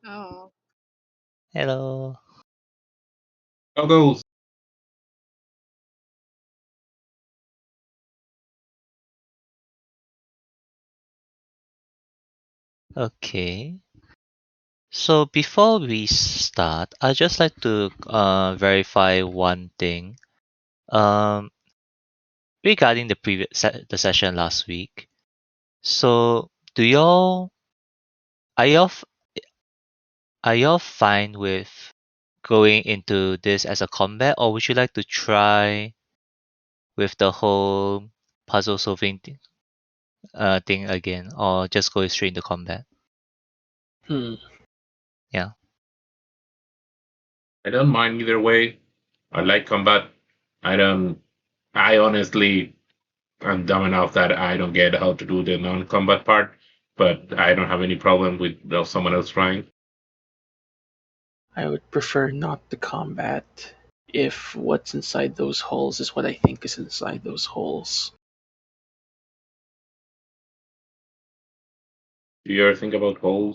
Oh. Hello. Goggles. Okay. So before we start, I'd just like to verify one thing. Um, regarding the the session last week. So do y'all are y'all f- are y'all fine with going into this as a combat, or would you like to try with the whole puzzle solving thing again, or just go straight into combat? Yeah. I don't mind either way. I like combat. I don't. I honestly, I'm dumb enough that I don't get how to do the non-combat part, but I don't have any problem with someone else trying. I would prefer not to combat if what's inside those holes is what I think is inside those holes. Do you ever think about holes?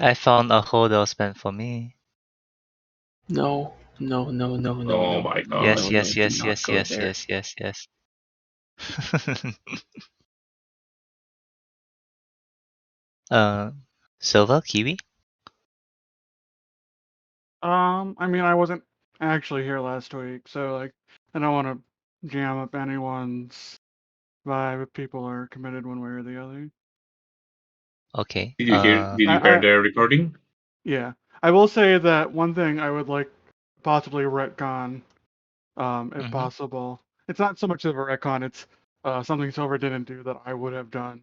I found a hole that was meant for me. No, no, no, no, no, Oh no, my no, Yes, god. no. yes, Do yes, not yes, go yes, there. yes, yes, yes. uh, Silver Kiwi. I mean, I wasn't actually here last week, so like, I don't want to jam up anyone's vibe if people are committed one way or the other. Okay. Did you hear? Did you hear I the recording? yeah, I will say that one thing I would like possibly retcon, if Mm-hmm. possible. It's not so much of a retcon; it's something Silver didn't do that I would have done.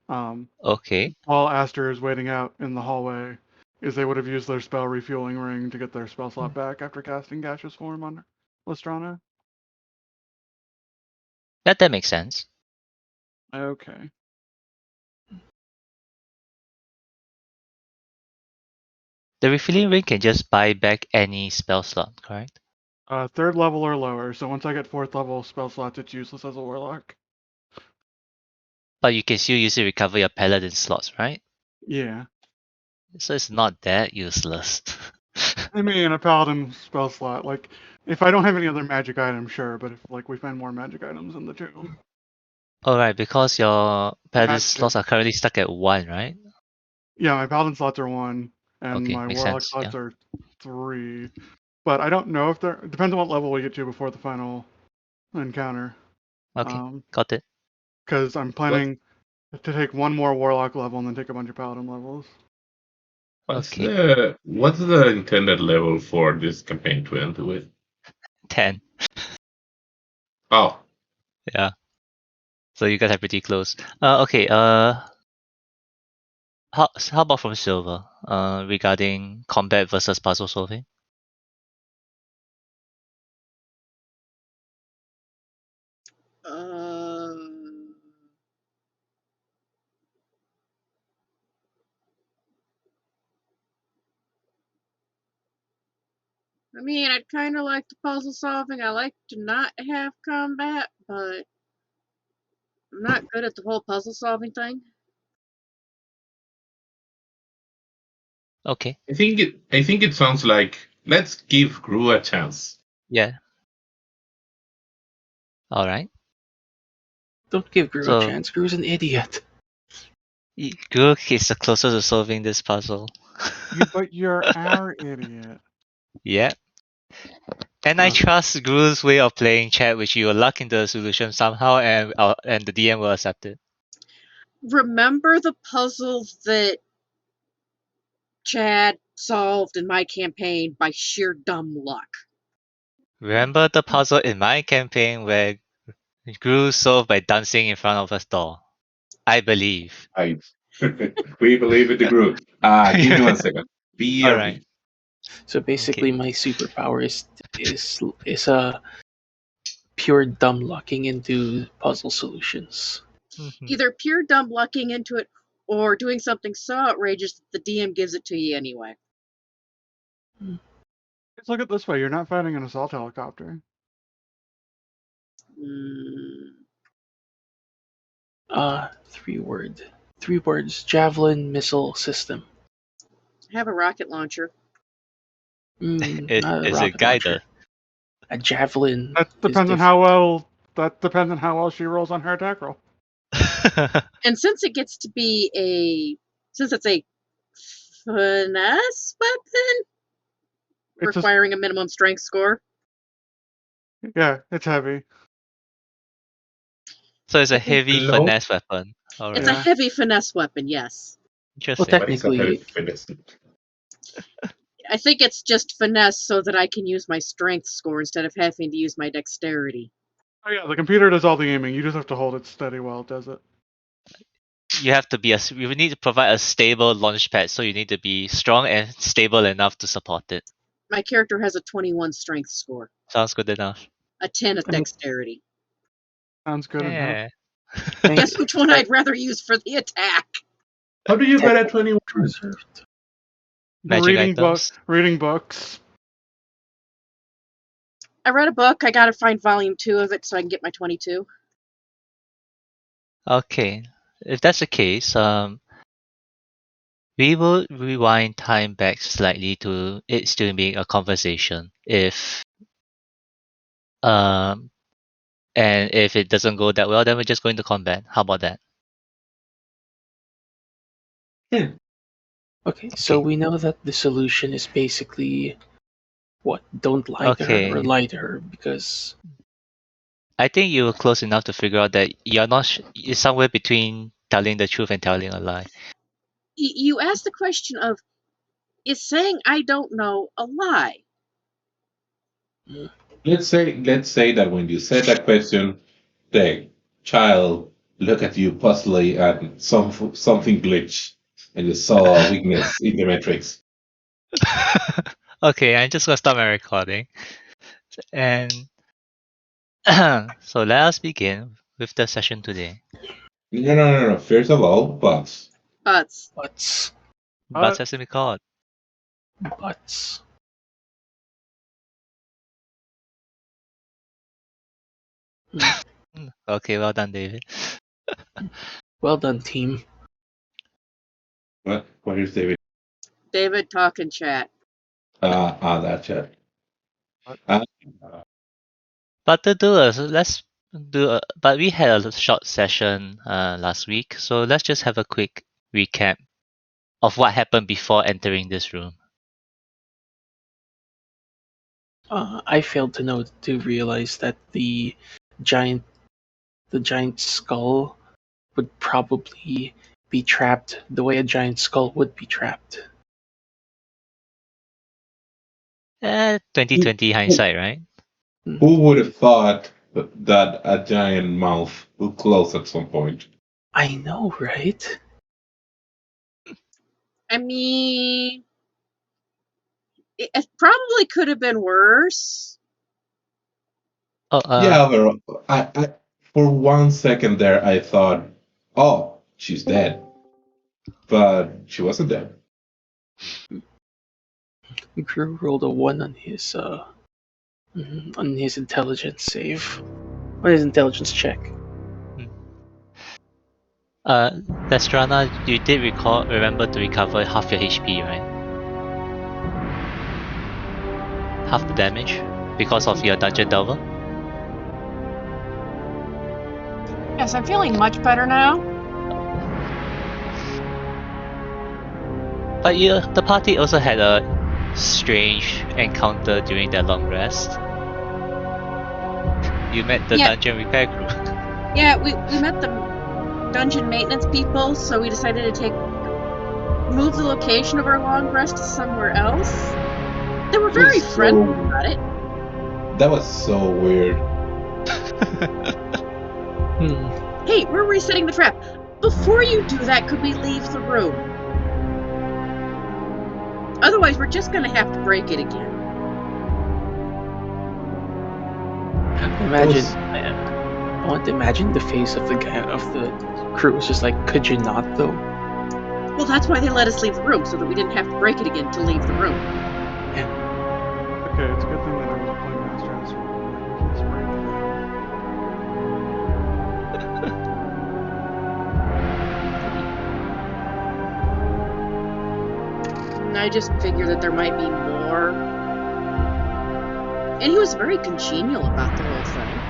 Um, Okay. while Aster is waiting out in the hallway, is they would have used their spell refueling ring to get their spell slot back after casting gaseous form on Lestrana. That makes sense. Okay. The refueling ring can just buy back any spell slot, correct? Third level or lower. So once I get fourth level spell slots, it's useless as a warlock. But you can still use it to recover your paladin slots, right? Yeah. So it's not that useless. I mean, a paladin spell slot. Like, if I don't have any other magic items, sure. But if like we find more magic items in the tomb, Alright, because your paladin magic. slots are currently stuck at 1, right? Yeah, my paladin slots are 1, and Okay, my makes warlock sense. slots Yeah. are 3. But I don't know if they're. Depends on what level we get to before the final encounter. Okay, got it. Because I'm What? planning to take one more warlock level and then take a bunch of paladin levels. Okay. What's the intended level for this campaign to end with? 10. Oh, Yeah. So you guys are pretty close. Okay. How about from Silver? Regarding combat versus puzzle solving. I mean, I'd kind of like the puzzle solving. I like to not have combat, but I'm not good at the whole puzzle solving thing. Okay. I think it sounds like let's give Gru a chance. Yeah. All right. Don't give Gru a So chance. Gru's an idiot. Grook is the closest to solving this puzzle. But you're our idiot. Yeah. And I trust Gru's way of playing chat, which you will luck into the solution somehow, and the DM will accept it. Remember the puzzles that Chad solved in my campaign by sheer dumb luck. Remember the puzzle in my campaign where Gru solved by dancing in front of a store? I believe. I we believe in the group. Give me 1 second. All right. BRB. So basically, Okay. my superpower is a pure dumb lucking into puzzle solutions. Mhm. Either pure dumb lucking into it or doing something so outrageous that the DM gives it to you anyway. Let's look at it this way. You're not fighting an assault helicopter. Three words. Javelin missile system. I have a rocket launcher. Not a Is it rocket guided? launcher. A javelin That is depends on different. how well. That depends on how well she rolls on her attack roll. And since it gets to be since it's a finesse weapon It's just requiring a minimum strength score, yeah, it's heavy. So it's a I think heavy low. finesse weapon. All it's right, a Yeah. heavy finesse weapon, yes. Well, interesting. What is a heavy technically, fitness? I think it's just finesse so that I can use my strength score instead of having to use my dexterity. Oh yeah, the computer does all the aiming. You just have to hold it steady while it does it. You have to be you need to provide a stable launch pad, so you need to be strong and stable enough to support it. My character has a 21 strength score, Sounds good enough. a 10 of I mean, dexterity. Sounds good enough. Yeah. I mean, Guess which one I'd rather use for the attack? How do you get a technically 21? reserved. Magic items. Reading books. I read a book. I gotta find volume 2 of it so I can get my 22. Okay. If that's the case, we will rewind time back slightly to it still being a conversation. Um and if it doesn't go that well, then we're just going to combat. How about that? Yeah. Okay, so Okay. we know that the solution is basically what? Don't lie to her or Okay. lie to her because I think you were close enough to figure out that you're not. It's somewhere between telling the truth and telling a lie. You asked the question of, is saying I don't know a lie? Let's say that when you said that question, the child looked at you puzzly and something glitched, and you saw a weakness in the matrix. Okay, I'm just gonna stop my recording. And so let us begin with the session today. No. First of all, but Butts. butts, But Sesame Called. butts. Okay, well done, David. Well done, team. what is David? David, talk and chat. That's it. What? Uh, But to do a, let's do. But we had a short session last week, so let's just have a quick recap of what happened before entering this room. I failed to realize that giant the giant skull would probably be trapped the way a giant skull would be trapped. 2020 who, hindsight, right? who would have thought that a giant mouth would close at some point? I know, right? I mean, it probably could have been worse. Oh, Yeah, for 1 second there, I thought, oh, she's dead. But she wasn't dead. Drew rolled a 1 on his intelligence save. On his intelligence check. Lestrana, you did remember to recover half your HP, right? Half the damage because of your dungeon delver. Yes, I'm feeling much better now. But the party also had a strange encounter during their long rest. You met the Yeah. dungeon repair crew. Yeah, we met the dungeon maintenance people, so we decided to move the location of our long rest to somewhere else. They were It was very friendly about it. That was so weird. Hey, we're resetting the trap. Before you do that, could we leave the room? Otherwise, we're just gonna have to break it again. Imagine, I want to imagine the face of the guy of the crew. It's just like, could you not though? Well, that's why they let us leave the room, so that we didn't have to break it again to leave the room. Okay, it's a good thing that I wasn't playing Master House. Let's break it down. I just figured that there might be more. And he was very congenial about the whole thing.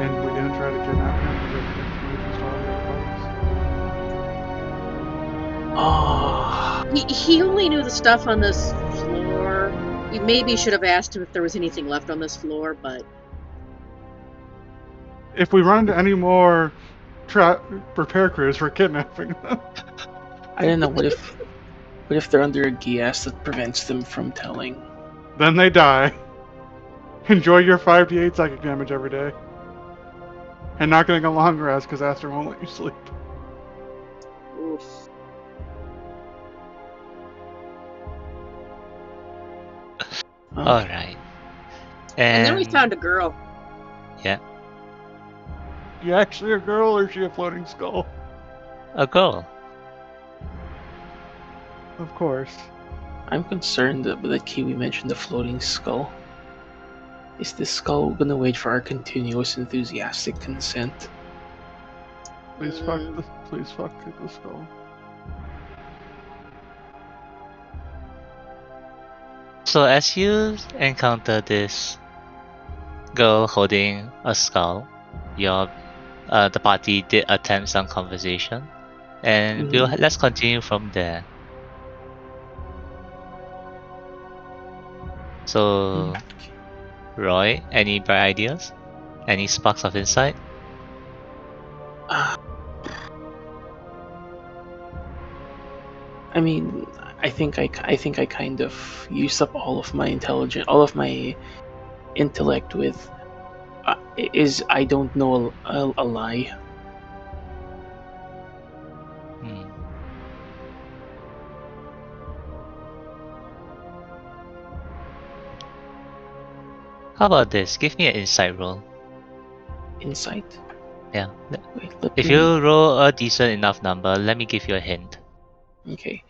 And we didn't try to kidnap him to get information to all the other bodies. Oh, He only knew the stuff on this floor. We maybe should have asked him if there was anything left on this floor, but If we run into any more repair crews, we're kidnapping them. I don't know. What if they're under a gas that prevents them from telling? Then they die. Enjoy your 5d8 psychic damage every day. And not getting a long rest because Aster won't let you sleep. oof. Okay. Alright. And then we found a girl. Yeah, You actually a girl or is she a floating skull? a girl. Of course. I'm concerned that Kiwi mentioned the floating skull. Is this skull gonna wait for our continuous enthusiastic consent? Please fuck the skull. So as you encounter this girl holding a skull, the party did attempt some conversation, and let's continue from there. So, Roy, any bright ideas? Any sparks of insight? I mean, I think I kind of used up all of my intellect with is I don't know a lie. Hmm. How about this? Give me an insight roll. Insight. Yeah. Wait, If you roll a decent enough number, let me give you a hint. Okay.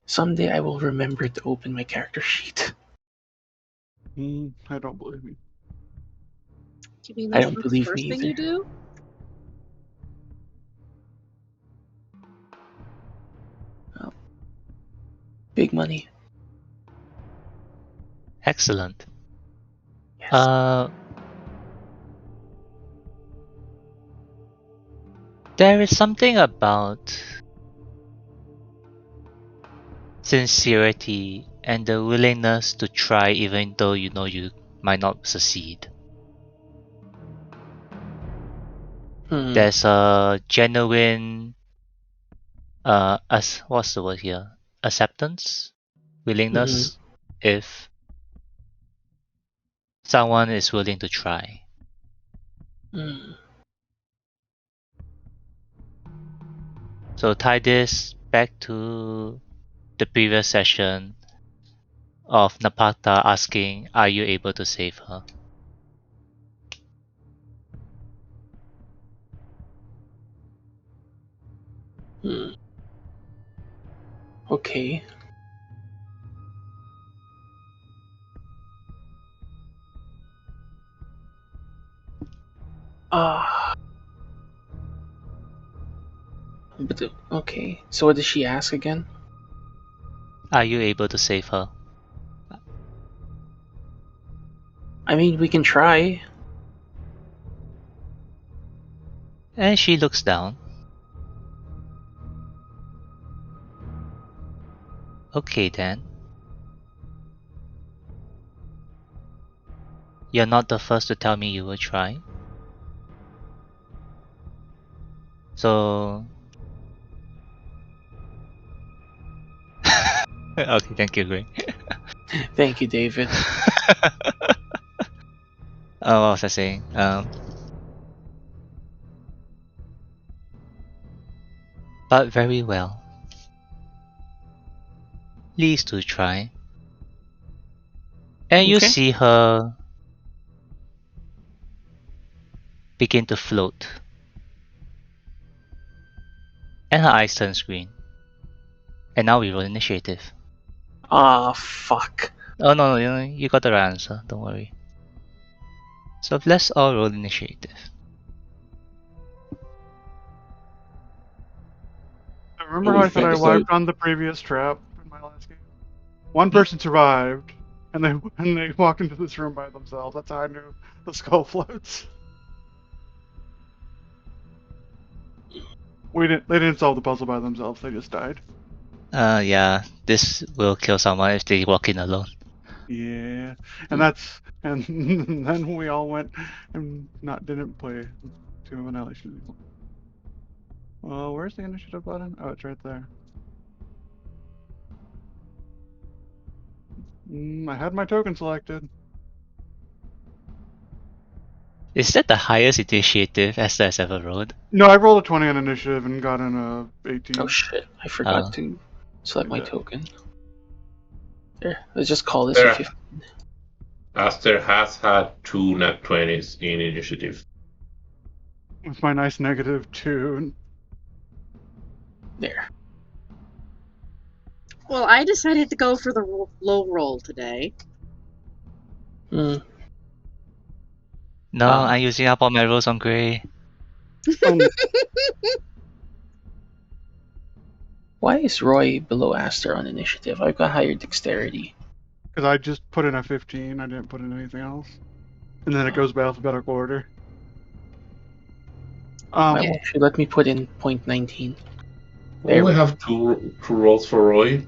Someday I will remember to open my character sheet. I don't believe you. You mean I that's don't not the believe first me thing either. you do? Well, big money. Excellent. Yes. There is something about sincerity and the willingness to try even though you know you might not succeed. There's a genuine what's the word here? Acceptance? Willingness if someone is willing to try. So tie this back to the previous session of Napata asking, are you able to save her? Okay. But okay. So what does she ask again? Are you able to save her? I mean, we can try. And she looks down. Okay then. You're not the first to tell me you will try. So... okay, thank you, Greg. Thank you, David. What was I saying? But very well. Please do try. And you Okay. see her begin to float. And her eyes turn green. And now we roll initiative. Ah, fuck. Oh no, you got the right answer, don't worry. So let's all roll initiative. Remember Oh, how I said I thanks, dude. wiped on the previous trap in my last game? One person survived, and they walked into this room by themselves. That's how I knew the skull floats. They didn't solve the puzzle by themselves. They just died. Yeah, this will kill someone if they walk in alone. Yeah, and then we all went and didn't play to Annihilation. Well, where's the initiative button? Oh, it's right there. I had my token selected. Is that the highest initiative Esther has ever rolled? No, I rolled a 20 on initiative and got in a 18. Oh shit! I forgot Oh. to select my Yeah. token. There, let's just call this a There, 50. Aster has had 2 nat 20s in initiative. With my nice -2. There. Well, I decided to go for the low roll today. Hmm. No, I'm using up all my rolls on Grey. Why is Roy below Aster on initiative? I've got higher dexterity. Because I just put in a 15. I didn't put in anything else. And then it goes by alphabetical order. Why won't you let me put in 0.19? Well, we have two rolls for Roy.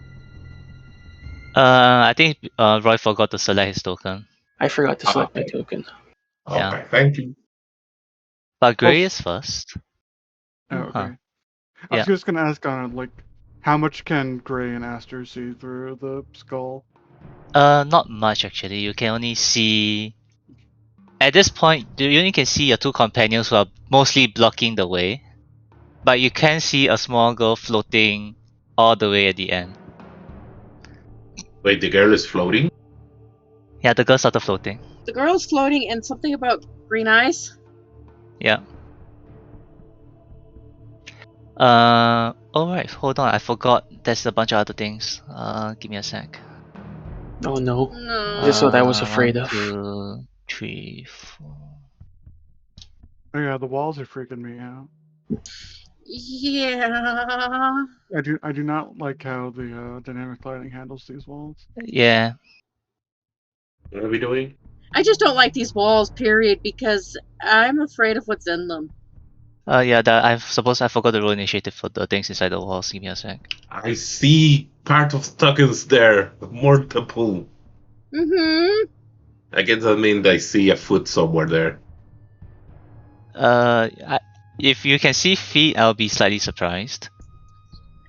I think Roy forgot to select his token. I forgot to select my Okay. token. Yeah. Okay, thank you. But Grey is first. Oh, okay. Huh. I was Yeah. just gonna ask on like, how much can Gray and Aster see through the skull? Not much actually. You can only see. At this point, you only can see your two companions who are mostly blocking the way. But you can see a small girl floating all the way at the end. Wait, the girl is floating? Yeah, the girl started floating. The girl's floating and something about green eyes. Yeah. Alright, hold on. I forgot there's a bunch of other things. Give me a sec. Oh no. No. This is what I was afraid 1, of. 2, 3, 4. Oh yeah, the walls are freaking me out. Yeah. I do not like how the dynamic lighting handles these walls. Yeah. What are we doing? I just don't like these walls, period, because I'm afraid of what's in them. Yeah, I forgot the roll initiative for the things inside the walls. Give me a sec. I see part of tokens there. Multiple. Mm-hmm. I guess that means I see a foot somewhere there. If you can see feet, I'll be slightly surprised.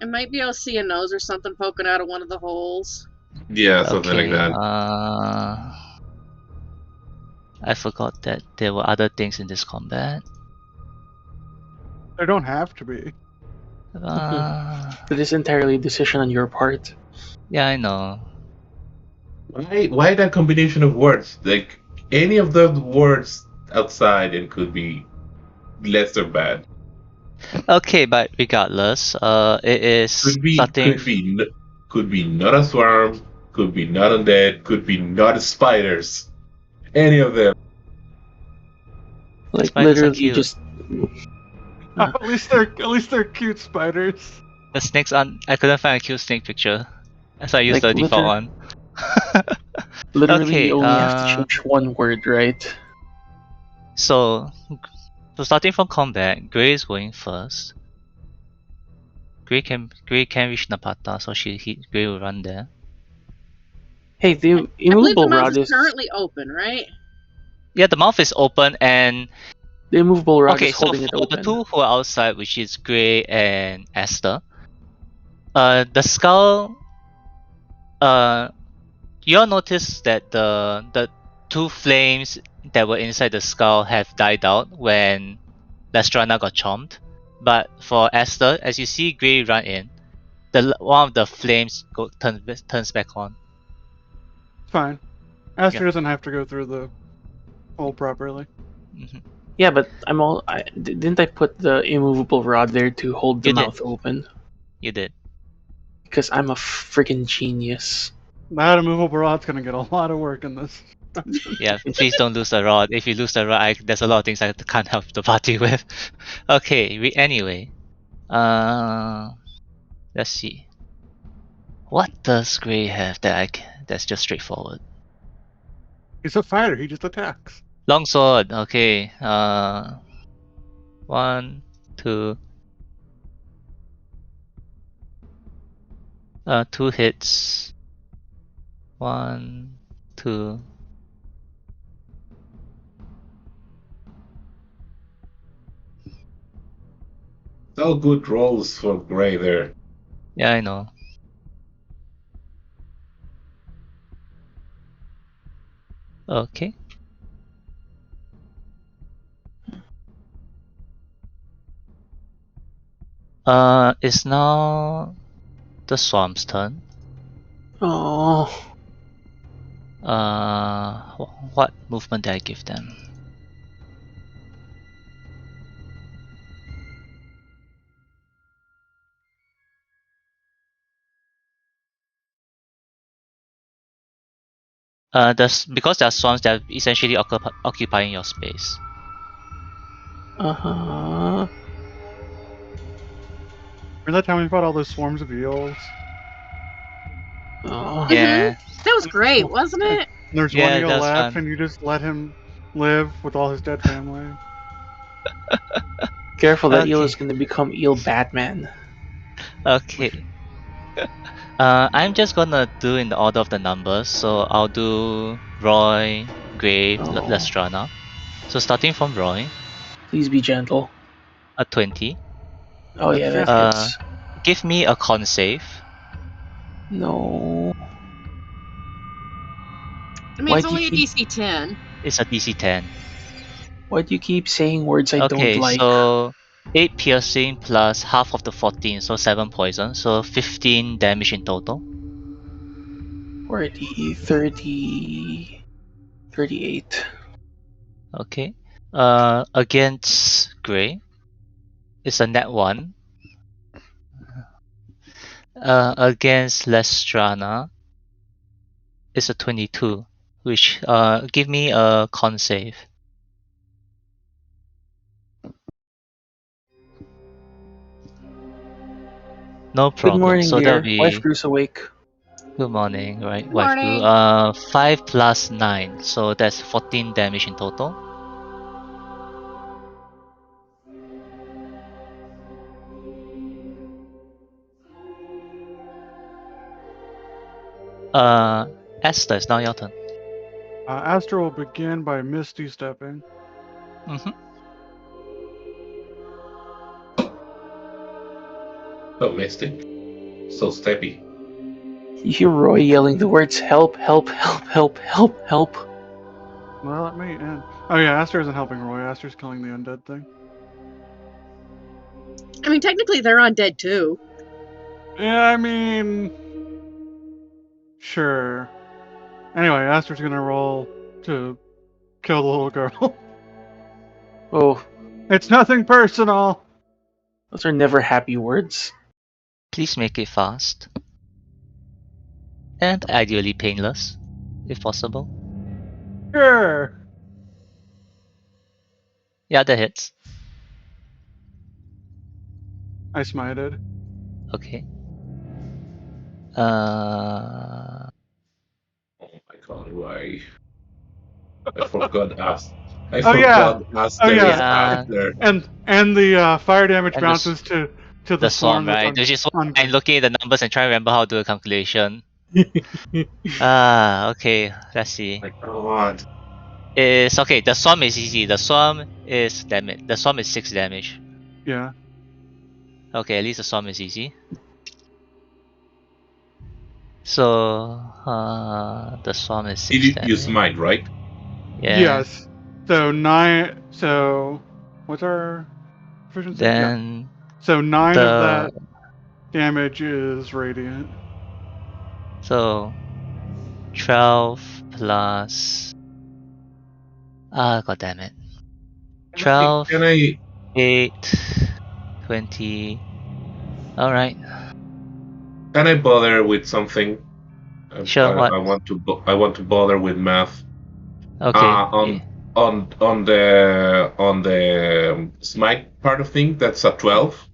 And maybe I'll see a nose or something poking out of one of the holes. Yeah, something like Okay. that. I forgot that there were other things in this combat. They don't have to be. It is entirely a decision on your part. Yeah, I know. Why that combination of words? Like any of the words outside and could be less or bad. Okay, but regardless, it is Could be starting. could be not a swarm, could be not undead, could be not spiders. Any of them. Like Spiders are literally cute. just At least they're cute spiders. The snakes aren't. I couldn't find a cute snake picture, so I used Like, the default one. literally Okay. you only have to change one word, right? So starting from combat, Grey is going first. Grey can reach Napata, so Grey will run there. Hey, the I believe the immovable mouth rod is is currently open, right? Yeah, the mouth is open, and the immovable rod okay. is So holding it for the open. two who are outside, which is Grey and Esther, the skull. You'll notice that the two flames that were inside the skull have died out when Lestrana got chomped. But for Esther, as you see Grey run in, one of the flames turns back on. Fine. Aster Yeah. doesn't have to go through the hole properly. Mm-hmm. Yeah, but didn't I put the immovable rod there to hold the You did. mouth open? You did. Because I'm a freaking genius. That immovable rod's gonna get a lot of work in this. Yeah, please don't lose the rod. If you lose the rod, there's a lot of things I can't help the party with. Okay, anyway. Let's see. What does Gray have that's just straightforward? He's a fighter. He just attacks. Longsword. Okay. 1, 2. 2 hits. 1, 2. All good rolls for Gray there. Yeah, I know. Okay. It's now the Swamp's turn. Oh, What movement did I give them? Because they are swamps, they are essentially occupying your space. uh-huh. Remember that time we fought all those swarms of eels? Oh. Yeah, That was great, wasn't it? And there's one yeah, eel that's left, fun. and you just let him live with all his dead family. Careful, that eel is Okay, going to become Eel Batman. okay. I'm just gonna do in the order of the numbers. So I'll do Roy, Grave, Oh, Lestrana. So starting from Roy, please be gentle. a 20. Oh At yeah, that 50. hits. Give me a con save. No. I mean, Why it's do you only a keep DC 10. It's a DC 10. Why do you keep saying words I don't Okay, like? so 8 piercing plus half of the 14, so 7 poison, so 15 damage in total. 40, 30, 38. Okay. Against Grey, it's a net 1. Against Lestrana, it's a 22, which give me a con save. No Good problem. morning, So that'll dear. Wife be Bruce awake. good morning, right, Good wife Gru. morning. 5 plus 9, so that's 14 damage in total. Esther, it's now your turn. Astra will begin by Misty stepping. Mm-hmm. So Mystic. So steppy. You hear Roy yelling the words help, help, help, help, help, help. Well, let me in. Oh yeah, Astra isn't helping Roy. Astra's killing the undead thing. I mean, technically, they're undead too. Yeah, I mean, sure. Anyway, Astra's gonna roll to kill the little girl. Oh, It's nothing personal. those are never happy words. Please make it fast. And ideally painless, if possible. Sure. Yeah, that hits. I smited. Okay. Oh my god, why? I forgot us. I Oh yeah. forgot Oh Aster is yeah. Yeah, after. And the fire damage and bounces to the the swarm swarm, that's right? Which is why on I'm Gray. looking at the numbers and trying to remember how to do a calculation. Okay. Let's see. My god. Is okay. The swarm is easy. The swarm is damage. The swarm is 6 damage. Yeah. Okay, at least the swarm is easy. So, the swarm is Did 6 you use damage. mine, right? Yeah. Yes. So 9. So what's our efficiency? Yeah. Then So 9 of the that damage is radiant. so 12 plus god damn it. Can I 12, can I 8, 20. Alright. can I bother with something? Sure, what? I want to bother with math. Okay. On the smite part of thing, that's a 12.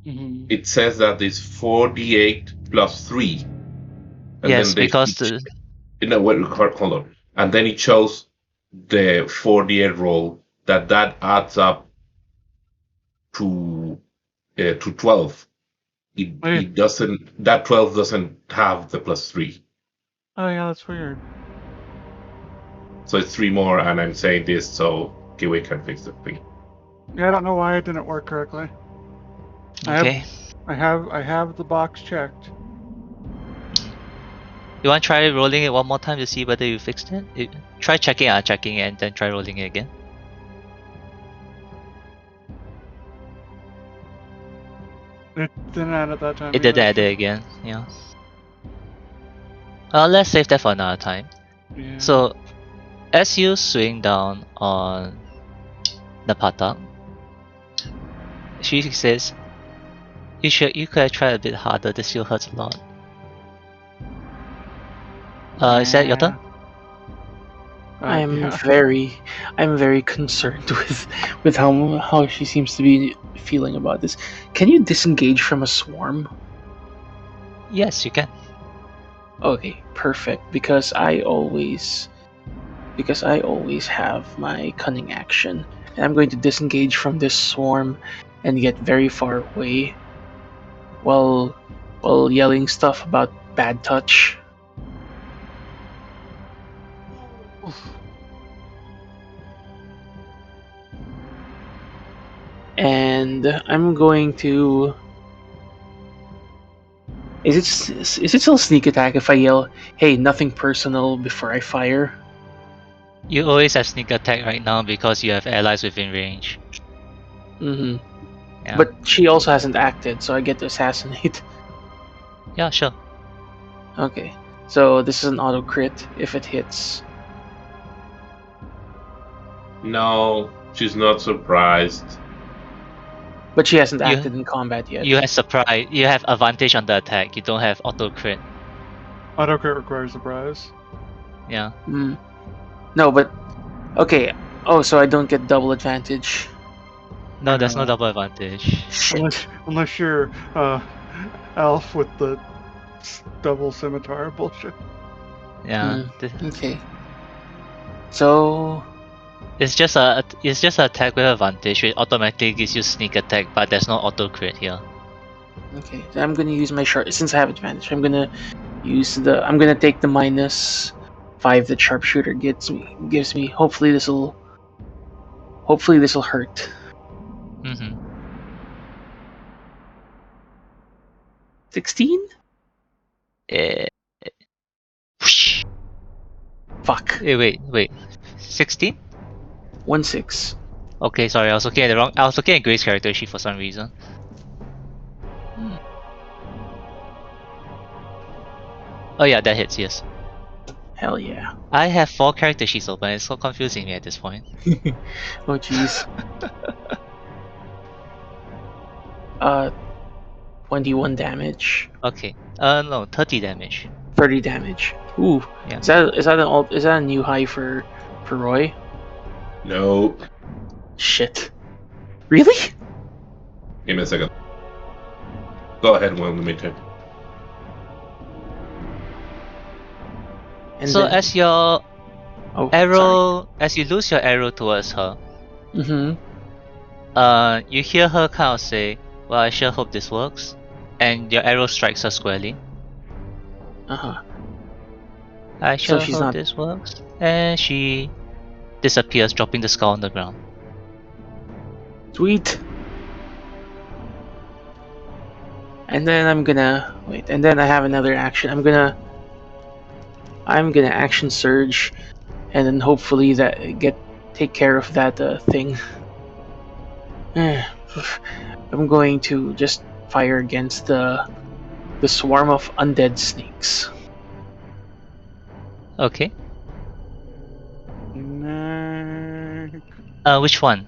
it says that it's 4d8 plus 3. And Yes, then because the wait, hold on. And then it shows the 4d8 roll that adds up to 12. Wait. It doesn't, that 12 doesn't have the plus 3. Oh yeah, that's weird. So it's 3 more, and I'm saying this so Kiwi can fix the thing. Yeah, I don't know why it didn't work correctly. okay. I have the box checked. You want to try rolling it one more time to see whether you fixed it? Try checking and unchecking it, and then try rolling it again. It didn't add at that time. It did either. add it again. Yeah. Let's save that for another time. Yeah. So, as you swing down on the patak, she says, you could try a bit harder, this still hurts a lot. Is that your turn? I'm Yeah. very concerned with how she seems to be feeling about this. Can you disengage from a swarm? Yes, you can. Okay, perfect. Because I always have my cunning action, and I'm going to disengage from this swarm and get very far away, while yelling stuff about bad touch. And I'm going to. Is it still sneak attack if I yell, "Hey, nothing personal" before I fire? You always have sneak attack right now because you have allies within range. Mm-hmm. Yeah. But she also hasn't acted, so I get to assassinate. Yeah, sure. Okay, so this is an auto crit if it hits. No, she's not surprised. But she hasn't You- acted in combat yet. You have surprise. You have advantage on the attack. You don't have auto crit. Auto crit requires surprise. Yeah. Mm. No, but okay. Oh, so I don't get double advantage. No, there's no No. double advantage. Shit. Unless you're elf with the double scimitar bullshit. Yeah. Okay. So It's just an attack with advantage, which automatically gives you sneak attack, but there's no auto crit here. okay, so I'm gonna use my sharp. Since I have advantage, I'm gonna take the -5 that sharpshooter gives me. Hopefully this'll hurt. Mm-hmm. 16? Eh, Fuck. wait. 16? 1-6. Okay, sorry, I was looking at Grace's character sheet for some reason. Oh yeah, that hits, yes. Hell yeah. I have 4 character sheets open, it's so confusing me at this point. Oh jeez. 21 damage. Okay. No, 30 damage. 30 damage. Ooh. Yeah. Is that a new high for Roy? No. Shit. Really? Give me a second. Go ahead, one in the meantime. And So then, as your sorry. as you lose your arrow towards her, Mm-hmm. you hear her kind of say, "Well, I sure hope this works," and your arrow strikes her squarely. Uh-huh. I So sure she's hope not this works, and she disappears, dropping the skull on the ground. sweet. And then I'm gonna wait, and then I have another action. I'm gonna action surge, and then hopefully that take care of that thing. I'm going to just fire against the swarm of undead snakes. Okay. Nick. Which one?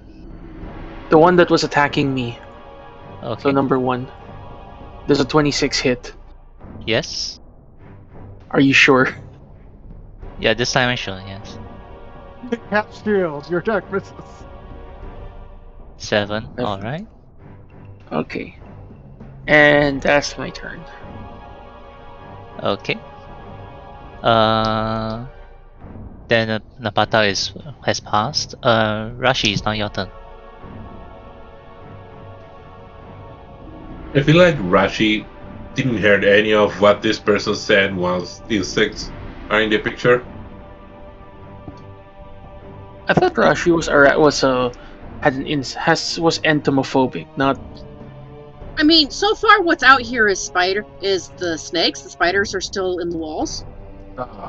The one that was attacking me. Okay. So number 1. There's a 26 hit. Yes. Are you sure? Yeah, this time I'm sure. Yes. Cap shield. Your attack misses. 7. All right. Okay. And that's my turn. Okay. Then Napata has passed. Rashi, is now your turn. I feel like Rashi didn't hear any of what this person said once insects are in the picture. I thought Rashi was entomophobic, not. I mean, so far what's out here is the snakes. The spiders are still in the walls.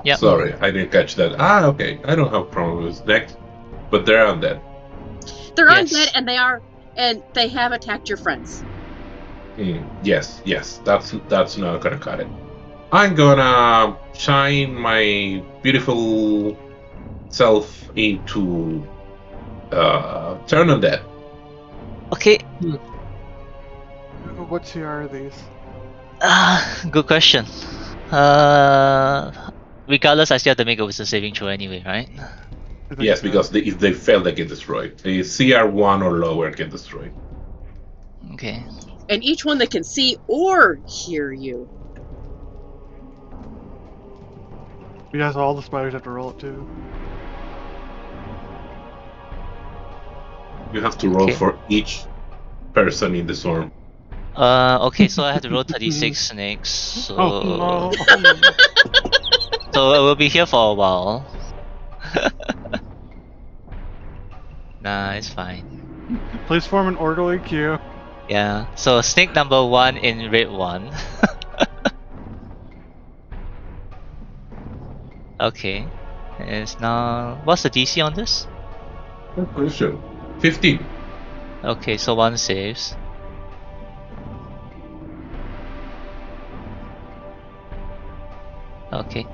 Yep. Sorry, I didn't catch that. Okay. I don't have a problem with snakes, but they're undead. They're Yes. undead, and they have attacked your friends. Yes. That's not gonna cut it. I'm gonna shine my beautiful self into turn undead. Okay. What CR are these? Good question. Regardless, I still have to make a wisdom saving throw anyway, right? I think Yes, so. because if they fail, they get destroyed. The CR1 or lower get destroyed. Okay. And each one that can see or hear you. Yes, all the spiders have to roll it too. You have to roll Okay. for each person in the swarm. Okay, so I have to roll 36 snakes, so... Oh no! So we'll be here for a while. Nah, it's fine. Please form an orderly queue. Yeah, so snake number 1 in red 1. Okay. It's now... What's the DC on this? Good question. 15. Okay, so 1 saves. Okay.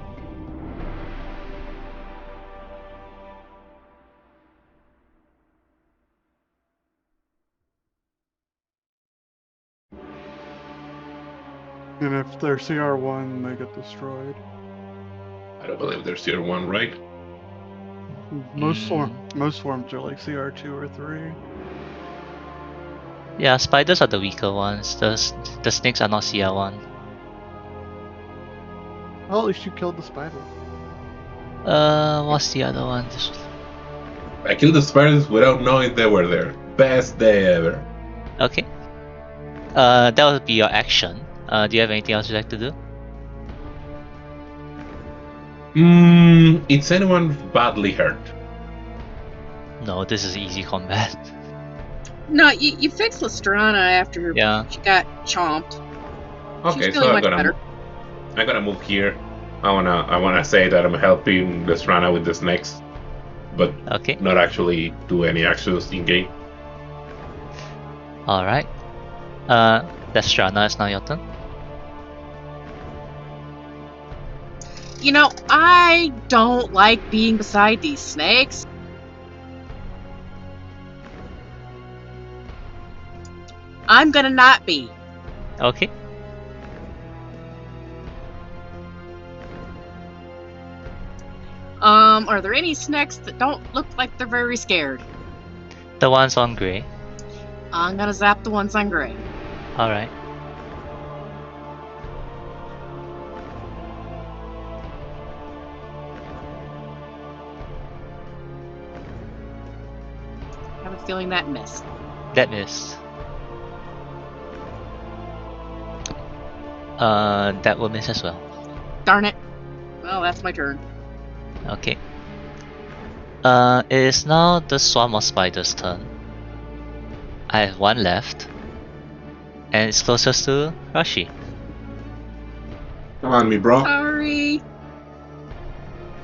And if they're CR1, they get destroyed. I don't believe there's tier 1, right? Most swarms are like CR2 or 3. Yeah, spiders are the weaker ones. The snakes are not CR1. Well, at least you killed the spider. What's the other one? I killed the spiders without knowing they were there. Best day ever. Okay. That would be your action. Do you have anything else you'd like to do? Is anyone badly hurt? No, this is easy combat. No, you fixed Lestrana after Yeah. she got chomped. Okay, She's so feeling I'm much gonna better. I'm gonna move here. I wanna say that I'm helping Lestrana with the snakes, but Okay. not actually do any actions in game. Alright. Destrana, it's now your turn. You know, I don't like being beside these snakes. I'm gonna not be. Okay. Are there any snakes that don't look like they're very scared? The one's on gray. I'm gonna zap the ones on gray. Alright. I have a feeling that missed. That missed. That will miss as well. Darn it. Well, that's my turn. Okay. It is now the swarm of spiders' turn. I have 1 left. And it's closest to Rashi. Come on, me bro. Sorry.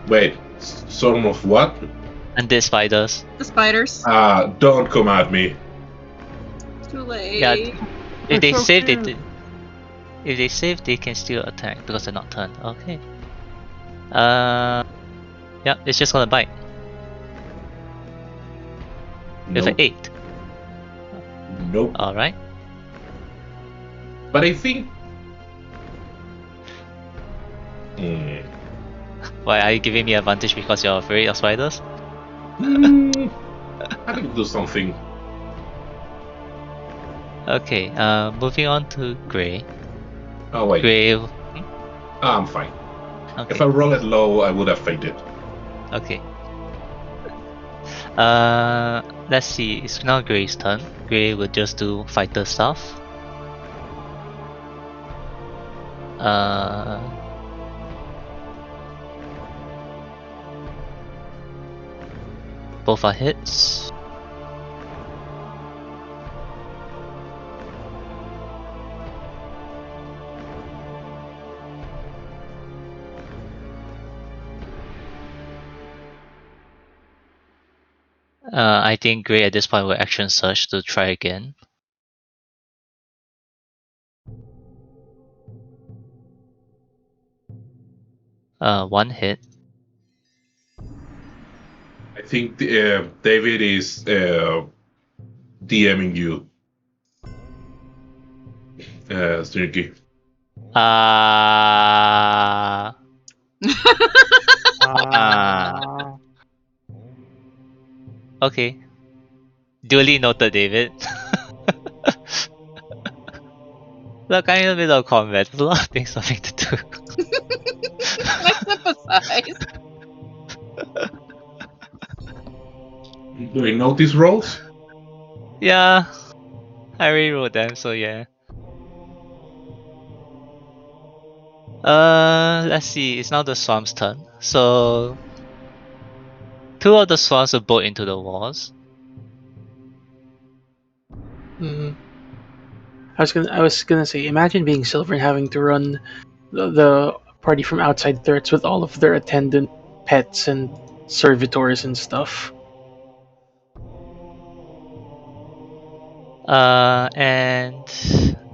Wait, swarm of what? Undead spiders. The spiders. Don't come at me. It's too late. Yeah, if they so save, cute. if they save, they can still attack because they're not turned. Okay. Yeah, it's just gonna bite. With an Nope. 8. Nope. Alright. But I think. Why are you giving me advantage because you're afraid of spiders? I can do something. Okay, moving on to Gray. Oh wait, Gray. I'm fine. If I Okay, roll it low, I would have fainted. okay. Let's see. It's now Gray's turn. Gray will just do fighter stuff. Both are hits. I think Gray at this point will action surge to try again. One hit. I think David is DMing you, Sneaky. Ah. Uh, Okay. Duly noted, David. Look, I'm in the middle of combat. There's a lot of things for me to do. I sympathize. Do I notice rolls? Yeah, I rewrote them, so yeah. Let's see. It's now the swarm's turn. So, two of the swarms will bolt into the walls. I was gonna say, imagine being Silver and having to run the party from outside threats with all of their attendant pets and servitors and stuff. And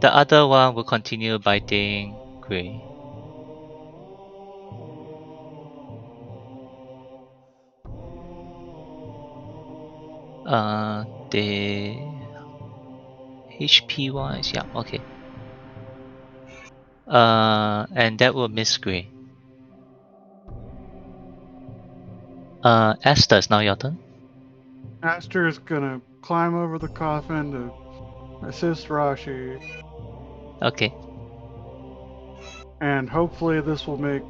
the other one will continue biting Gray. The HP wise, yeah, okay. And that will miss Gray. Esther, it's now your turn. Aster is gonna climb over the coffin to assist Rashi, Okay. and hopefully this will make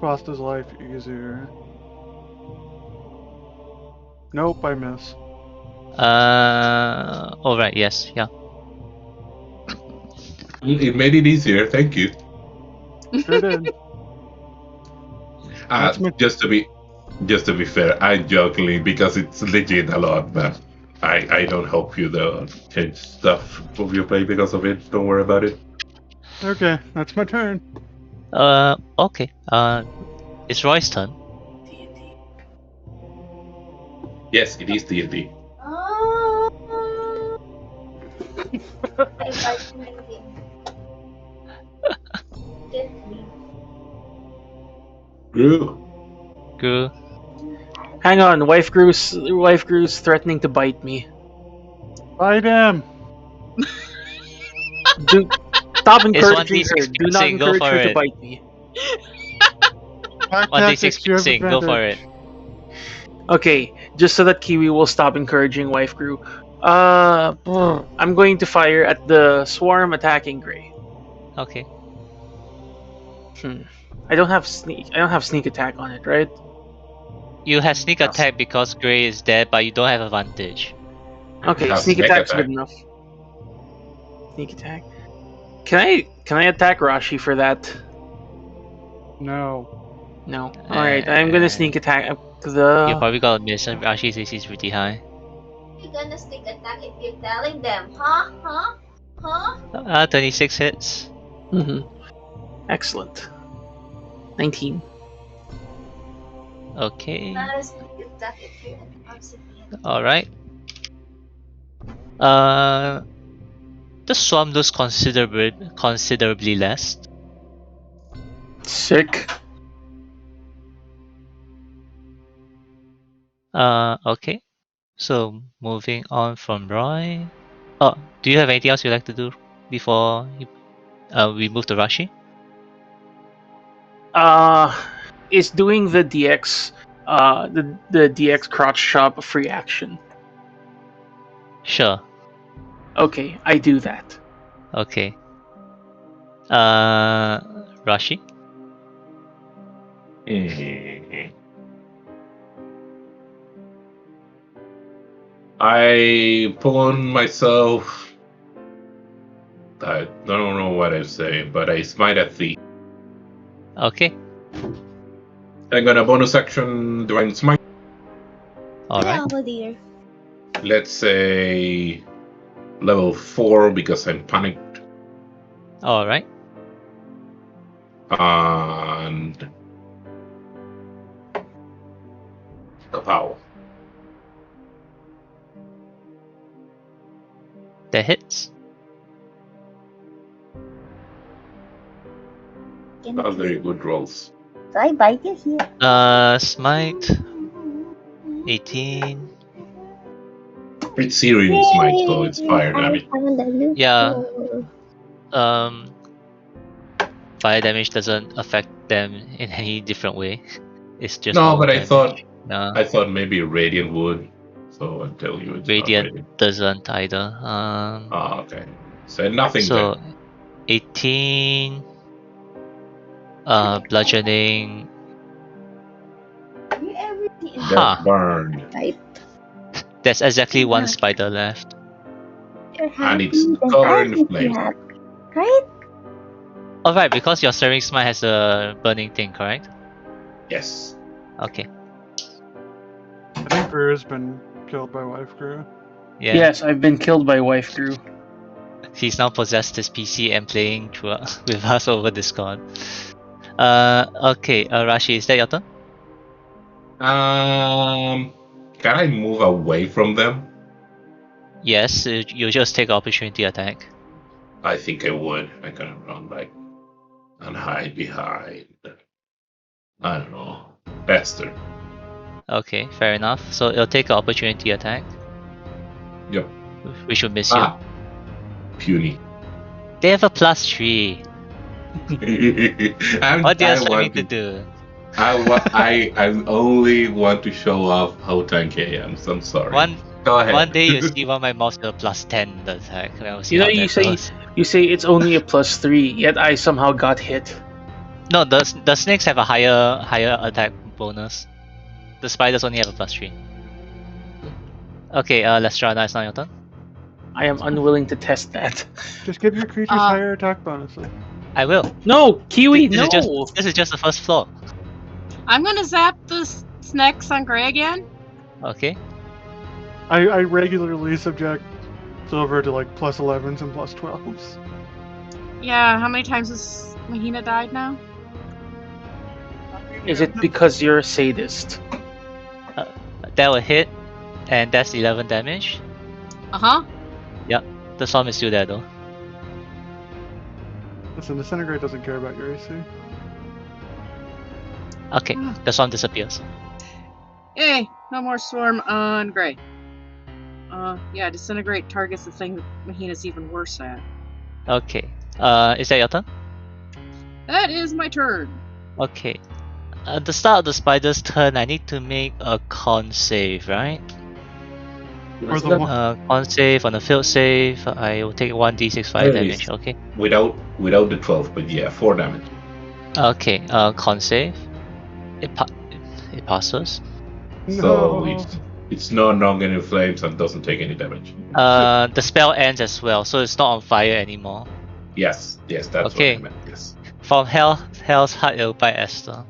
Costa's life easier. Nope, I miss. Alright, yes, yeah. It made it easier. Thank you. Sure did. That's my Just to be fair, I jokingly because it's legit a lot, but I don't help you though change stuff of your play because of it. Don't worry about it. okay. That's my turn. Okay. It's Roy's turn. Yes, it is D&D. Gru. Gru. Hang on, wife Gru's threatening to bite me. Bite him. Do stop It's encouraging 1d6 her. Do not piercing, go encourage for her to it. bite me. Back 1d6 tactics, you have piercing, go for it. advantage. Okay, just so that Kiwi will stop encouraging wife Gru. I'm going to fire at the swarm attacking Gray. Okay. I don't have sneak attack on it, right? You have sneak Yes. attack because Gray is dead, but you don't have advantage. Okay, Have sneak snake attack's attack. good enough. Sneak attack. Can I attack Rashi for that? No. No. Alright, I'm gonna sneak attack the. You probably got a miss, and Ashi's AC is pretty high. You're gonna sneak attack if you're telling them, huh? Huh? Huh? 26 hits. Excellent. 19. Okay. Not a sneak attack if you're an obsidian. Alright. The swarm looks considerably less. Sick. Okay. So moving on from Roy. Oh, do you have anything else you'd like to do before we move to Rashi? Is doing the DX the DX crotch chop a free action? Sure. Okay, I do that. Okay. Rashi? I pull on myself. I don't know what I say, but I smite at thee. Okay. I'm gonna bonus action divine smite. Alright. Oh dear. Let's say level 4 because I'm panicked. Alright. And kapow. That hits. Can Not very good rolls. so I bite you here. Smite 18. It's Syrian smite, so it's fire I damage. found a loophole. Yeah. Fire damage doesn't affect them in any different way. It's just No, normal but damage. I thought maybe Radiant would. So I'll tell you it's not Radiant Radiant. doesn't either. Okay. So nothing So then. 18 bludgeoning. Death Huh. burn. Right. There's exactly one spider left. You're And happy, it's then covered I in should be flames. happy. Right? Alright, because your Stirring Smite has a burning thing, correct? Yes. Okay. I think Grew's been killed by Wife Grew. Yeah. Yes, I've been killed by Wife Grew. He's now possessed his PC and playing through, with us over Discord. Okay, Rashi, is that your turn? Can I move away from them? Yes, you just take opportunity attack. I think I would. I can run back and hide behind. I don't know. Bester. Okay, fair enough. So it'll take an opportunity attack. Yep. We should miss Ah. Puny. you. They have a +3. What do you expect me to do? I only want to show off how tanky I am. So I'm sorry. Go ahead. One day you see one of my mobs with a +10 attack. We'll see You know, how that goes. you say it's only a +3, yet I somehow got hit. No, the snakes have a higher attack bonus. The spiders only have a +3. Okay, Lestrana, it's not your turn. I am unwilling to test that. Just give your creatures higher attack bonuses. I will. No, Kiwi, This no. this is just the first floor. I'm gonna zap the snacks on Gray again. Okay. I regularly subject Silver to like +11s and +12s. Yeah, how many times has Mahina died now? Is it because you're a sadist? That will hit, and that's 11 damage. Uh-huh. Yep, the storm is still there though. Listen, Disintegrate doesn't care about your AC. Okay, the storm disappears. Hey, no more swarm on Gray. Yeah, disintegrate targets the thing that Mahina's even worse at. Okay, is that your turn? That is my turn. Okay. At the start of the spider's turn, I need to make a con save, right? Or the one. Con save on a failed save, I will take 1d6 fire damage, okay? Without the 12, but yeah, 4 damage. Okay, con save. It passes. So No. it's no longer in flames and doesn't take any damage. The spell ends as well, so it's not on fire anymore. Yes, that's Okay. what I meant. Yes. From Hell's Heart, it'll bite Esther.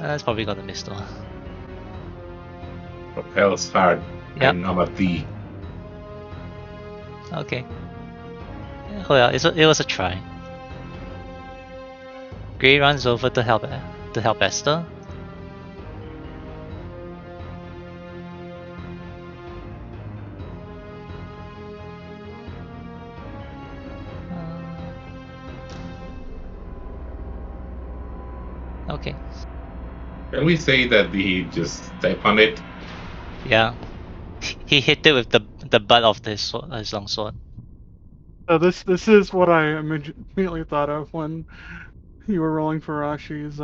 That's probably gonna miss though. From Hell's Heart, Yep. I'm at thee. Okay. Oh yeah, it was a try. Gray runs over to help Esther. Okay. Can we say that he just step on it? Yeah. He hit it with the butt of his long sword. So this is what I immediately thought of when you were rolling for Rashi's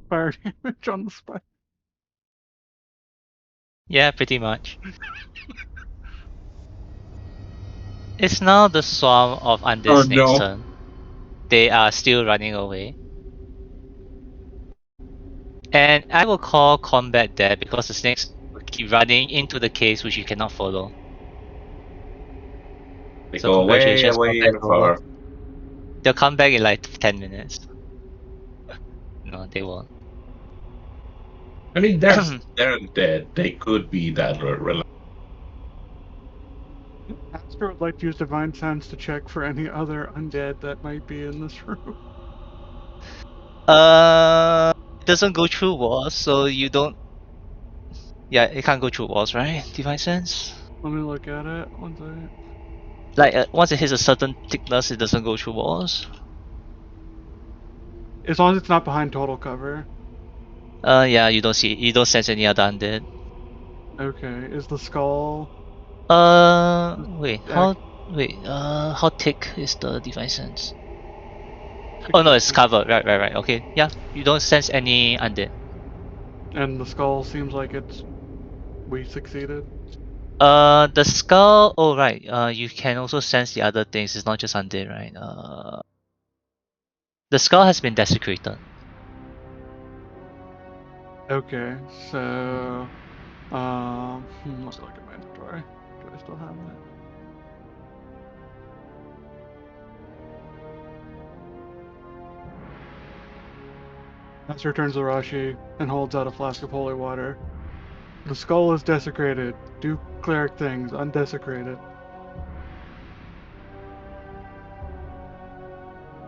fire damage on the spider. Yeah, pretty much. It's now the swarm of undead Oh snakes' no. turn. They are still running away. And I will call combat there because the snakes will keep running into the caves which you cannot follow. They So go way congratulations, away combat is and over. far. They'll come back in like 10 minutes. No, they won't. I mean, they're dead. They could be that reliable. Aster would like to use Divine Sense to check for any other undead that might be in this room. It doesn't go through walls, so you don't. Yeah, it can't go through walls, right? Divine Sense? Let me look at it. One second. Like, once it hits a certain thickness, it doesn't go through walls. As long as it's not behind total cover. Yeah, you don't sense any other undead. Okay. Is the skull Wait, uh, how thick is the Divine Sense? Oh no, it's covered. Right. Okay, yeah, you don't sense any undead. and the skull seems like we succeeded. The skull. Oh right. You can also sense the other things. It's not just undead, right? The skull has been desecrated. Okay, so let's look at my inventory. Do I still have that? Master turns to Rashi and holds out a flask of holy water. The skull is desecrated. Do cleric things, undesecrate it.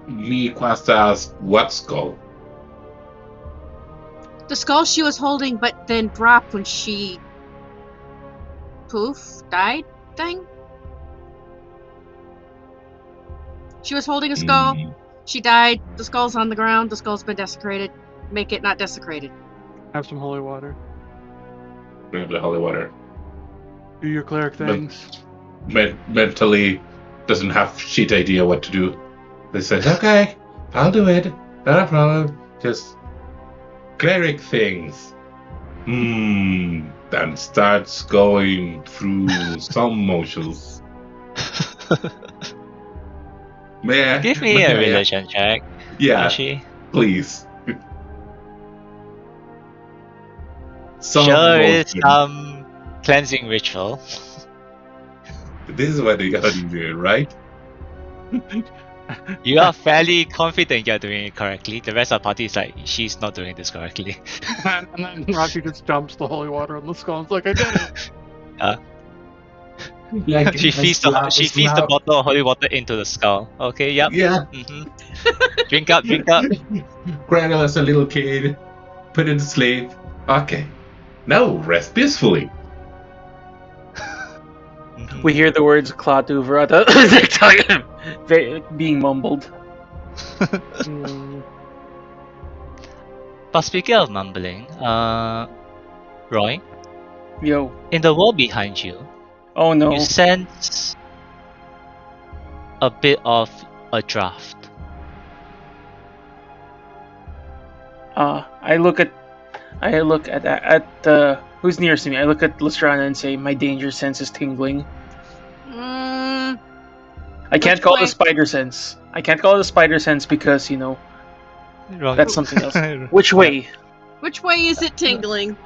Me, Quasta asks, what skull? The skull she was holding, but then dropped when she died thing? She was holding a skull, Hmm. she died, the skull's on the ground, the skull's been desecrated. Make it not desecrated. Have some holy water. Bring up the holy water. Do your cleric things. Mentally doesn't have shit idea what to do. They says, okay, I'll do it. Not a problem. Just cleric things. Then starts going through some motions. Give me a religion check, Yeah, Rashi. please. Some Sure is motion. cleansing ritual. This is what they gotta do there, right? You are fairly confident you're doing it correctly. The rest of the party is like, she's not doing this correctly. And then Rashi just dumps the holy water on the skull. It's like, I did it. Like she feeds the slap. bottle of holy water into the skull. Okay, yep. Yeah. Drink up. Grangle as a little kid. Put it to sleep. Okay. Now rest peacefully. We hear the words Klaatu Vrata being mumbled. But speaking of mumbling, Roy, Yo. in the wall behind you, Oh no. you sense a bit of a draft. I look at who's nearest to me. I look at Lestrana and say, "My danger sense is tingling." I can't call it a spider sense. I can't call it a spider sense because Wrong. that's something else. Which way? Which way is it tingling?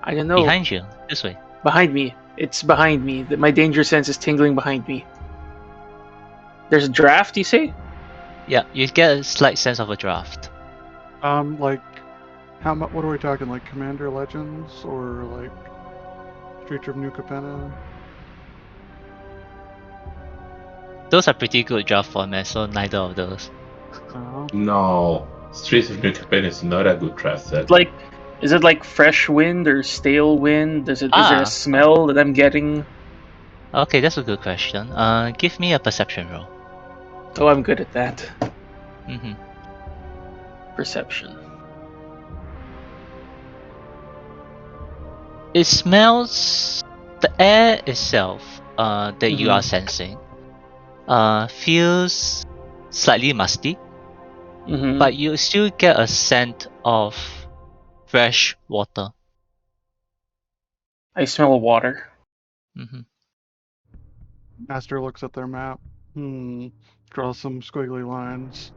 I don't know. Behind you, this way. Behind me. It's behind me. My danger sense is tingling behind me. There's a draft, you say? Yeah, you get a slight sense of a draft. Like, how much? What are we talking? Like Commander Legends or like Streets of New Capenna? Those are pretty good draft formats, so neither of those. No. Streets of New Capenna is not a good draft set. Is it like fresh wind or stale wind? Is there a smell that I'm getting? Okay, that's a good question. Give me a perception roll. Oh, I'm good at that. Perception. It smells. The air itself, that you are sensing, feels slightly musty, but you still get a scent of fresh water. I smell water. Hmm. Aster looks at their map. Draws some squiggly lines.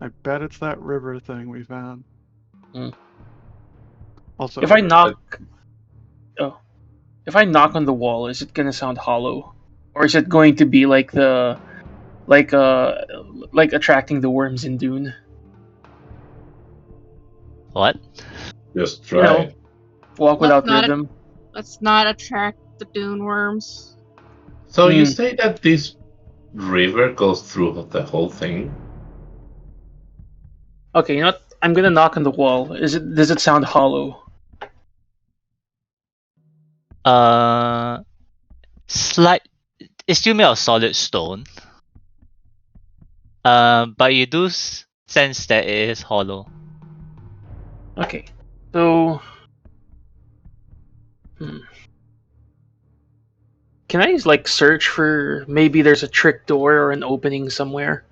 I bet it's that river thing we found. Hmm. Also, If I knock, if I knock on the wall, is it gonna sound hollow, or is it going to be like like uh like attracting the worms in Dune? What? Just You try know, it. walk Let's without not rhythm. let's not attract the dune worms. So you Hmm. say that this river goes through the whole thing? Okay, you know what? I'm gonna knock on the wall. Does it sound hollow? Uh, slight. It's still made of solid stone. But you do sense that it is hollow. Okay. So, hmm. Can I like search for maybe there's a trick door or an opening somewhere?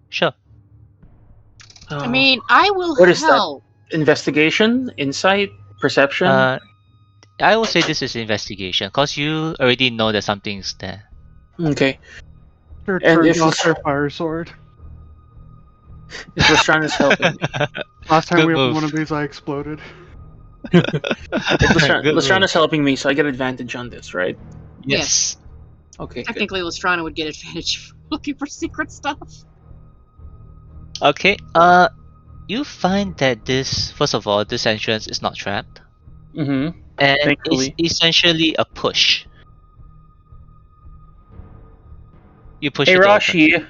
Sure. I Oh, mean, I will what is that? help. Investigation, insight, perception. Uh, I will say this is investigation because you already know that something's there. Okay. Sure And turns off their fire sword. if Lestran's helping me, Last time Good we opened move. one of these, I exploded. if Good Lestran move. is helping me, so I get advantage on this, right? Yes. Okay, good. Technically, Lestrana would get advantage for looking for secret stuff. Okay. You find that this, first of all, this entrance is not trapped, Mm-hmm. and it's Thankfully. essentially a push. You push Hey it to open. Rashi,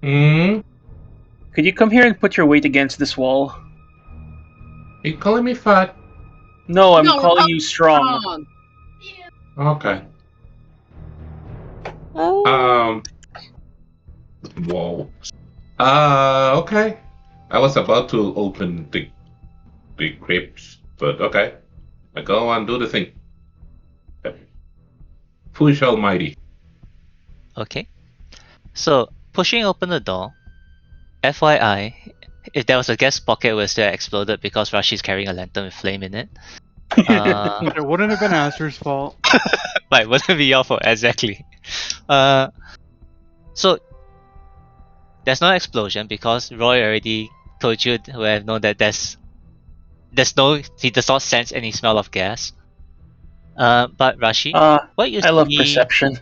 Hmm? could you come here and put your weight against this wall? You calling me fat? No, I'm No, we're calling both you strong. strong. Okay. Oh. Whoa. Okay. I was about to open the crypt, but okay. I go and do the thing. Push almighty. Okay. So pushing open the door. FYI, if there was a gas pocket, it would still exploded because Rashi's carrying a lantern with flame in it. It wouldn't have been Aster's fault. Right, wouldn't be your fault exactly. Uh, so there's no explosion because Roy already told you to have known that he does not sense any smell of gas. But Rashi, what you I love see perception.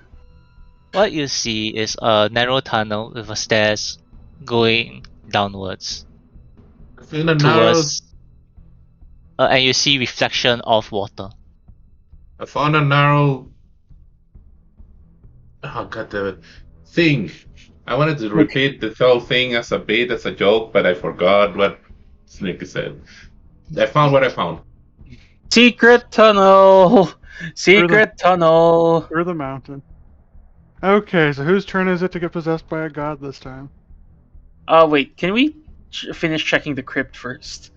what you see is a narrow tunnel with a stairs going downwards I feel a narrow. towards, and you see reflection of water. I found a narrow. Oh god damn it! Thing. I wanted to Okay. repeat the whole thing as a bit, as a joke, but I forgot what Sneaky said. I found what I found. Secret tunnel! Through the Secret tunnel! through the mountain. Okay, so whose turn is it to get possessed by a god this time? Wait, can we finish checking the crypt first?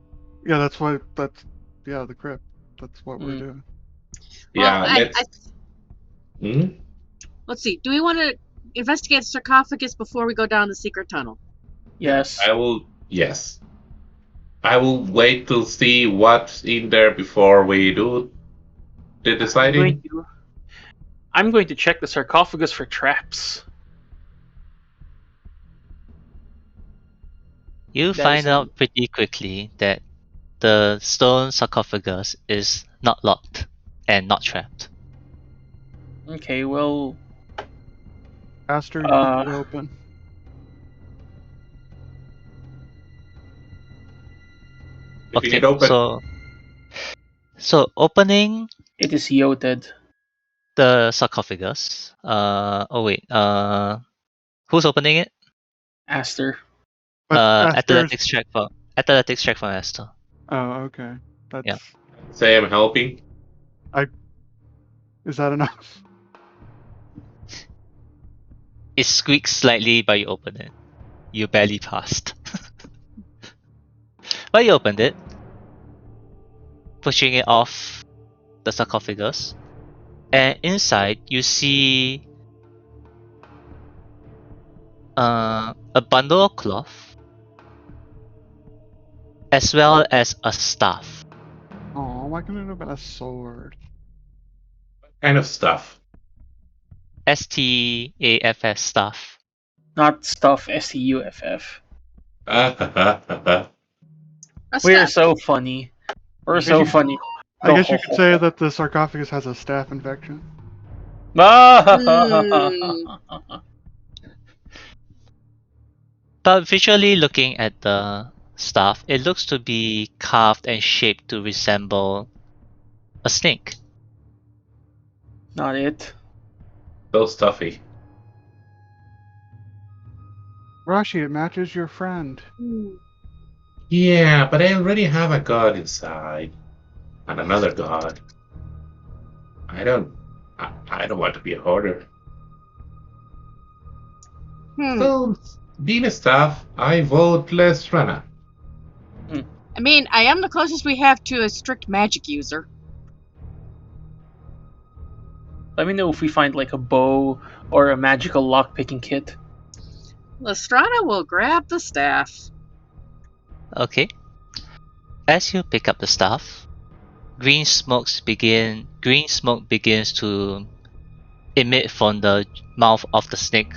Yeah, the crypt. That's what we're Mm. doing. Well, Yeah, Hmm? let's see. Do we want to investigate the sarcophagus before we go down the secret tunnel? Yes. I will. Yes. I will wait to see what's in there before we do the I'm going deciding. to. I'm going to check the sarcophagus for traps. You That is find an out pretty quickly that the stone sarcophagus is not locked and not trapped. okay. Well, Aster, you kick uh, it open. Keeping Okay, it open. so opening it is yoted. the sarcophagus. Oh wait. Who's opening it? Aster. But Aster's. Athletics check from Esther. Oh, okay. That's. Yeah. Say I'm helping. Is that enough? It squeaks slightly, but you open it. You barely passed. But you opened it, pushing it off the sarcophagus. And inside, you see a bundle of cloth, as well as a staff. why couldn't it have been a sword? Kind of stuff. STAFF stuff. Not stuff. STUFF. A We're staff. so funny. We're I guess so you, funny. I guess you could say that the sarcophagus has a staph infection. Hmm. But visually looking at the stuff, it looks to be carved and shaped to resemble a snake. Not it. So stuffy. Rashi, it matches your friend. Yeah, but I already have a god inside. And another god. I don't want to be a hoarder. So being a staff, I vote Lestrana. I mean, I am the closest we have to a strict magic user. Let me know if we find like a bow or a magical lockpicking kit. Lestrana will grab the staff. Okay. As you pick up the staff, green smoke begins to emit from the mouth of the snake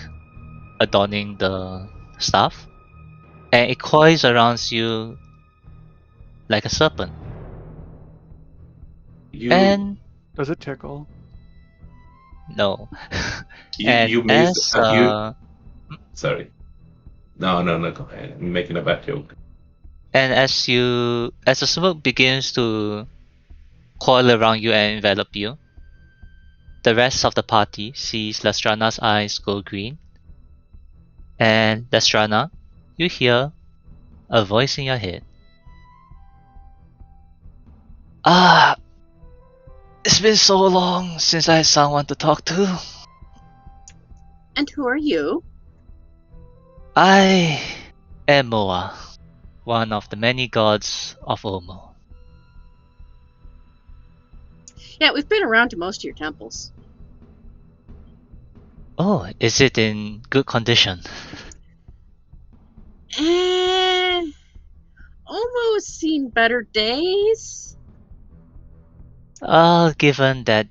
adorning the staff, and it coils around you like a serpent. You And Does it tickle? no. you And you missed as you sorry. No, go ahead. I'm making a bad joke. as the smoke begins to coil around you and envelop you, the rest of the party sees Lestrana's eyes go green. And Lestrana, you hear a voice in your head. Ah, it's been so long since I had someone to talk to. And who are you? I am Moa, one of the many gods of Omo. Yeah, we've been around to most of your temples. Oh, is it in good condition? Almost seen better days. Given that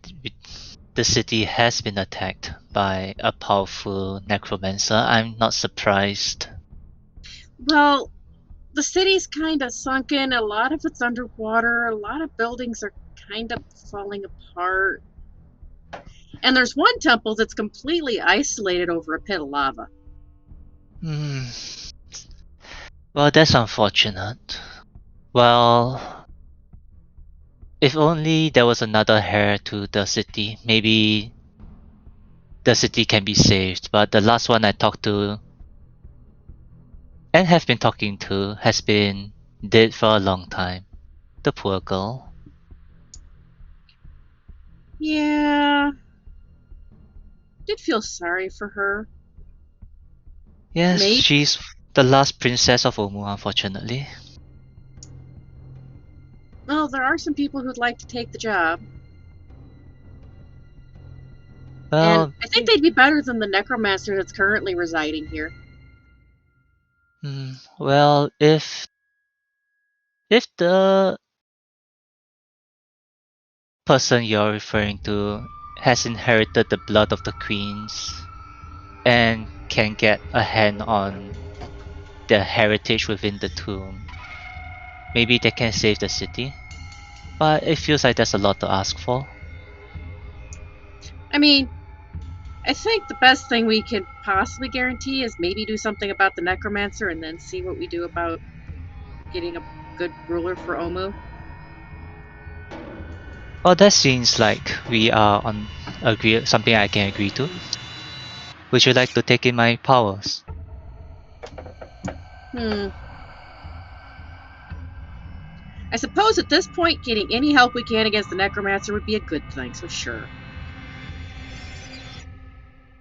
the city has been attacked by a powerful necromancer, I'm not surprised. Well, the city's kind of sunken. A lot of it's underwater. A lot of buildings are kind of falling apart. And there's one temple that's completely isolated over a pit of lava. Hmm. Well, that's unfortunate. Well, if only there was another heir to the city, maybe the city can be saved. But the last one I talked to and have been talking to has been dead for a long time. The poor girl. Yeah. Did feel sorry for her. Yes, Maybe. she's the last princess of Omu, unfortunately. Well, there are some people who'd like to take the job. And Well, I think they'd be better than the necromancer that's currently residing here. well, if the person you're referring to has inherited the blood of the queens and can get a hand on the heritage within the tomb, maybe they can save the city. But it feels like there's a lot to ask for. I mean, I think the best thing we could possibly guarantee is maybe do something about the necromancer and then see what we do about getting a good ruler for Omu. Well, that seems like we are on something I can agree to. Would you like to take in my powers? I suppose at this point, getting any help we can against the necromancer would be a good thing, so sure.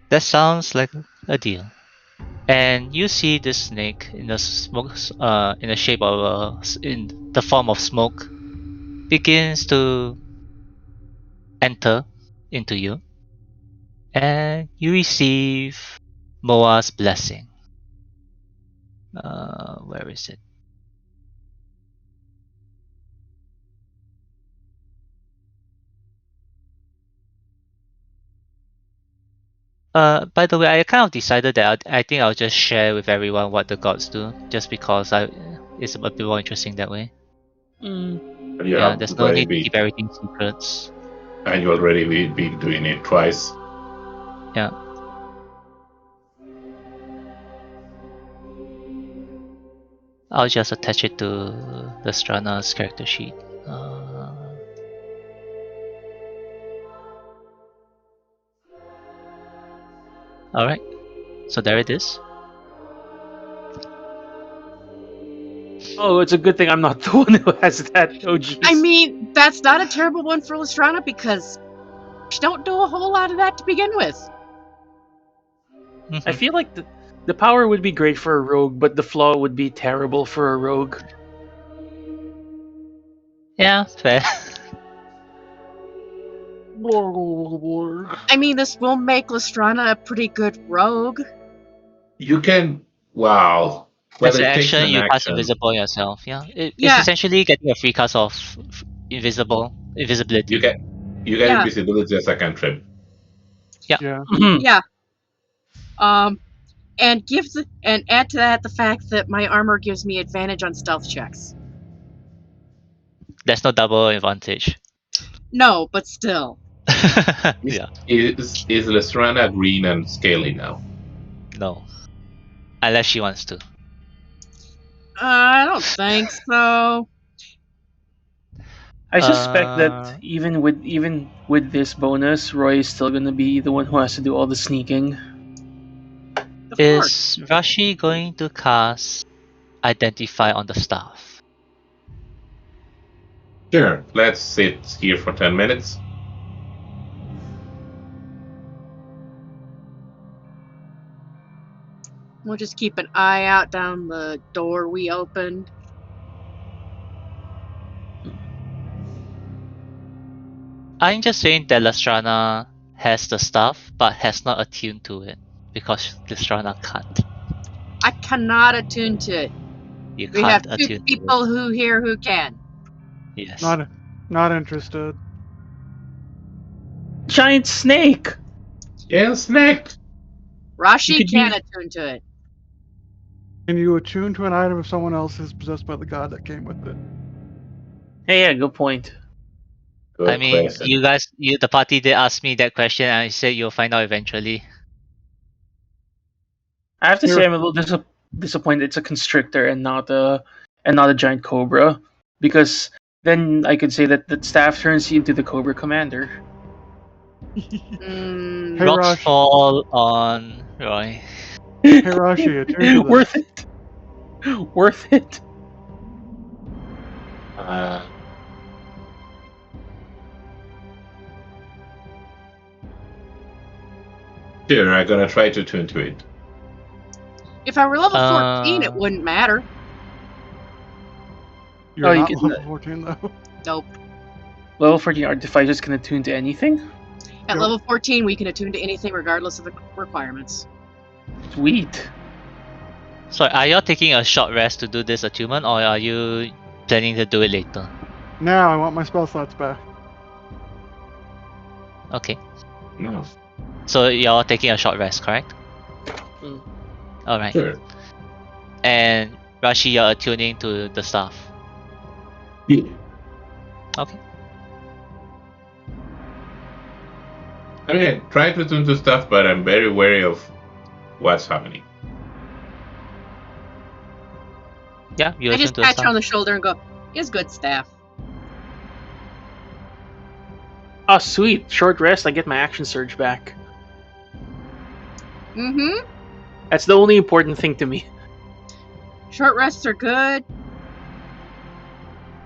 That sounds like a deal. And you see this snake in the smoke, in the shape of in the form of smoke, begins to enter into you, and you receive Moa's blessing. Where is it? By the way, I kind of decided that I think I'll just share with everyone what the gods do, just because it's a bit more interesting that way. Mm. And you Yeah, have there's no already need to been, keep everything secrets. and you already been doing it twice. Yeah. I'll just attach it to the Strana's character sheet. Alright, so there it is. Oh, it's a good thing I'm not the one who has that. Oh, jeez. I mean, that's not a terrible one for Lestrana because she don't do a whole lot of that to begin with. I feel like the power would be great for a rogue, but the flaw would be terrible for a rogue. Yeah, fair. I mean, this will make Lestrana a pretty good rogue. You can, wow. Well, As an it takes action, an you cast action. invisible yourself. Yeah, it's Yeah. essentially getting a free cast of You invisibility. get Yeah. invisibility as a cantrip. Yeah. Yeah. And add to that the fact that my armor gives me advantage on stealth checks. There's no double advantage. No, but still. Is Yeah, is Lestrana green and scaly now? no, unless she wants to. I don't think so. I suspect that Uh, even with this bonus, Roy is still gonna be the one who has to do all the sneaking. Of course. Is Rashi going to cast Identify on the staff? Sure. Let's sit here for 10 minutes. We'll just keep an eye out down the door we opened. I'm just saying that Lestrana has the staff, but has not attuned to it because Lestrana can't. I cannot attune to it. You We have can't two attune to it. people who here who can. Yes. Not interested. Giant snake. Yeah, snack. You Rashi could can be. attune to it. Can you attune to an item if someone else is possessed by the god that came with it? Hey, yeah, good point. Good I mean, question. you guys, the party did ask me that question, and I said you'll find out eventually. I have to Here- say I'm a little disappointed it's a constrictor and not a giant cobra, because then I could say that the staff turns you into the cobra commander. Mm, Hey, Rocks Rosh. fall on Roy. Hey, Rashi, attune to this. Worth it. Worth it. Uh, sure, I'm gonna try to tune to it. if I were level 14, it Uh, wouldn't matter. You're Oh, you not can- level 14 though. Nope. Level 14 artificers can attune to anything? At Yep. level 14, we can attune to anything regardless of the requirements. Sweet. sorry, are you taking a short rest to do this attunement, or are you planning to do it later? Now I want my spell slots back. Okay. No. So you're taking a short rest, correct? Mm. Alright. Sure. And Rashi, you're attuning to the staff. Yeah. Okay. I mean, I try to tune to stuff, but I'm very wary of what's happening. Yeah, you I attune just to the pat you on staff. the shoulder and go, "Is good staff." Oh, sweet. Short rest, I get my action surge back. Mm-hmm. That's the only important thing to me. Short rests are good.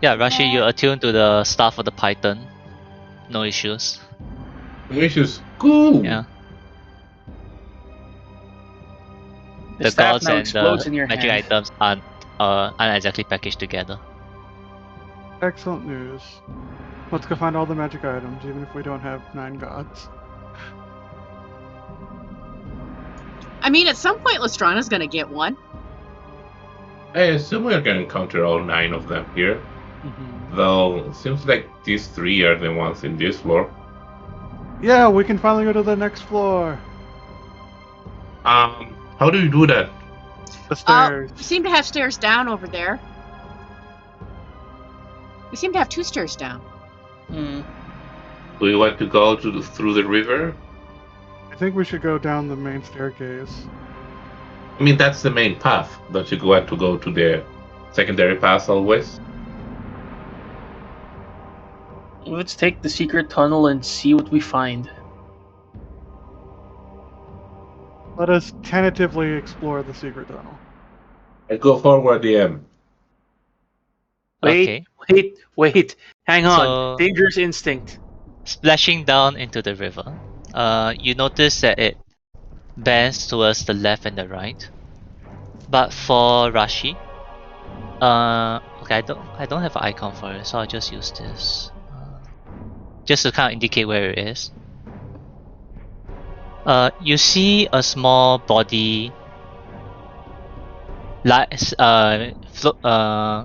Yeah, Rashi, you attune to the staff of the Python. No issues. Delicious. Cool. Yeah. The The staff gods now and explodes the in your magic hand. items aren't exactly packaged together. Excellent news. Let's go find all the magic items, even if we don't have 9 gods. I mean, at some point, Lestrana's gonna get one. I assume we're gonna encounter all 9 of them here. Mhm. Though it seems like these 3 are the ones in this floor. Yeah, we can finally go to the next floor. How do you do that? The stairs. We seem to have stairs down over there. We seem to have 2 stairs down. Hmm. Do you want to go through the river? I think we should go down the main staircase. I mean, that's the main path. Don't you want to go to the secondary path always? Let's take the secret tunnel and see what we find. Let us tentatively explore the secret tunnel. I go forward, DM. Wait, Okay. wait. Hang on. So- Dangerous instinct. Splashing down into the river, you notice that it bends towards the left and the right. But for Rashi, okay, I don't have an icon for it, so I'll just use this, just to kind of indicate where it is. You see a small body,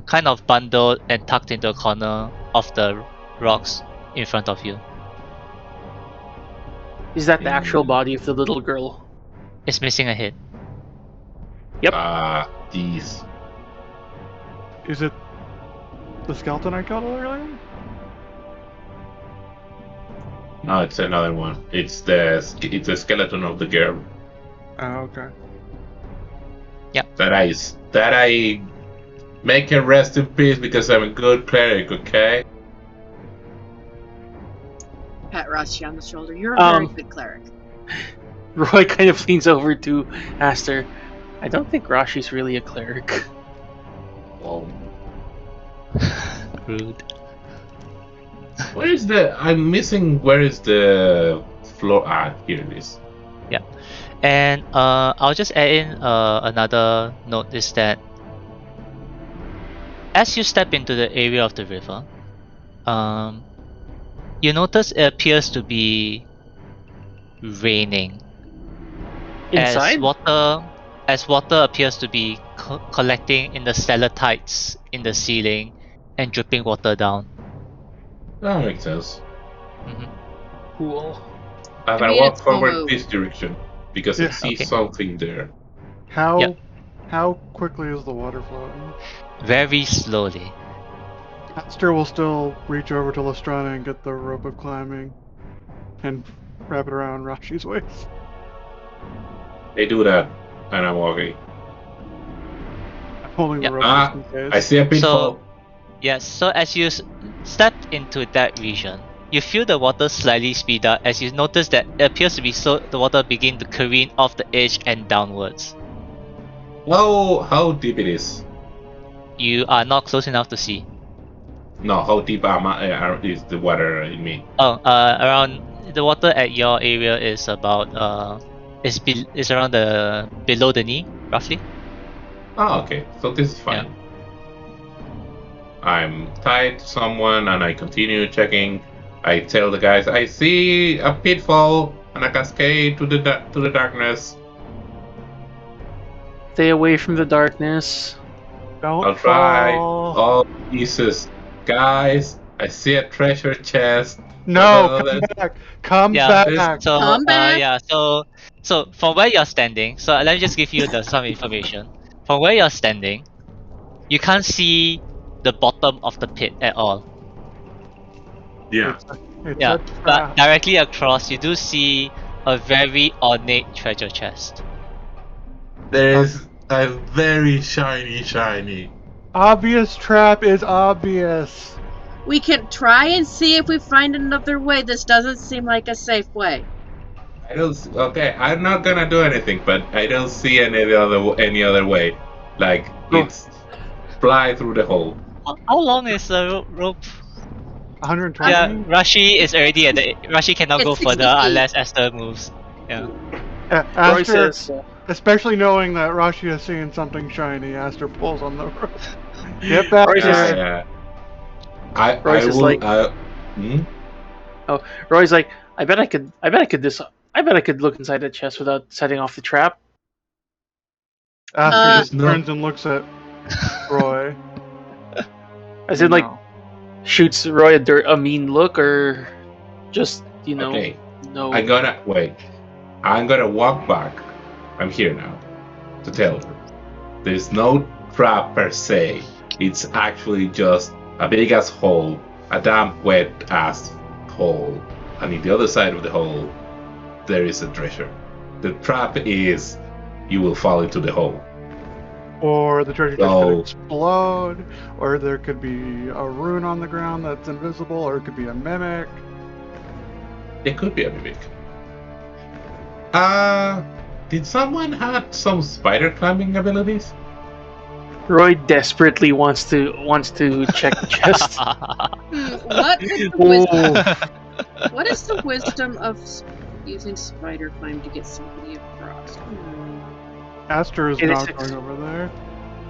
kind of bundled and tucked into a corner of the rocks in front of you. Is that the actual body of the little girl? It's missing a head. Yep. These. Is it the skeleton I killed earlier? No, it's another one. It's the skeleton of the girl Oh, okay. that I make her rest in peace because I'm a good cleric. Okay. Pat Rashi on the shoulder. You're a very good cleric. Roy kind of leans over to Aster. I don't think Rashi's really a cleric. Well, Rude. where is the? I'm missing. Where is the floor? Here it is. And I'll just add in another note is that as you step into the area of the river, you notice it appears to be raining. Inside? As water appears to be collecting in the stalactites in the ceiling and dripping water down. That makes sense. Mhm. Cool. As I I mean, walk it's forward almost- this direction because I Yeah. see Okay. something there. How quickly is the water flowing? Very slowly. Aster will still reach over to Lestrana and get the rope of climbing and wrap it around Rashi's waist. They do that, and I'm walking. I'm holding Yeah. the rope just in case. I see a pitfall. Yes, so as you step into that region, you feel the water slightly speed up as you notice that it appears to be slow. The water begin to careen off the edge and downwards. How deep it is? You are not close enough to see. No, how deep is the water in me? Around the water at your area is about is around the below the knee roughly. Oh, okay. So this is fine. I'm tied to someone and I continue checking. I tell the guys, I see a pitfall and a cascade to the darkness. Stay away from the darkness. Don't I'll try. fall. Oh, Jesus. Guys, I see a treasure chest. No, come back. Come Yeah. back. So Come back. so from where you're standing, so let me just give you some information. From where you're standing, you can't see the bottom of the pit at all. Yeah. It's Yeah, a but trap. directly across, you do see a very ornate treasure chest. There's a very shiny. Obvious trap is obvious. We can try and see if we find another way. This doesn't seem like a safe way. I don't. Okay, I'm not gonna do anything, but I don't see any other way. Like it's fly through the hole. How long is the rope? 120. Yeah, Rashi is already at the. Rashi cannot It's go 60 further feet. unless Esther moves. Yeah. Roy Aster, says, especially knowing that Rashi has seen something shiny, Aster pulls on the rope. Get back Roy says- there. Yeah. I Royce is will. like- hmm? Roy's like, I bet I could look inside that chest without setting off the trap. Aster just No. turns and looks at Roy. As in, like, No. shoots Roy a mean look, or just, Okay. no. I'm gonna walk back I'm here now to tell you. There's no trap per se. It's actually just a big ass hole, a damp, wet ass hole, and in the other side of the hole, there is a treasure. The trap is you will fall into the hole. Or the treasure just could So explode, or there could be a rune on the ground that's invisible, or it could be a mimic. it could be a mimic. Did someone have some spider climbing abilities? Roy desperately wants to check the chest. What is the wisdom? What is the wisdom of using spider climb to get somebody across? Aster is It is not ex- going over there.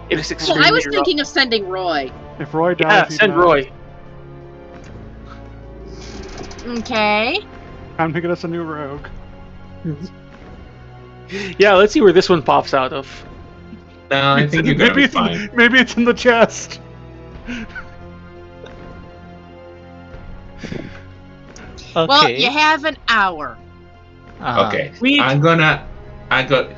It is Well, extremely I was rough. thinking of sending Roy. If Roy dies, Yeah, he send dies. Roy. Okay. Time to get us a new rogue. Yeah, let's see where this one pops out of. No, I think you're gonna be fine. Maybe it's in the chest. Okay. Well, you have an hour. Okay, We- I got.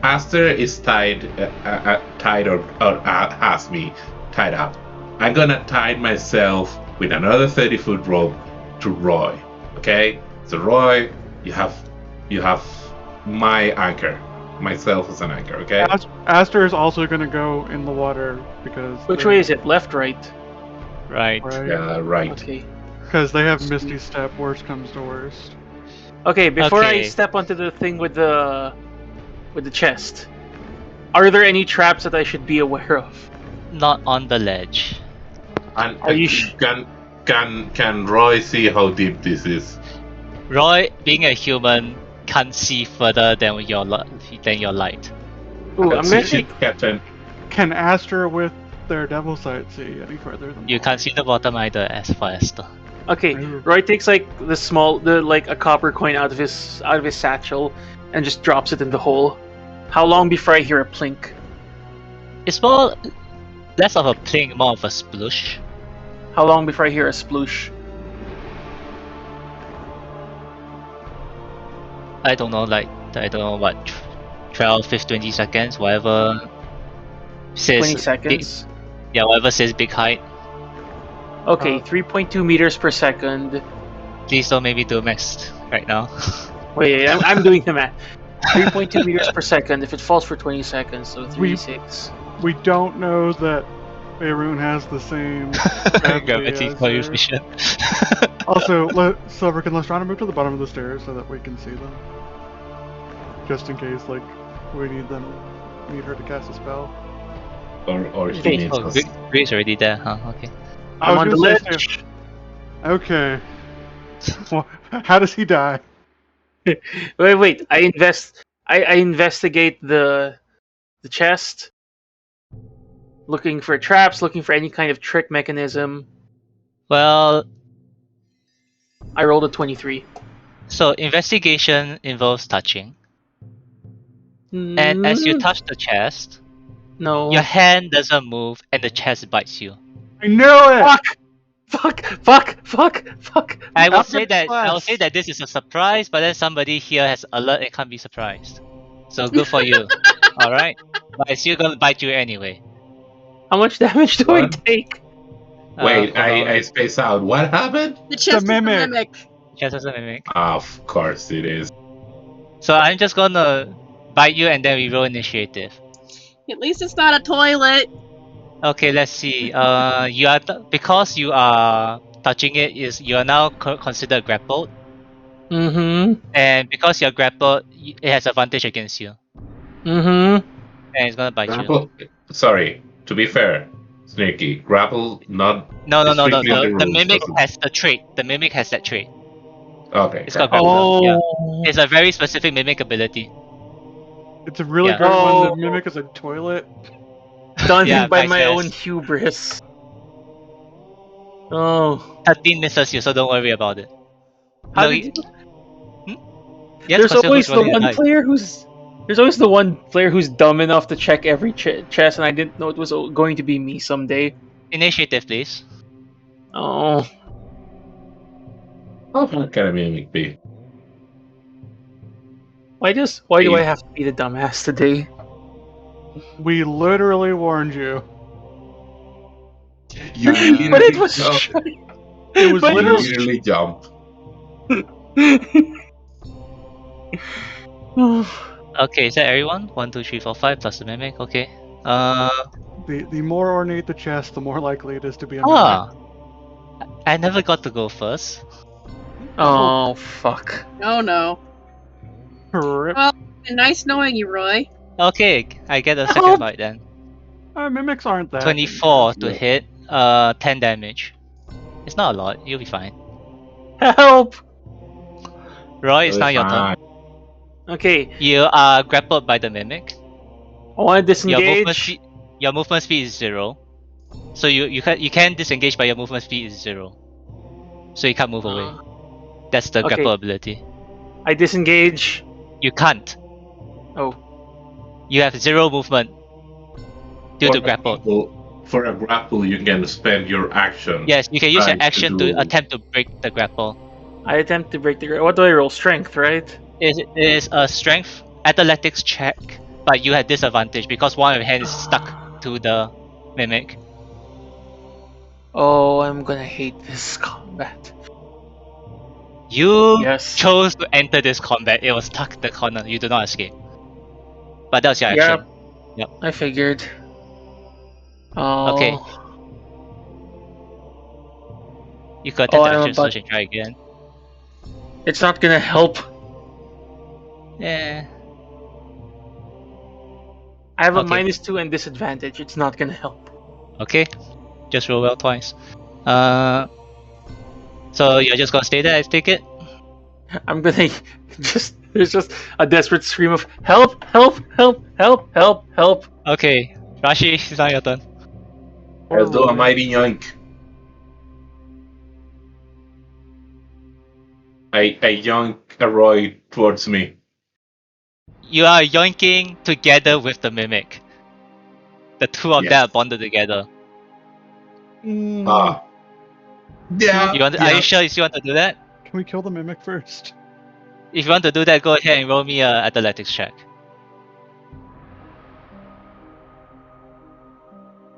Aster is tied, or has me tied up. I'm gonna tie myself with another 30-foot rope to Roy. Okay, so Roy, you have my anchor, myself as an anchor. Okay. Aster is also going to go in the water because. Which way is it? Left, right? Right. Right. Okay. Because they have Misty Step. Worst comes to worst. Okay, before I Okay. step onto the thing with the chest, are there any traps that I should be aware of? Not on the ledge. And Are you can Roy see how deep this is? Roy, being a human, can't see further than your light. Ooh, I'm gonna See, take. Captain. Can Aster with their devil sight see any further than You can't see the bottom either, as far as the. Okay, Ooh. Roy takes like a copper coin out of his satchel and just drops it in the hole. How long before I hear a plink? It's more less of a pling, more of a sploosh. How long before I hear a sploosh? I don't know, what, 12, 15, 20 seconds, whatever. Says 20 big- seconds. yeah, whatever says big height. Okay, 3.2 meters per second. Please don't make me do max right now. Wait, I'm doing the math. 3.2 meters per second if it falls for 20 seconds, so 3d6. We don't know that Faerun has the same Gravity as coefficient. Also, Silverkin, let's try to move to the bottom of the stairs so that we can see them. Just in case, like, we need her to cast a spell. Or he Okay. needs Oh, us. Grace already there, huh? Okay. I'm on the gonna say ledge. Okay. Well, how does he die? Wait. I investigate the chest, looking for traps, looking for any kind of trick mechanism. Well, I rolled a 23. so investigation involves touching. And as you touch the chest, No. your hand doesn't move and the chest bites you. I knew it! Fuck. I will Alfred say that this is a surprise, but then somebody here has alert and can't be surprised. So good for you. Alright? But it's still gonna bite you anyway. How much damage do I What? take? Wait, Hold on. I space out. What happened? The chest is the mimic. mimic. Chest as a mimic. Of course it is. So I'm just gonna bite you and then we roll initiative. At least it's not a toilet. Okay, let's see. You are because you are touching it, you are now considered grappled, Mm-hmm. and because you're grappled, it has advantage against you, Mm-hmm. and it's gonna bite you. Grapple. Sorry. To be fair, Snarky, grapple not No. strictly the The rules. mimic doesn't- has the trait. The mimic has that trait. Okay. It's called grapple. grapple. Yeah, Oh. it's a very specific mimic ability. It's a really Yeah. great one Oh. to mimic as a toilet. Done Yeah, by my my own chest. hubris. Oh. 13 misses you, so don't worry about it. How No, did you... yes, There's consider always who's the rolling the one dice. player who's... There's always the one player who's dumb enough to check every chest, and I didn't know it was going to be me someday. Initiative, please. Oh. How fun can a mimic be? Why do I have to be the dumbass today? We literally warned you. You But it literally was jump. It was But it You was literally jump. Okay, is that everyone? 1, 2, 3, 4, 5 plus the mimic. Okay. the more ornate the chest, the more likely it is to be a mimic. Ah, I never got to go first. Oh fuck. Oh no. Rip. Well, nice knowing you, Roy. Okay, I get a second Help! bite then. Mimics aren't that 24 to dangerous. hit. 10 damage. It's not a lot. You'll be fine. Help! Roy, it's now your turn. Fine. Okay, You are grappled by the mimic. I want to Your movement disengage. speed. Your movement speed is 0. So you can disengage, but your movement speed is 0. So you can't move away. That's the okay. grapple ability. I disengage. You can't. Oh. You have 0 movement due to grapple. For a grapple, you can spend your action. Yes, you can use your Right, action to do- attempt to break the grapple. I attempt to break the. What do I roll? Strength, right? It is a strength athletics check, but you have disadvantage because one of your hands is stuck to the mimic. Oh, I'm gonna hate this combat. You Yes. chose to enter this combat. It was stuck in the corner. You do not escape. But that was your action. Yep. I figured. Oh. Okay. You could Oh, attempt to I'm action about- search and try again. It's not gonna help. Yeah. I have a Okay. -2 and disadvantage. It's not gonna help. Okay. Just roll well twice. So you're just gonna stay there, I take it? I'm gonna there's just a desperate scream of help, help, help, help, help, help. Okay. Rashi, it's now your turn. As though a mighty yoink. I yoink a Roy towards me. You are yoinking together with the mimic. The two of them Yes. are bonded together. Ah. Yeah. Are you sure you want to do that? Can we kill the mimic first? If you want to do that, go ahead and roll me a athletics check.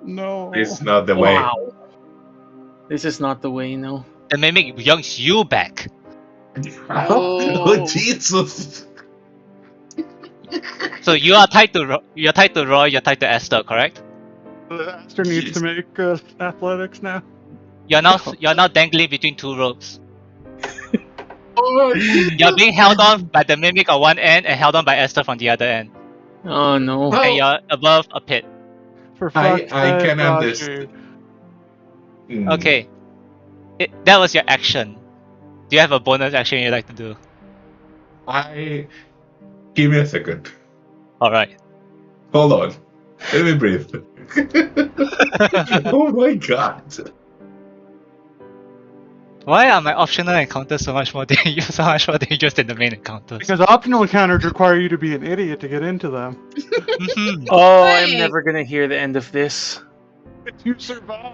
No. It's not the way. Wow. This is not the way, no. The mimic yoinks you back. Oh, Jesus. So you are tied to Roy, you're tied to Esther, correct? Aster needs to make athletics now. You're now dangling between two ropes. Oh, You're being held on by the mimic on one end and held on by Esther from the other end. Oh no. Oh. And you're above a pit. For I fuck's can sake, Rashi. understand. Okay. That was your action. Do you have a bonus action you'd like to do? Give me a second. Alright. Hold on. Let me breathe. Oh my god. Why are my optional encounters so much more dangerous than the main encounters? Because optional encounters require you to be an idiot to get into them. Mhm. Oh, Hey. I'm never gonna hear the end of this. You survive.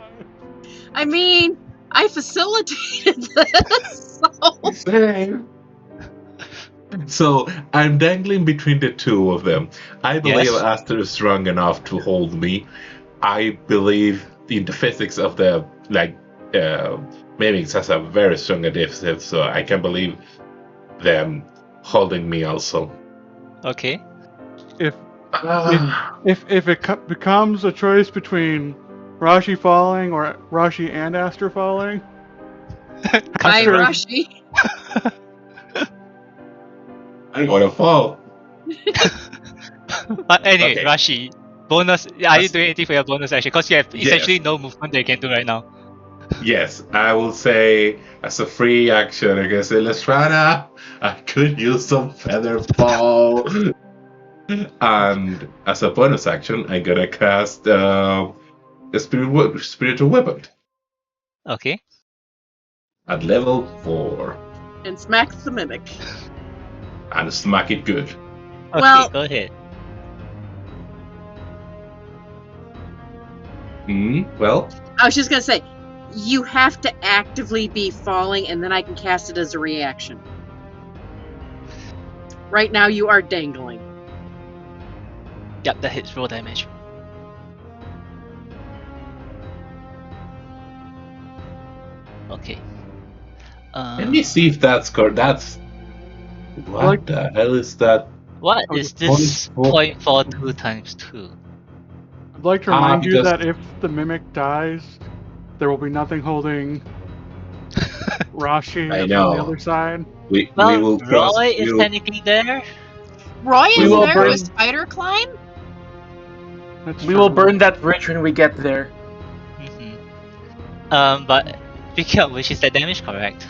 I mean, I facilitated this. So. Same. So I'm dangling between the two of them. I believe Yes. Aster is strong enough to hold me. I believe in the physics of the mimics has a very strong adhesive, so I can believe them holding me also. Okay. If it becomes a choice between Rashi falling or Rashi and Aster falling, Hi, Aster- Rashi. I'm gonna fall. But anyway, Okay. Rashi, bonus. Are you doing anything for your bonus action? Because you have Yes. essentially no movement that you can do right now. Yes, I will say as a free action against Illustrata, I could use some feather fall. And as a bonus action, I'm gonna cast a spiritual weapon Okay. at level 4 And smacks the mimic. and smack it good. Okay, Well- go ahead. Well, I was just gonna say, you have to actively be falling, and then I can cast it as a reaction. Right now you are dangling. Yep, that hits roll damage. Okay. Let me see if that's correct. That's what Like- the hell is that? What Oh, is this 0.42 times 2? I'd like to remind you because- that if the mimic dies, there will be nothing holding Rashi I from know. the other side. We Well, will cross. Roy we is will- technically there. Roy We is will there burn- with Spider Climb? That's We will true. burn that bridge when we get there. But speaking of which, is that damage correct?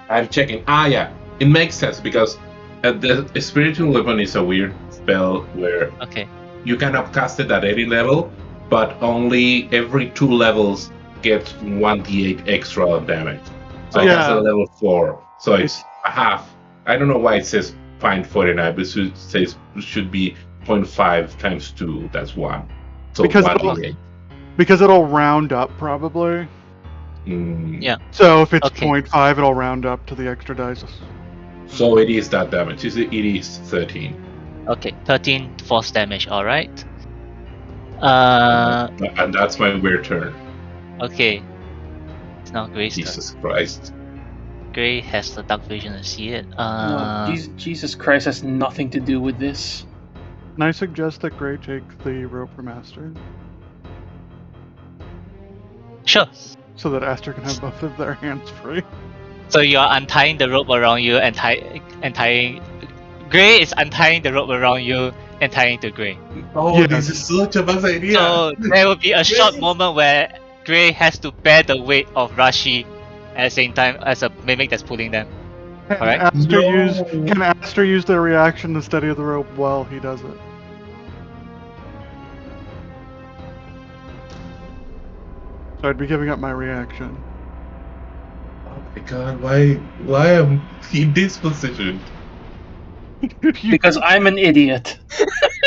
I'm checking. Yeah, it makes sense because the spiritual weapon is a weird spell where Okay. you can upcast it at any level, but only every 2 levels gets 1d8 extra damage. So Yeah. it has a level 4, so it's a half. I don't know why it says 0.49, but it says it should be 0.5 times 2. That's 1. So Because 1d8. Because it'll round up probably. Yeah. So if it's Okay. 0.5, it'll round up to the extra dice. So it is that damage. It is 13. Okay, 13 force damage, alright. And that's my weird turn. Okay. It's now Gray's turn. Jesus Christ. Gray has the dark vision to see it. No, Jesus Christ has nothing to do with this. Can I suggest that Gray take the rope from Aster Sure. so that Aster can have both of their hands free? So you're untying the rope around you and tying. Gray is untying the rope around you and tying to Gray. Oh, Yes. this is such a bad idea. So there will be a short moment where Gray has to bear the weight of Rashi at the same time as a mimic that's pulling them. Alright. Can Aster use their reaction to steady the rope while he does it? So I'd be giving up my reaction. Oh my god, why am I in this position? Because I'm an idiot.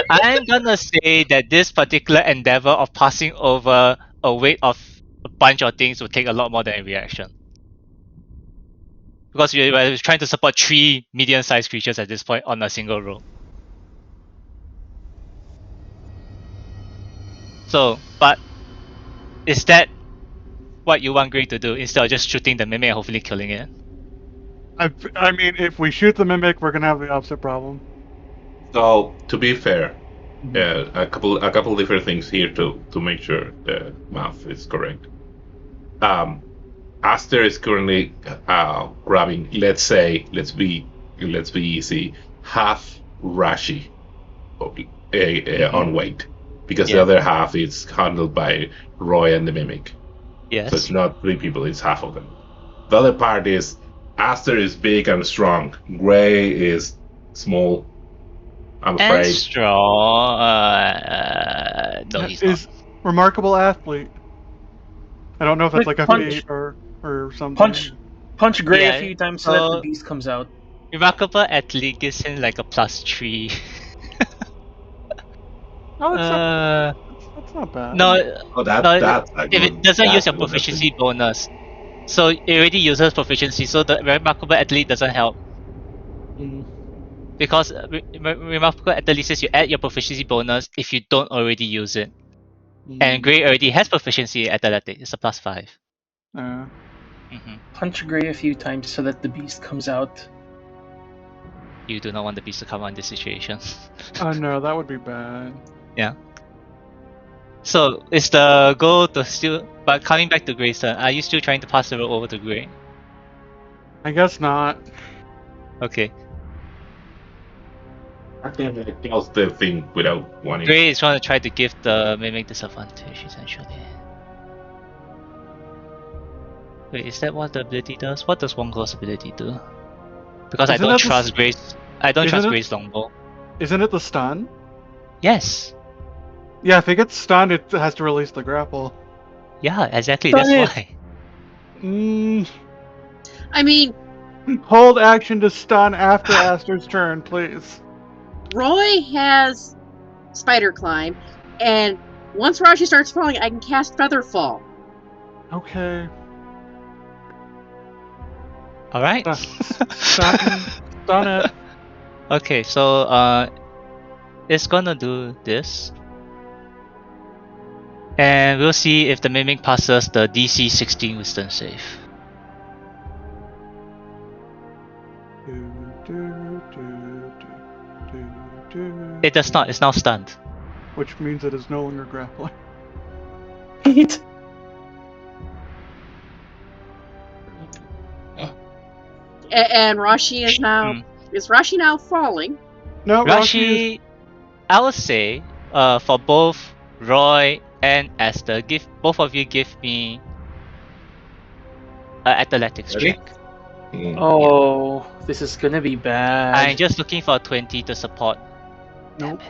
I'm gonna say that this particular endeavor of passing over a weight of a bunch of things will take a lot more than a reaction. Because we're trying to support 3 medium-sized creatures at this point on a single row. So, but is that what you want Gray to do instead of just shooting the mimic and hopefully killing it? I mean, if we shoot the mimic, we're gonna have the opposite problem. So to be fair, a couple different things here to make sure the math is correct. Aster is currently grabbing. Let's be easy. Half Rashi on weight, because the Yeah. other half is handled by Roy and the mimic. Yes. So it's not 3 people; it's half of them. The other part is Aster is big and strong. Gray is small. I'm and afraid. strong. No, he's not. Is remarkable athlete. I don't know if that's like a Punch. feat or something. Punch Gray Yeah, a few times so that the so- beast comes out. Remarkable athlete gives him like a +3. Oh, that's not bad. No, Oh, no, that's a if good. it doesn't use that's your a good proficiency thing. bonus, so it already uses proficiency, so the remarkable athlete doesn't help. Because remarkable athlete says you add your proficiency bonus if you don't already use it. And Gray already has proficiency at athletics, it's a +5. Yeah. Punch Gray a few times so that the beast comes out. You do not want the beast to come out in this situation. Oh no, that would be bad. So is the goal to still, but coming back to Gray's turn, are you still trying to pass the rope over to Gray? I guess not. Okay. I think it kills the thing without wanting. Gray is going to try to give the mimic disadvantage essentially. Wait, is that what the ability does? What does Wongle's ability do? Because I Isn't don't that the trust Gray's. I don't isn't trust it- Gray's longbow. Isn't it the stun? Yes. Yeah, if it gets stunned, it has to release the grapple. Yeah, exactly. Stun That's it! why. I mean, Hold action to stun after Aster's turn, please. Roy has Spider Climb, and once Rashi starts falling, I can cast Feather Fall. Okay. All right. Stun it. Okay, so it's gonna do this. And we'll see if the Mimic passes the DC 16 Wisdom save. It does not, it's now stunned. Which means it is no longer grappling. Wait. And Rashi is now is Rashi now falling? No, Rashi is. Rashi, I would say, for both Roy and Esther, both of you give me an athletics Ready? check. Oh, this is gonna be bad. I'm just looking for a 20 to support. Nope.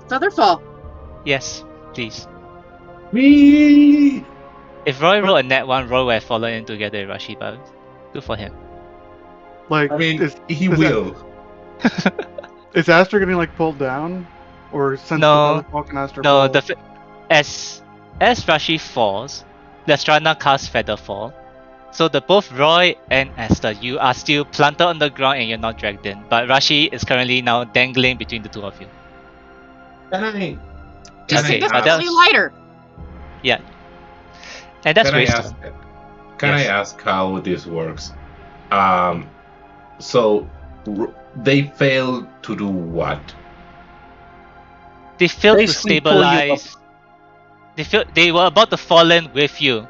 Feather fall. Yes, please. Me. If Roy rolled a net 1, Roy would have fallen in together with Rashi, but good for him. Like, I mean, he is will. Is Aster getting like pulled down, or since No, the feather fall can Aster No, fall? as Rashi falls, Lestrana casts Feather Fall. So both Roy and Esther, you are still planted on the ground and you're not dragged in. But Rashi is currently now dangling between the two of you. Just Okay, but significantly that's- lighter. Yeah. And that's Can I Ray's ask? turn. Can I Yes. ask how this works? So they fail to do what? They failed to Basically pull you up. stabilize. They were about to fall in with you.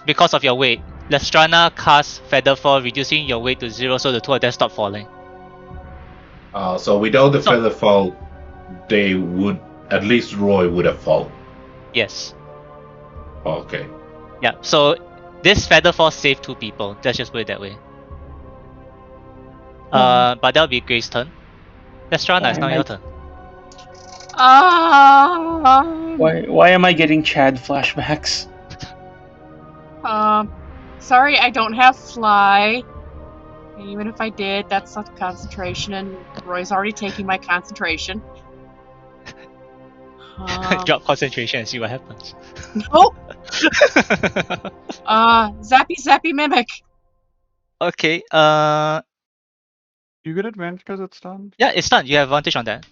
Because of your weight. Lestrana casts Feather Fall, reducing your weight to 0, so the two of them stop falling. So without the So- feather fall, they would at least Roy would have fallen. Yes. Okay. Yeah, so this Feather Fall saved 2 people. Let's just put it that way. But that'll be Grace's turn. Lestrana, it's now your turn. Why am I getting Chad flashbacks? Sorry, I don't have fly. Even if I did, that's not concentration, and Roy's already taking my concentration. Drop concentration and see what happens. Nope. Zappy mimic. Okay, You get advantage because it's stunned. yeah, it's done. You have advantage on that.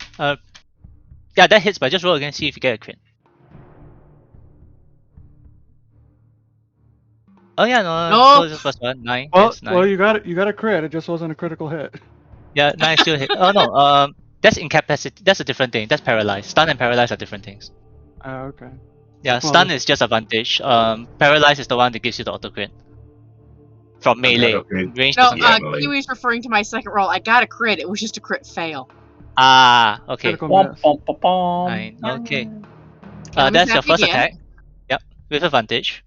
Yeah, that hits, but just roll again, see if you get a crit. Oh yeah, no, Nope. so this is first one, 9, Well, yes, 9. well, you got it. You got a crit. It just wasn't a critical hit. Yeah, 9 still hit. Oh no, that's incapacity, that's a different thing, that's paralyzed. Stun and paralyzed are different things. Okay. Yeah, Well, stun is just advantage. Paralyzed is the one that gives you the auto crit. From melee. Okay. Range No, doesn't count. melee. Kiwi's referring to my second roll. I got a crit. It was just a crit fail. Ah, okay. Critical Womp, miss. womp, womp, womp. 9, okay. Can we That's your zap first again? attack. Yep, with advantage.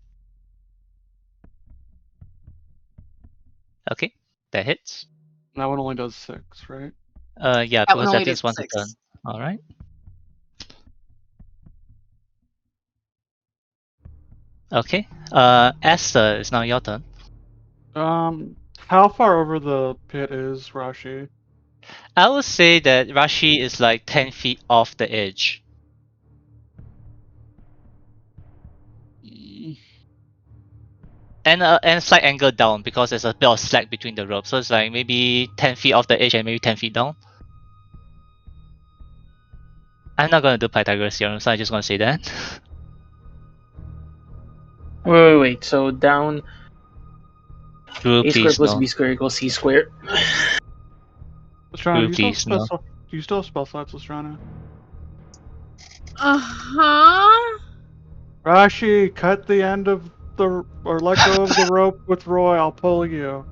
Okay, that hits. That one only does 6, right? Yeah, That one because only that is did once a 6. turn. Alright. Okay, Esther, it's now your turn. How far over the pit is Rashi? I would say that Rashi is like 10 feet off the edge. And slight angle down because there's a bit of slack between the ropes. So it's like maybe 10 feet off the edge and maybe 10 feet down. I'm not gonna do Pythagoras theorem, so I'm just gonna say that. Wait. So down Drew, A squared please plus no. B squared equals C squared. Lestrana, Please, no. do you still have spell slots, Lestrana? Uh-huh. Rashi, cut the end of or let go of the rope with Roy. I'll pull you.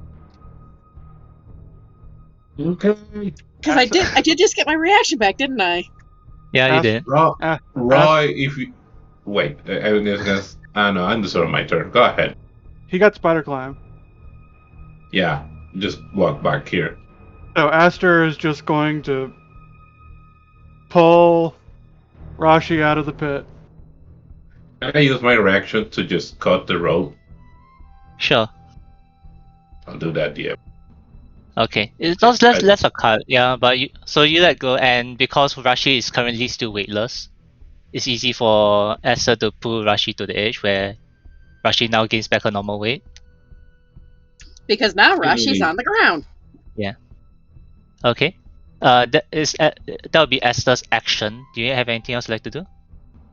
Okay. Because I did just get my reaction back, didn't I? Yeah, you Ask- did. Roy, if you wait, I was gonna. I know. I'm sort of my turn. Go ahead. He got spider climb. Yeah, just walk back here. So Aster is just going to pull Rashi out of the pit. Can I use my reaction to just cut the rope? Sure. I'll do that. Yeah. Okay. It's not less a cut, yeah, but you let go, and because Rashi is currently still weightless, it's easy for Esther to pull Rashi to the edge where Rashi now gains back her normal weight. Because now Didn't Rashi's really- on the ground. Okay. That would be Esther's action. Do you have anything else you'd like to do?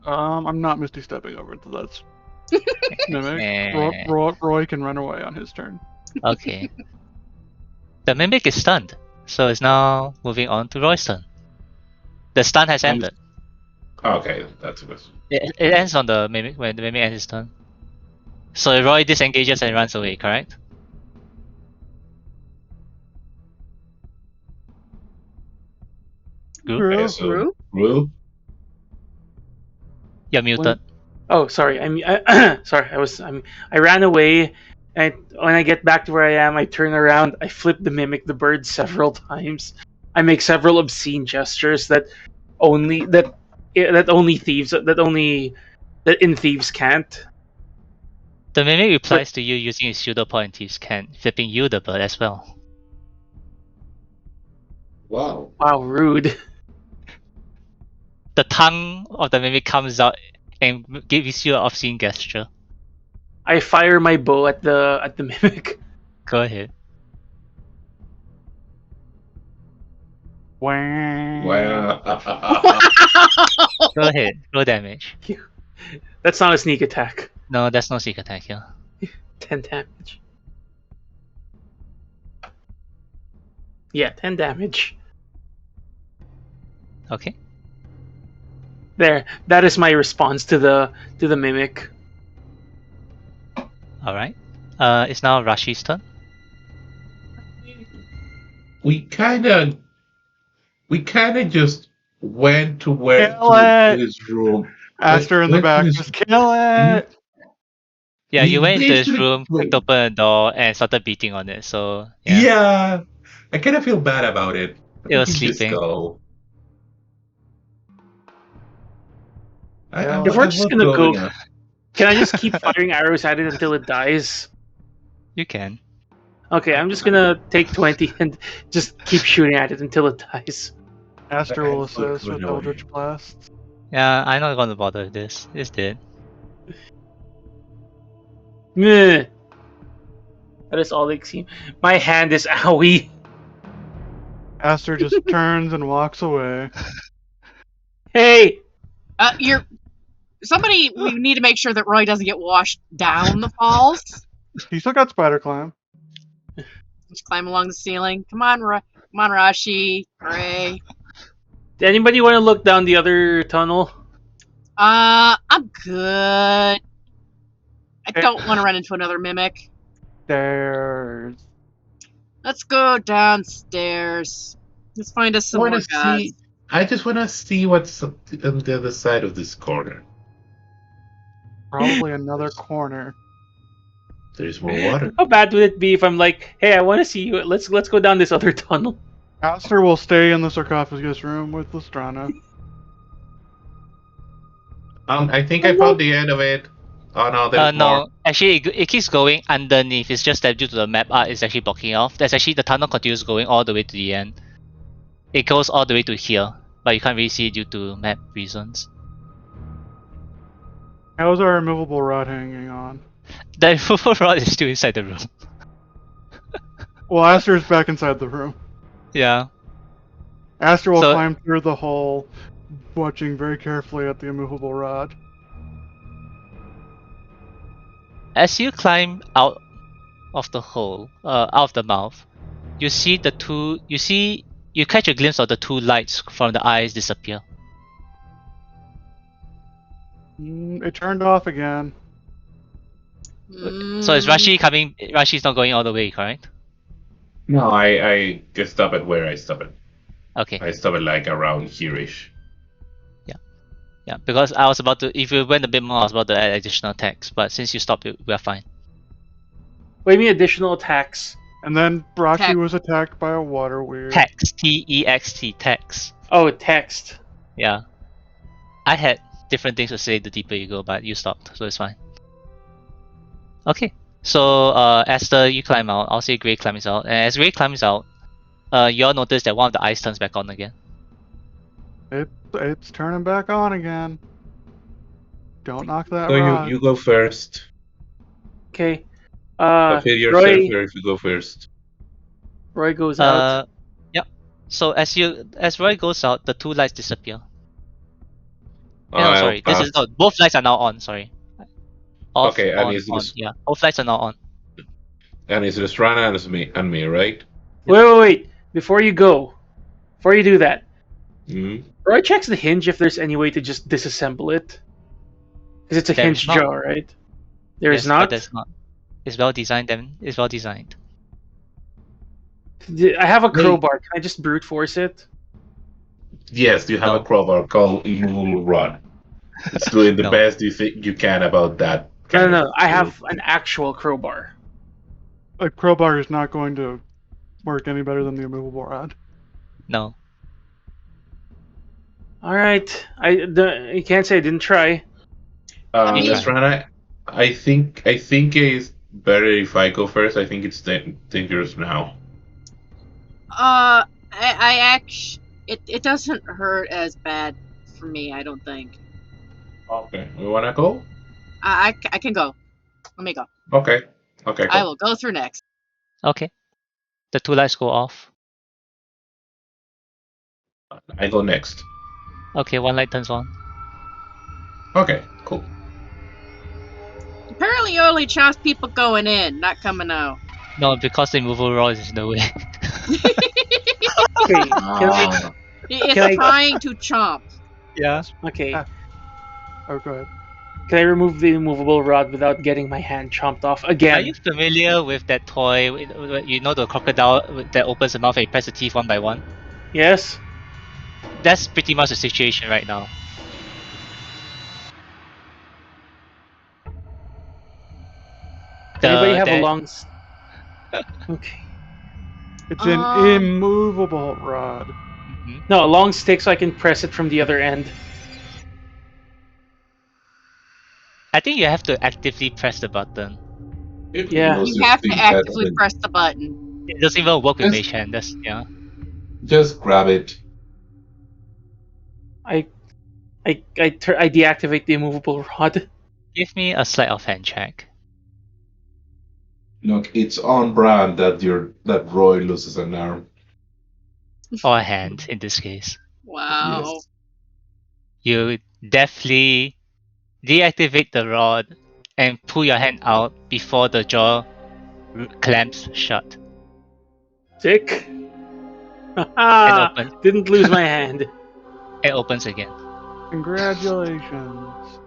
I'm not Misty stepping over to that's mimic. Eh, Roy can run away on his turn. Okay. The mimic is stunned, so it's now moving on to Roy's turn. The stun has I'm- ended. Okay, that's good. It ends on the mimic when the mimic ends his turn. So Roy disengages and runs away, correct? Group, True. Okay, so Group? Rue, you're muted. Oh, sorry. Sorry. I ran away, and when I get back to where I am, I turn around. I flip the mimic the bird several times. I make several obscene gestures that only in thieves can't. The mimic replies to you using his pseudo point thieves can, flipping you the bird as well. wow. Wow, rude. The tongue of the mimic comes out and gives you an obscene gesture. I fire my bow at the mimic. Go ahead. Wah. Wow. Go ahead. Roll damage. That's not a sneak attack. No, that's no sneak attack here. 10 damage. Yeah, 10 damage. Okay. There. That is my response to the mimic. Alright. It's now Rashi's turn. we kind of just went to Kill it! his room. Aster in the Went to back. his- Just kill it! Yeah, We you went into his basically- room, kicked open the door, and started beating on it. So Yeah. I kind of feel bad about it. It was We just sleeping. go. If we're just gonna go, can I just keep firing arrows at it until it dies? you can. Okay, I'm just gonna take 20 and just keep shooting at it until it dies. Aster will assist with annoying. Eldritch Blasts. Yeah, I'm not gonna bother with this. It's dead. Meh. That is all they see. My hand is owie. Aster just turns and walks away. Hey! Somebody, we need to make sure that Roy doesn't get washed down the falls. He still got spider climb. Just climb along the ceiling. Come on, Rashi. Hooray. Anybody want to look down the other tunnel? I'm good. I don't want to run into another mimic. There's. Let's go downstairs. Let's find us some more guys. I just want to see what's on the other side of this corner. Probably another corner. There's more water. How bad would it be if I'm like, hey, I want to see you. Let's go down this other tunnel. Aster will stay in the sarcophagus room with Lestrana. I think I found the end of it. Oh no, there's more. No, actually, it keeps going underneath. It's just that due to the map art, it's actually blocking off. There's actually the tunnel continues going all the way to the end. It goes all the way to here, but you can't really see it due to map reasons. How's our immovable rod hanging on? The removal rod is still inside the room. Well, Aster's back inside the room. Yeah. Aster will So- climb through the hole, watching very carefully at the immovable rod. As you climb out of the hole, out of the mouth, you see the two. You catch a glimpse of the two lights from the eyes disappear. It turned off again. So is Rashi coming? Rashi's not going all the way, correct? No, I just stop it where I stop it. Okay. I stop it like around here-ish. Yeah, because I was about to. If you went a bit more, I was about to add additional text, but since you stopped it, we're fine. What do you mean additional attacks? And then Brachi Attack. was attacked by a water weird. Text. T-E-X-T. Text. Oh, text. Yeah. I had different things to say the deeper you go, but you stopped, so it's fine. Okay. So, Esther, you climb out. I'll say Gray climbs out. And as Gray climbs out, you all notice that one of the eyes turns back on again. It's turning back on again. Don't knock that So rod. you go first. Okay. Feel yourself Roy here if you go first. Roy goes out. Yep. So as Roy goes out, the two lights disappear. No, I'll sorry. This pass. is both lights are now on. Sorry. Off, Okay, on, on. Yeah, both lights are now on. and it's just Rana and me, right? Wait. Before you do that, Hmm. Roy checks the hinge if there's any way to just disassemble it. Because it's a There is hinge not. jaw, right? There is Yes, but not. there's not. It's well designed. Then it's well designed. I have a Hey. crowbar. Can I just brute force it? Yes, you have a No, crowbar called Immovable Rod. It's doing the no. best you think you can about that No, kind no, of no. I tool. have an actual crowbar. A crowbar is not going to work any better than the immovable rod. No. All right. You can't say I didn't try. I You mean, try. Rana, I think it's better if I go first. I think it's dangerous now. I actually, it doesn't hurt as bad for me. I don't think. Okay, we wanna go? I can go. Let me go. Okay, okay, I go. will go through next. Okay. The two lights go off. I go next. Okay, one light turns on. Okay, cool. Apparently, you only trust people going in, not coming out. No, because the immovable rod is in the way. Okay. Ah, Can It's I? trying to chomp. Yeah. Okay. Oh, go ahead. Can I remove the immovable rod without getting my hand chomped off Are you again? familiar with that toy? You know the crocodile that opens the mouth and you press the teeth one by one? Yes. That's pretty much the situation right now. Does anybody The have a that long? Okay. It's an Um, immovable rod. Mhm. No, a long stick so I can press it from the other end. I think you have to actively press the button. if you Yeah. lose you your have to thing, actively press the button. It doesn't even work with just mage hand. That's yeah. just grab it. I I deactivate the immovable rod. Give me a sleight of hand check. Look, it's on brand that Roy loses an arm. Or a hand in this case. Wow. Yes. You deftly deactivate the rod and pull your hand out before the jaw clamps shut Sick. and Haha! opens Didn't lose my hand. and opens again. Congratulations.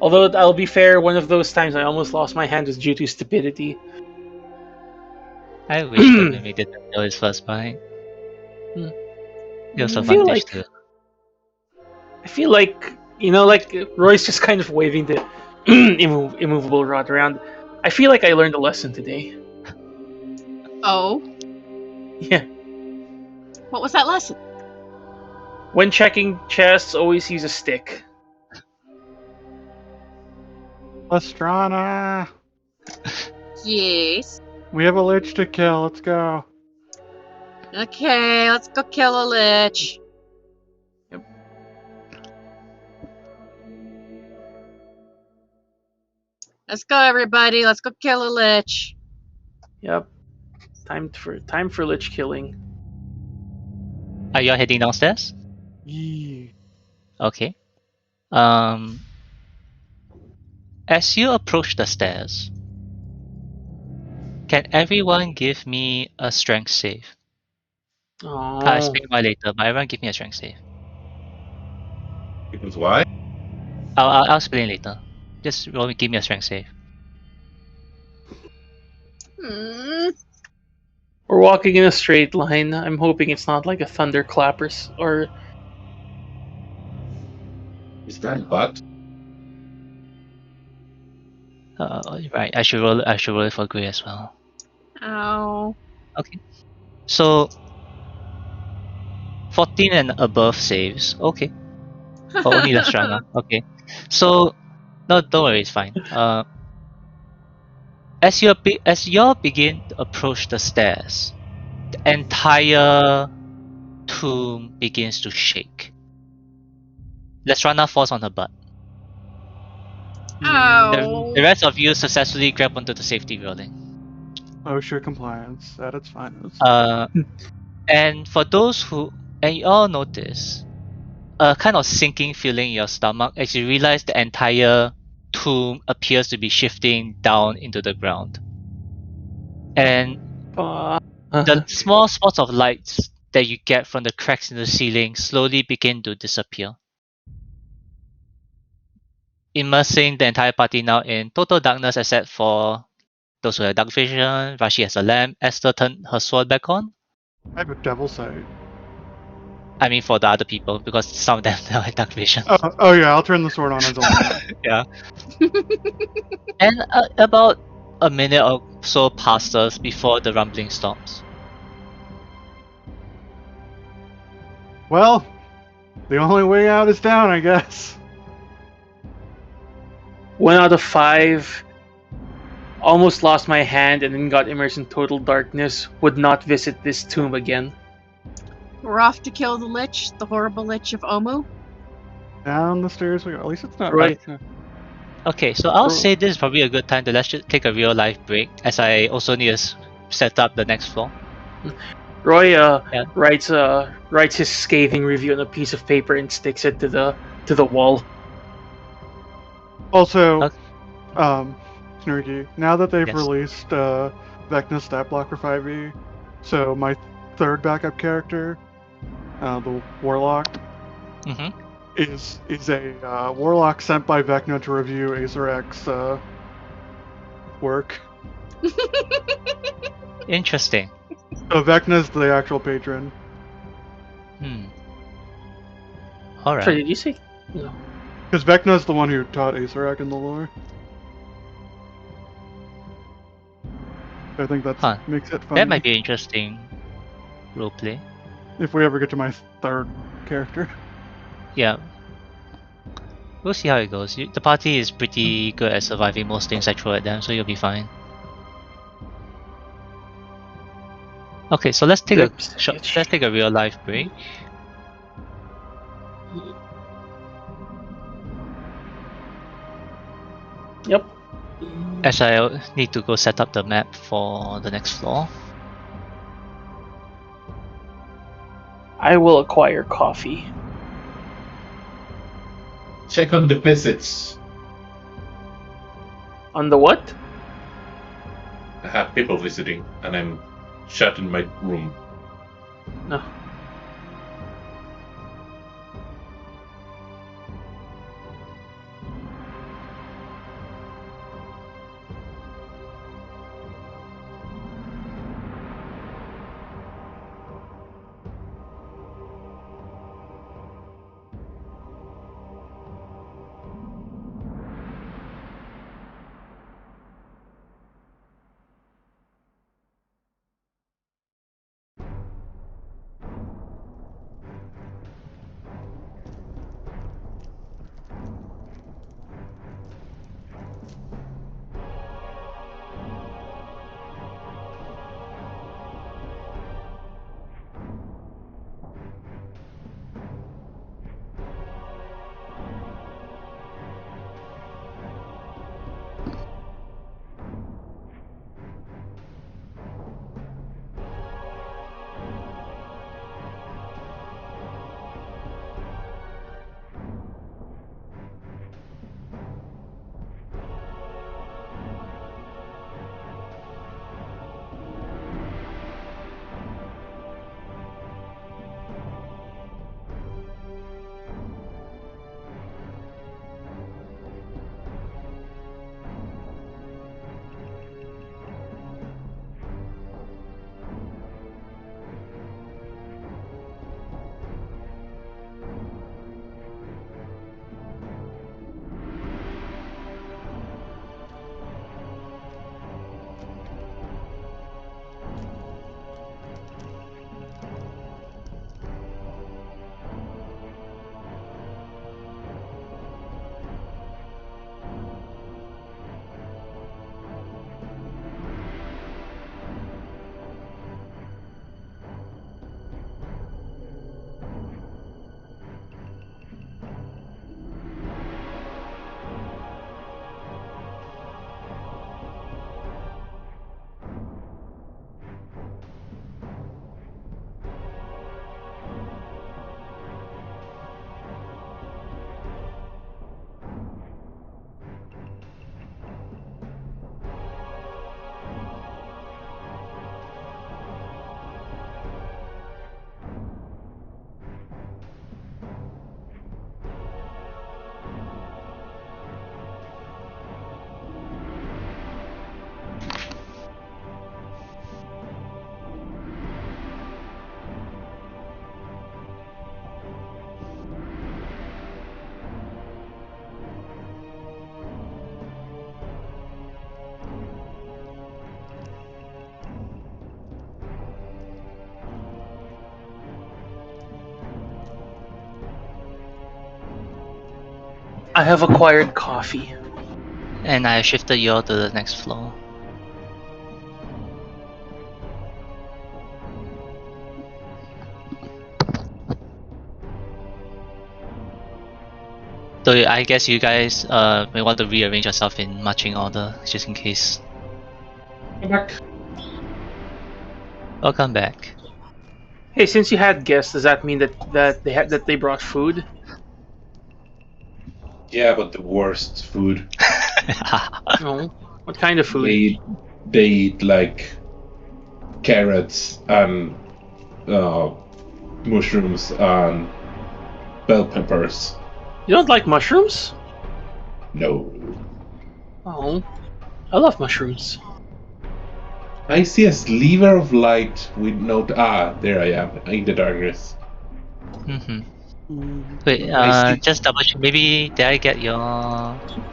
Although I'll be fair, one of those times I almost lost my hand was due to stupidity. I wish the I Mimi didn't kill his first bite. Hmm. It was feel advantage like too. I feel like like Roy's just kind of waving the immovable rod around. I feel like I learned a lesson today. Oh, Yeah. what was that lesson? When checking chests, always use a stick. Lestrana! Yes. We have a lich to kill. Let's go. Okay, let's go kill a lich. Yep. Let's go, everybody. Let's go kill a lich. Yep. Time for lich killing. Are you all heading downstairs? Yee. Okay. As you approach the stairs, can everyone give me a strength save? I'll Oh. explain why later, but everyone give me a strength save. Because why? I'll explain later. Just give me a strength save. Hmm. We're walking in a straight line. I'm hoping it's not like a thunderclap or Is that but? Right, I should roll it for Gray as well. Oh. Okay. So 14 and above saves. Okay. Oh, only Lestrana. Okay. So no, don't worry, it's fine. As you all begin to approach the stairs, the entire tomb begins to shake. Lestrana falls on her butt. Oh. The rest of you successfully grab onto the safety building. OSHA compliance at its finest. And for those who, and you all notice a kind of sinking feeling in your stomach as you realize the entire tomb appears to be shifting down into the ground. And the small spots of lights that you get from the cracks in the ceiling slowly begin to disappear, immersing the entire party now in total darkness except for those who have dark vision. Rashi has a lamp. Esther turned her sword back on. I have a devil sight. I mean, for the other people, because some of them don't have dark vision. Oh yeah, I'll turn the sword on as a lamp. Yeah. And about a minute or so passes before the rumbling stops. Well, the only way out is down, I guess. 1 out of 5. Almost lost my hand and then got immersed in total darkness. Would not visit this tomb again. We're off to kill the lich, the horrible lich of Omu. Down the stairs we go. At least it's not Right. Okay, so I'll say this is probably a good time to let's just take a real life break, as I also need to set up the next floor. Roy Yeah. writes his scathing review on a piece of paper and sticks it to the wall. Also, Okay. Snurky, now that they've Yes. released Vecna's stat block for 5e, so my third backup character, the Warlock, Mm-hmm. is a Warlock sent by Vecna to review Azarek's work. Interesting. So Vecna's the actual patron. All right. Sorry, did you say? No. Because Vecna's the one who taught Azarek in the lore. I think that makes it funny. That might be interesting roleplay. If we ever get to my third character. Yeah. We'll see how it goes. The party is pretty good at surviving most things I throw at them, so you'll be fine. Okay, so let's take a real life break. Yep. As I need to go set up the map for the next floor. I will acquire coffee. Check on the visits. On the what? I have people visiting, and I'm shut in my room. No. I have acquired coffee. And I shifted you all to the next floor. So I guess you guys may want to rearrange yourself in marching order, just in case. Come back. Welcome back. Hey, since you had guests, does that mean that they brought food? Yeah, but the worst food. No. What kind of They food? eat, they eat like carrots and mushrooms and bell peppers. You don't like mushrooms? No. Oh, I love mushrooms. I see a sliver of light with no. There I am in the darkness. Mm-hmm. Mm, Wait, I see. just double check. Maybe did I get your?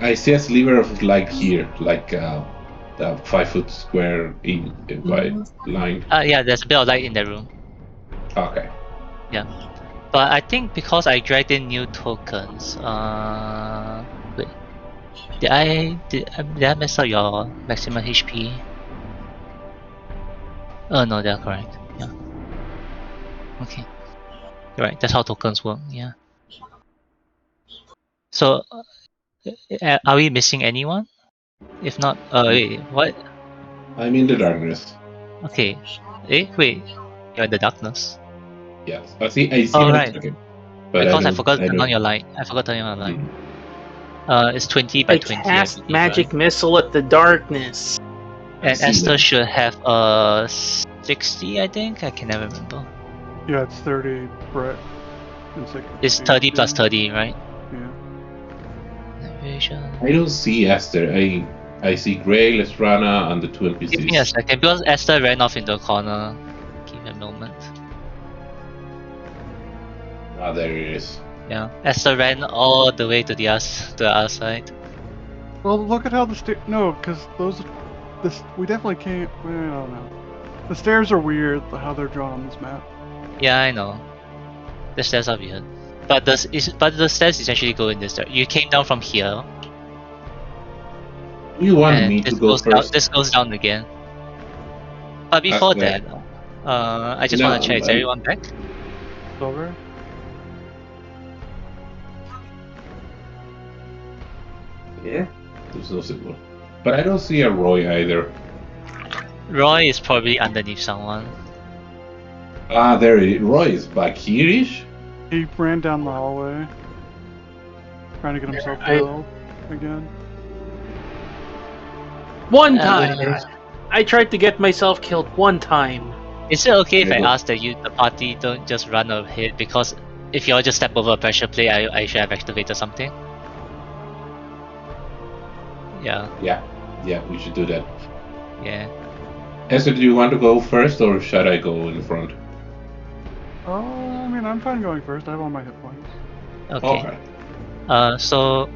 I see a sliver of light here, like the 5 foot square in by line. Yeah, there's a bit of light in the room. Okay. But I think because I dragged in new tokens, wait, did I mess up your maximum HP? Oh no, they're correct. Yeah. Okay. You're right. That's how tokens work. Yeah. So, are we missing anyone? If not, wait, what? I'm in the darkness. Okay. Wait. You're in the darkness. Yes. I see Oh an right. token, but I Because I don't. forgot to I turn on don't. your light. I forgot to turn on your light. Mhm. It's 20 by I 20, I cast believe, right? magic missile at the darkness. I And see Esther that. should have 60, I think. I can never remember. yeah, it's 30 Brett and 60 It's 30 plus Jim. 30, right? Yeah. Vision. I don't see Esther. I see Gray, Lestrana, and the two Give me a NPCs. second because Esther ran off into a corner. Give me a moment. There it is. Yeah, Esther ran all the way to the other side. Well, look at how no, because we definitely can't. Well, I don't know. The stairs are weird. How they're drawn on this map. Yeah, I know. The stairs are weird. But the stairs essentially go in this direction. You came down from here, You want and me to go first? This goes down again. But before that, I just No, want to check: is everyone back? Silver. yeah. There's no signal, but I don't see a Roy either. Roy is probably underneath someone. There it is. Roy is back here-ish. He ran down the hallway, trying to get himself I killed again. one Uh, time. I tried to get myself killed one time. is it okay if There I you go. ask that the party don't just run ahead? Because if y'all just step over a pressure plate, I should have activated something. Yeah, Yeah, we should do that. yeah. Esther, do you want to go first, or should I go in front? Oh, I mean, I'm fine going first. I have all my hit points. Okay. Okay. So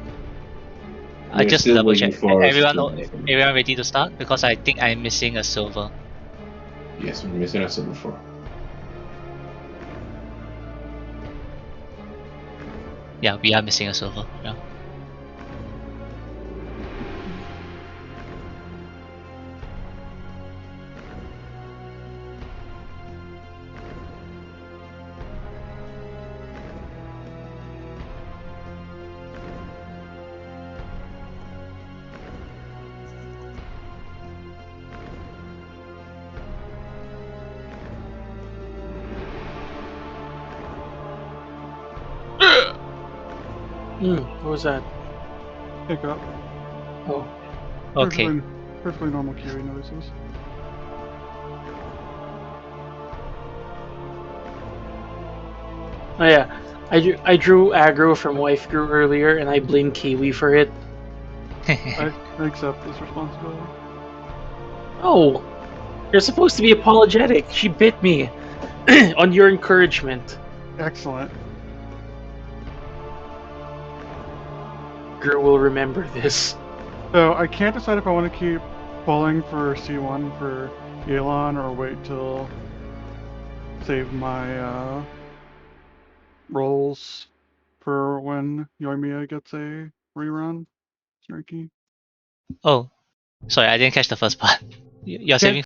I We're just still double waiting check. for Everyone ready to start? Because I think I'm missing a silver. Yes, we're missing a silver four. Yeah, we are missing a silver. Yeah. What was that? Pick up. Oh, Okay. Perfectly normal QE noises. oh yeah. I drew aggro from Wife Grew earlier, and I blame Kiwi for it. I accept this responsibility. Oh, you're supposed to be apologetic. She bit me on your encouragement. Excellent. Girl will remember this. So I can't decide if I want to keep pulling for C1 for Elon or wait till save my rolls for when Yoimiya gets a rerun. Ricky. Oh, sorry, I didn't catch the first part. You're Okay. saving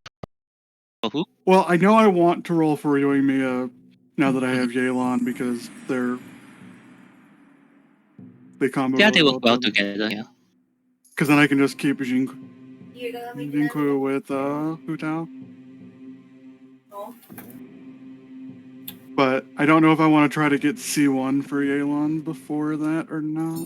for who? Well, I know I want to roll for Yoimiya now that I Mhm. have Yelan because they combo Yeah, really they work well well together. together. Yeah. Because then I can just keep You're gonna make Jinku with Hu Tao. No. But I don't know if I want to try to get C1 for Yelan before that or not.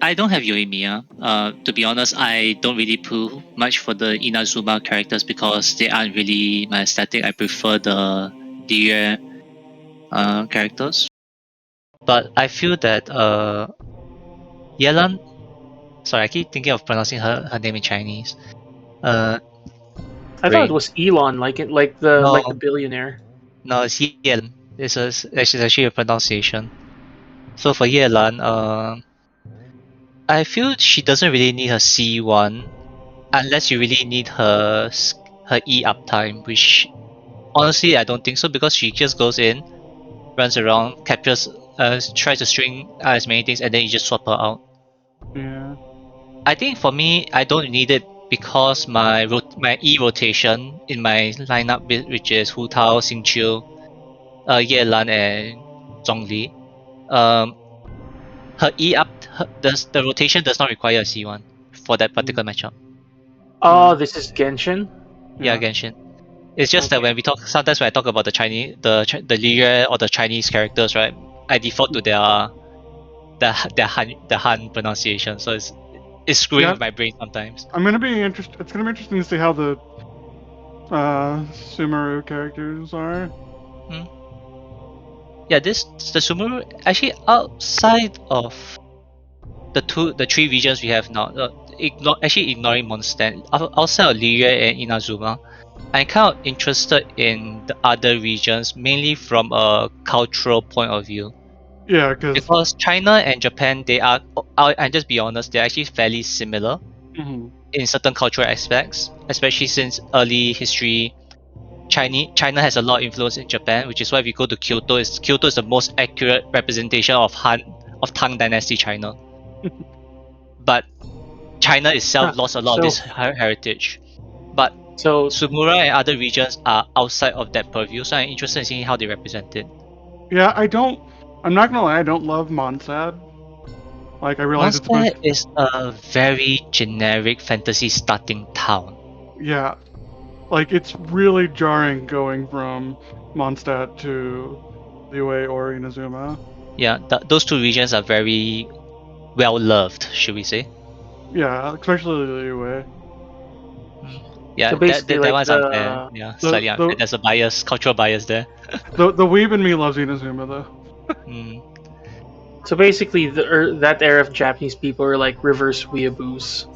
I don't have Yoimiya. To be honest, I don't really pull much for the Inazuma characters because they aren't really my aesthetic. I prefer the Deer characters. But I feel that Yelan. Sorry, I keep thinking of pronouncing her name in Chinese. Uh, I thought it Brain. was Elon, No, like the billionaire. no, it's Yelan. This is actually a pronunciation. So for Yelan, I feel she doesn't really need her C1 unless you really need her E uptime, which honestly I don't think so because she just goes in, runs around, captures, tries to string as many things, and then you just swap her out. Yeah. I think for me, I don't need it because my E rotation in my lineup, which is Hu Tao, Xing Qiu, Ye Lan, and Zhongli. Um, her E up, the rotation does not require a C1 for that particular matchup. Oh, Yeah. this is Genshin. Yeah, Yeah. Genshin. It's just that Okay. when we talk, sometimes when I talk about the Chinese, the Liria or the Chinese characters, right? I default to the Han pronunciation, so it's screwing Yeah. with my brain sometimes. I'm gonna be interested. It's gonna be interesting to see how the Sumeru characters are. Hmm. Yeah, the Sumeru actually outside of the three regions we have now, ignoring Mondstadt, outside of Liria and Inazuma, I'm kind of interested in the other regions mainly from a cultural point of view. Yeah, because Because China and Japan, they are, I'll just be honest, they're actually fairly similar in certain cultural aspects, especially since early history. China has a lot of influence in Japan, which is why we go to Kyoto. Kyoto is the most accurate representation of Tang Dynasty China. But China itself Huh. lost a lot of So this heritage. But so Sumura and other regions are outside of that purview, so I'm interested in seeing how they represent it. yeah, I'm not gonna lie, I don't love Monsad. Like I realize it's supposed. Mondstadt is a very generic fantasy starting town. Yeah, like it's really jarring going from Mondstadt to Liyue or Inazuma. Yeah, those two regions are very well loved, should we say? Yeah, especially Liyue. Mm. Yeah, so basically that like one's unfair. the Yeah, The slightly unfair. the There's a bias, cultural bias there. the weeb in me loves Inazuma though. Mm. so basically that era of Japanese people are like reverse weeaboos.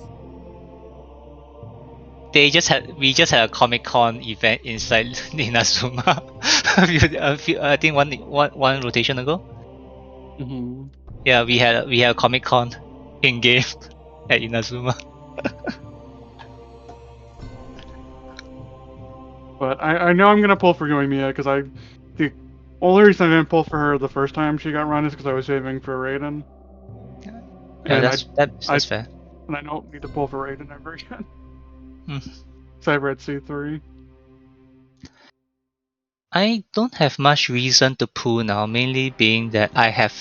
We just had a Comic Con event inside Inazuma. I think one rotation ago. hmm Yeah, we had a Comic Con in game at Inazuma. But I know I'm gonna pull for Yoimiya because the only reason I didn't pull for her the first time she got run is because I was saving for Raiden, Yeah, and I that's fair. and I don't need to pull for Raiden ever again. Mm. So I read C3. I don't have much reason to pull now, mainly being that I have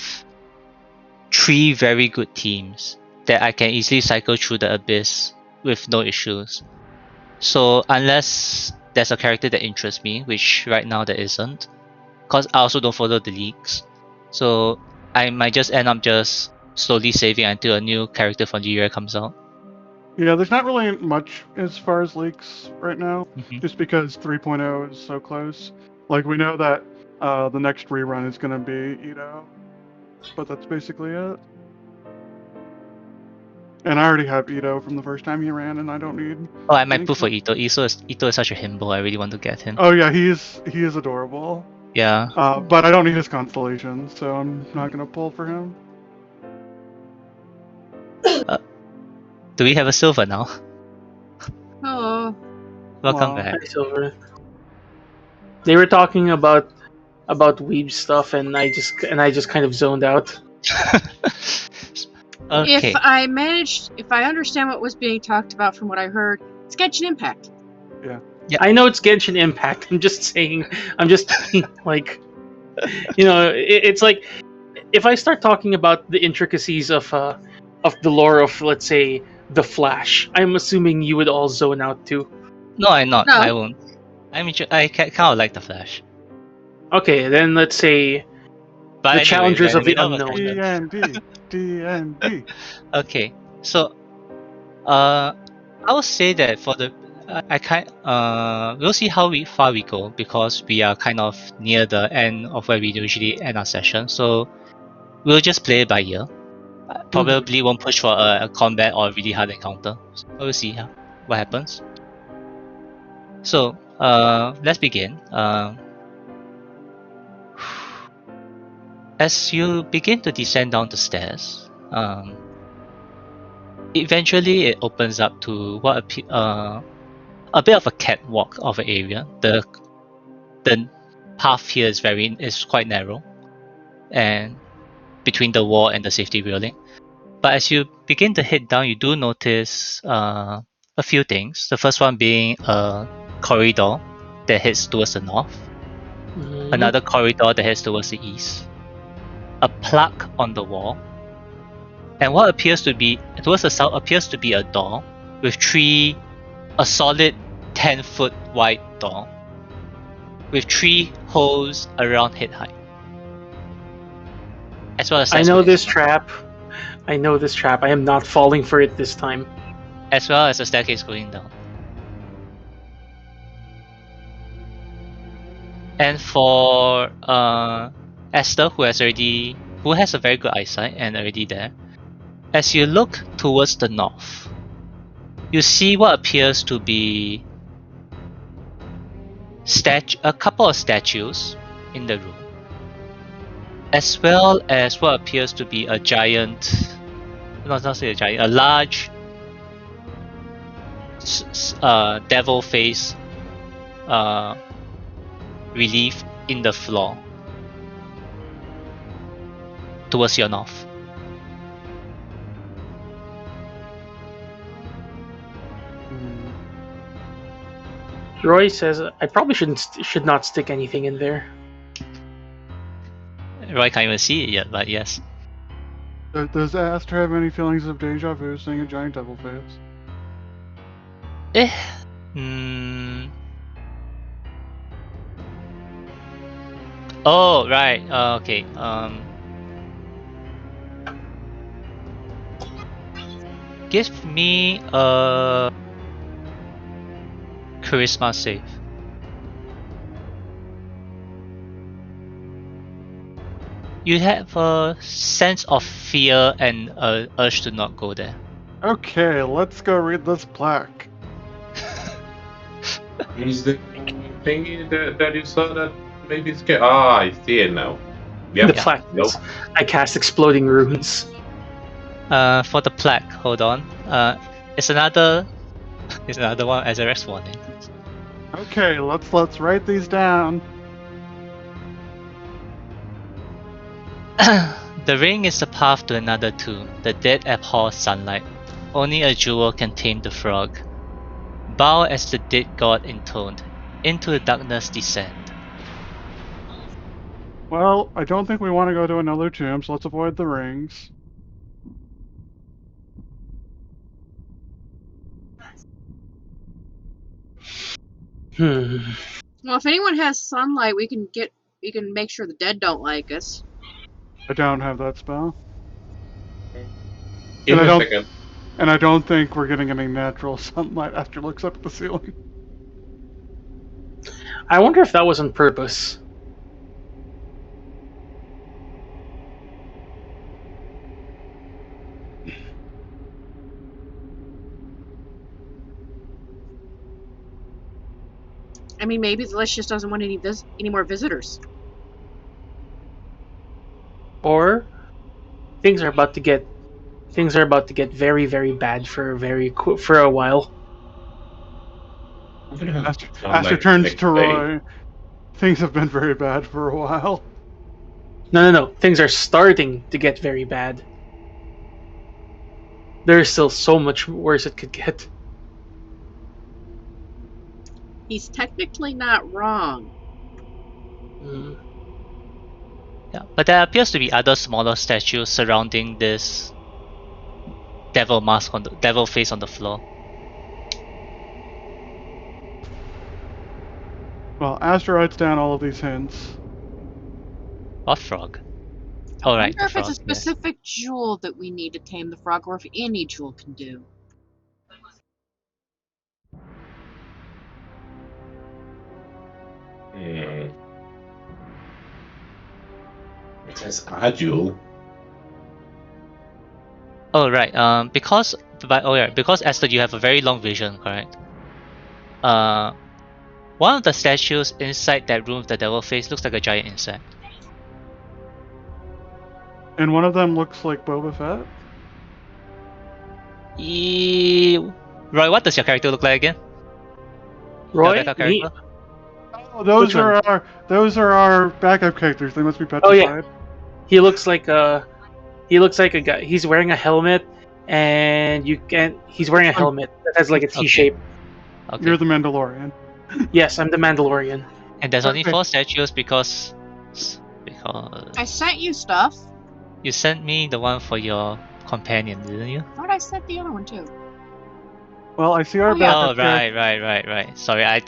three very good teams that I can easily cycle through the abyss with no issues. So unless there's a character that interests me, which right now there isn't, because I also don't follow the leaks, so I might just end up just slowly saving until a new character from the year comes out. Yeah, there's not really much as far as leaks right now, Hmm. just because 3.0 is so close. Like we know that the next rerun is gonna be Ito, but that's basically it. And I already have Ito from the first time he ran, and I don't need Oh, I might pull for anything. Ito. Ito is such a himbo. I really want to get him. Oh yeah, he is adorable. Yeah. But I don't need his constellation, so I'm not gonna pull for him. Uh, do we have a silver now? Oh, Welcome Well, back. Hi, Silver. They were talking about about weeb stuff, and I just kind of zoned out. If Okay. I understand what was being talked about from what I heard, it's Genshin Impact. I know it's Genshin Impact. I'm just saying. I'm just being like, it's like if I start talking about the intricacies of the lore of, let's say, the Flash, I'm assuming you would all zone out too. No, I'm not. I No, won't. I kind of like the Flash. Okay, then let's say the But anyway, we're challengers in the of the middle of a unknown. session. DND. DND. Okay. So, I will say that for the I kind we'll see how far we go because we are kind of near the end of where we usually end our session. So we'll just play it by ear. Probably won't push for a combat or a really hard encounter. So we'll see what happens. So let's begin. As you begin to descend down the stairs, eventually it opens up to a bit of a catwalk of an area. The path here is quite narrow, and between the wall and the safety railing. But as you begin to head down, you do notice a few things. The first one being a corridor that heads towards the north, another corridor that heads towards the east, a plaque on the wall, and what appears to be towards the south appears to be a door with a solid 10-foot wide door with 3 holes around head height, as well as I steps know going this down, trap. I know this trap. I am not falling for it this time. as well as a staircase going down. And for Esther, who has a very good eyesight and already there, as you look towards the north, you see what appears to be a couple of statues in the room, as well as what appears to be a giant, not say a giant, a large devil face relief in the floor towards your north. Roy says I probably should not stick anything in there. Roy can't even see it yet, but yes. Does Aster have any feelings of deja vu seeing a giant devil face? Hmm. Oh, right. Okay. Give me a charisma save. You have a sense of fear and a urge to not go there. Okay, let's go read this plaque. Is the thingy that you saw that maybe it's scared? Ah, I see it now. Yeah. The Yeah. plaque Nope. is, I cast exploding runes. For the plaque, hold on. It's another one as a rest warning. Okay, let's write these down. The ring is the path to another tomb. The dead abhor sunlight. Only a jewel can tame the frog. Bow as the dead god intoned. Into the darkness descend. Well, I don't think we want to go to another tomb, so let's avoid the rings. well, if anyone has sunlight, we can make sure the dead don't like us. I don't have that spell. Give And I me a don't second. and I don't think we're getting any natural sunlight after looks up at the ceiling. I wonder if that was on purpose. I mean, maybe the list just doesn't want any more visitors. Or things are about to get very very bad for a while. I'm gonna have Aster sunlight turns next to day. Roy. things have been very bad for a while. No. Things are starting to get very bad. There's still so much worse it could get. He's technically not wrong. Mm. Yeah, but there appears to be other smaller statues surrounding this devil mask on the devil face on the floor. Well, Astra writes down all of these hints. What frog? I Oh, right, wonder the if it's frog. a Yes. specific jewel that we need to tame the frog, or if any jewel can do. Hmm. It says agile. Oh, right. Because Esther, you have a very long vision, correct? One of the statues inside that room with the devil face looks like a giant insect. And one of them looks like Boba Fett. Roy, what does your character look like again? Your Roy, backup character? Oh, those Which one? are our backup characters. They must be Oh yeah, petrified. he looks like a guy. He's wearing a helmet, and he's wearing a helmet that has like a T Okay. shape. Okay. You're the Mandalorian. Yes, I'm the Mandalorian. And there's only Okay. 4 statues because I sent you stuff. you sent me the one for your companion, didn't you? I thought I sent the other one too. Well, I see our Oh, yeah. backup Oh, right. Sorry, I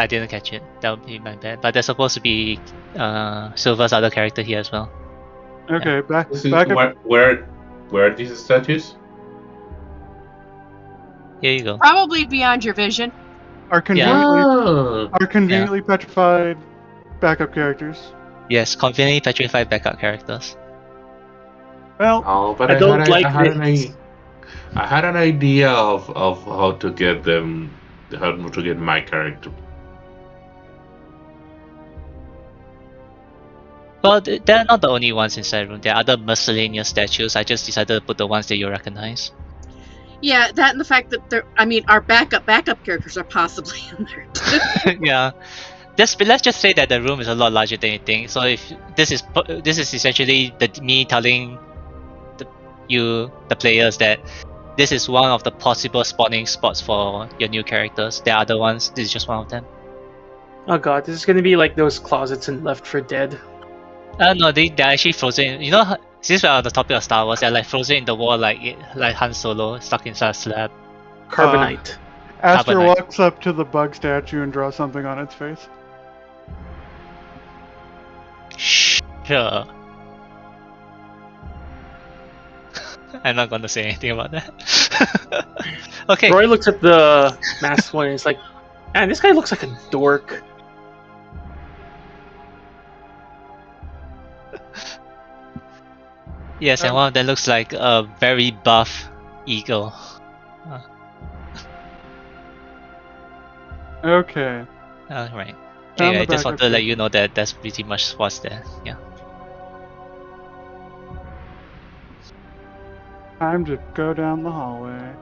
didn't catch it. That would be my bad. But there's supposed to be Silver's other character here as well. Okay, This is backup. where are these statues? Here you go. Probably beyond your vision. Are conveniently Ah. petrified backup characters. Yes, conveniently petrified backup characters. Well, Oh, but I I don't had, like I had this. I had an idea of how to get them, how to get my character. Well, they're not the only ones inside the room. There are other miscellaneous statues. I just decided to put the ones that you recognize. Yeah, that and the fact that our backup characters are possibly in there too. Yeah. Let's just say that the room is a lot larger than you think. So if this is essentially me telling the players that this is one of the possible spawning spots for your new characters. There are other ones. This is just one of them. Oh god, this is gonna be like those closets in Left 4 Dead. No, they're actually frozen. You know, since we're on the topic of Star Wars, they're like frozen in the wall, like Han Solo stuck inside a slab. Carbonite. Astra Carbonite. walks up to the bug statue and draws something on its face. Sure. I'm not gonna say anything about that. Okay. Roy looks at the masked one and is like, man, this guy looks like a dork. Yes, and one of them looks like a very buff eagle. Okay. Alright. Found Anyway, I the just backup wanted to let character. you know that that's pretty much what's there. Yeah. Time to go down the hallway.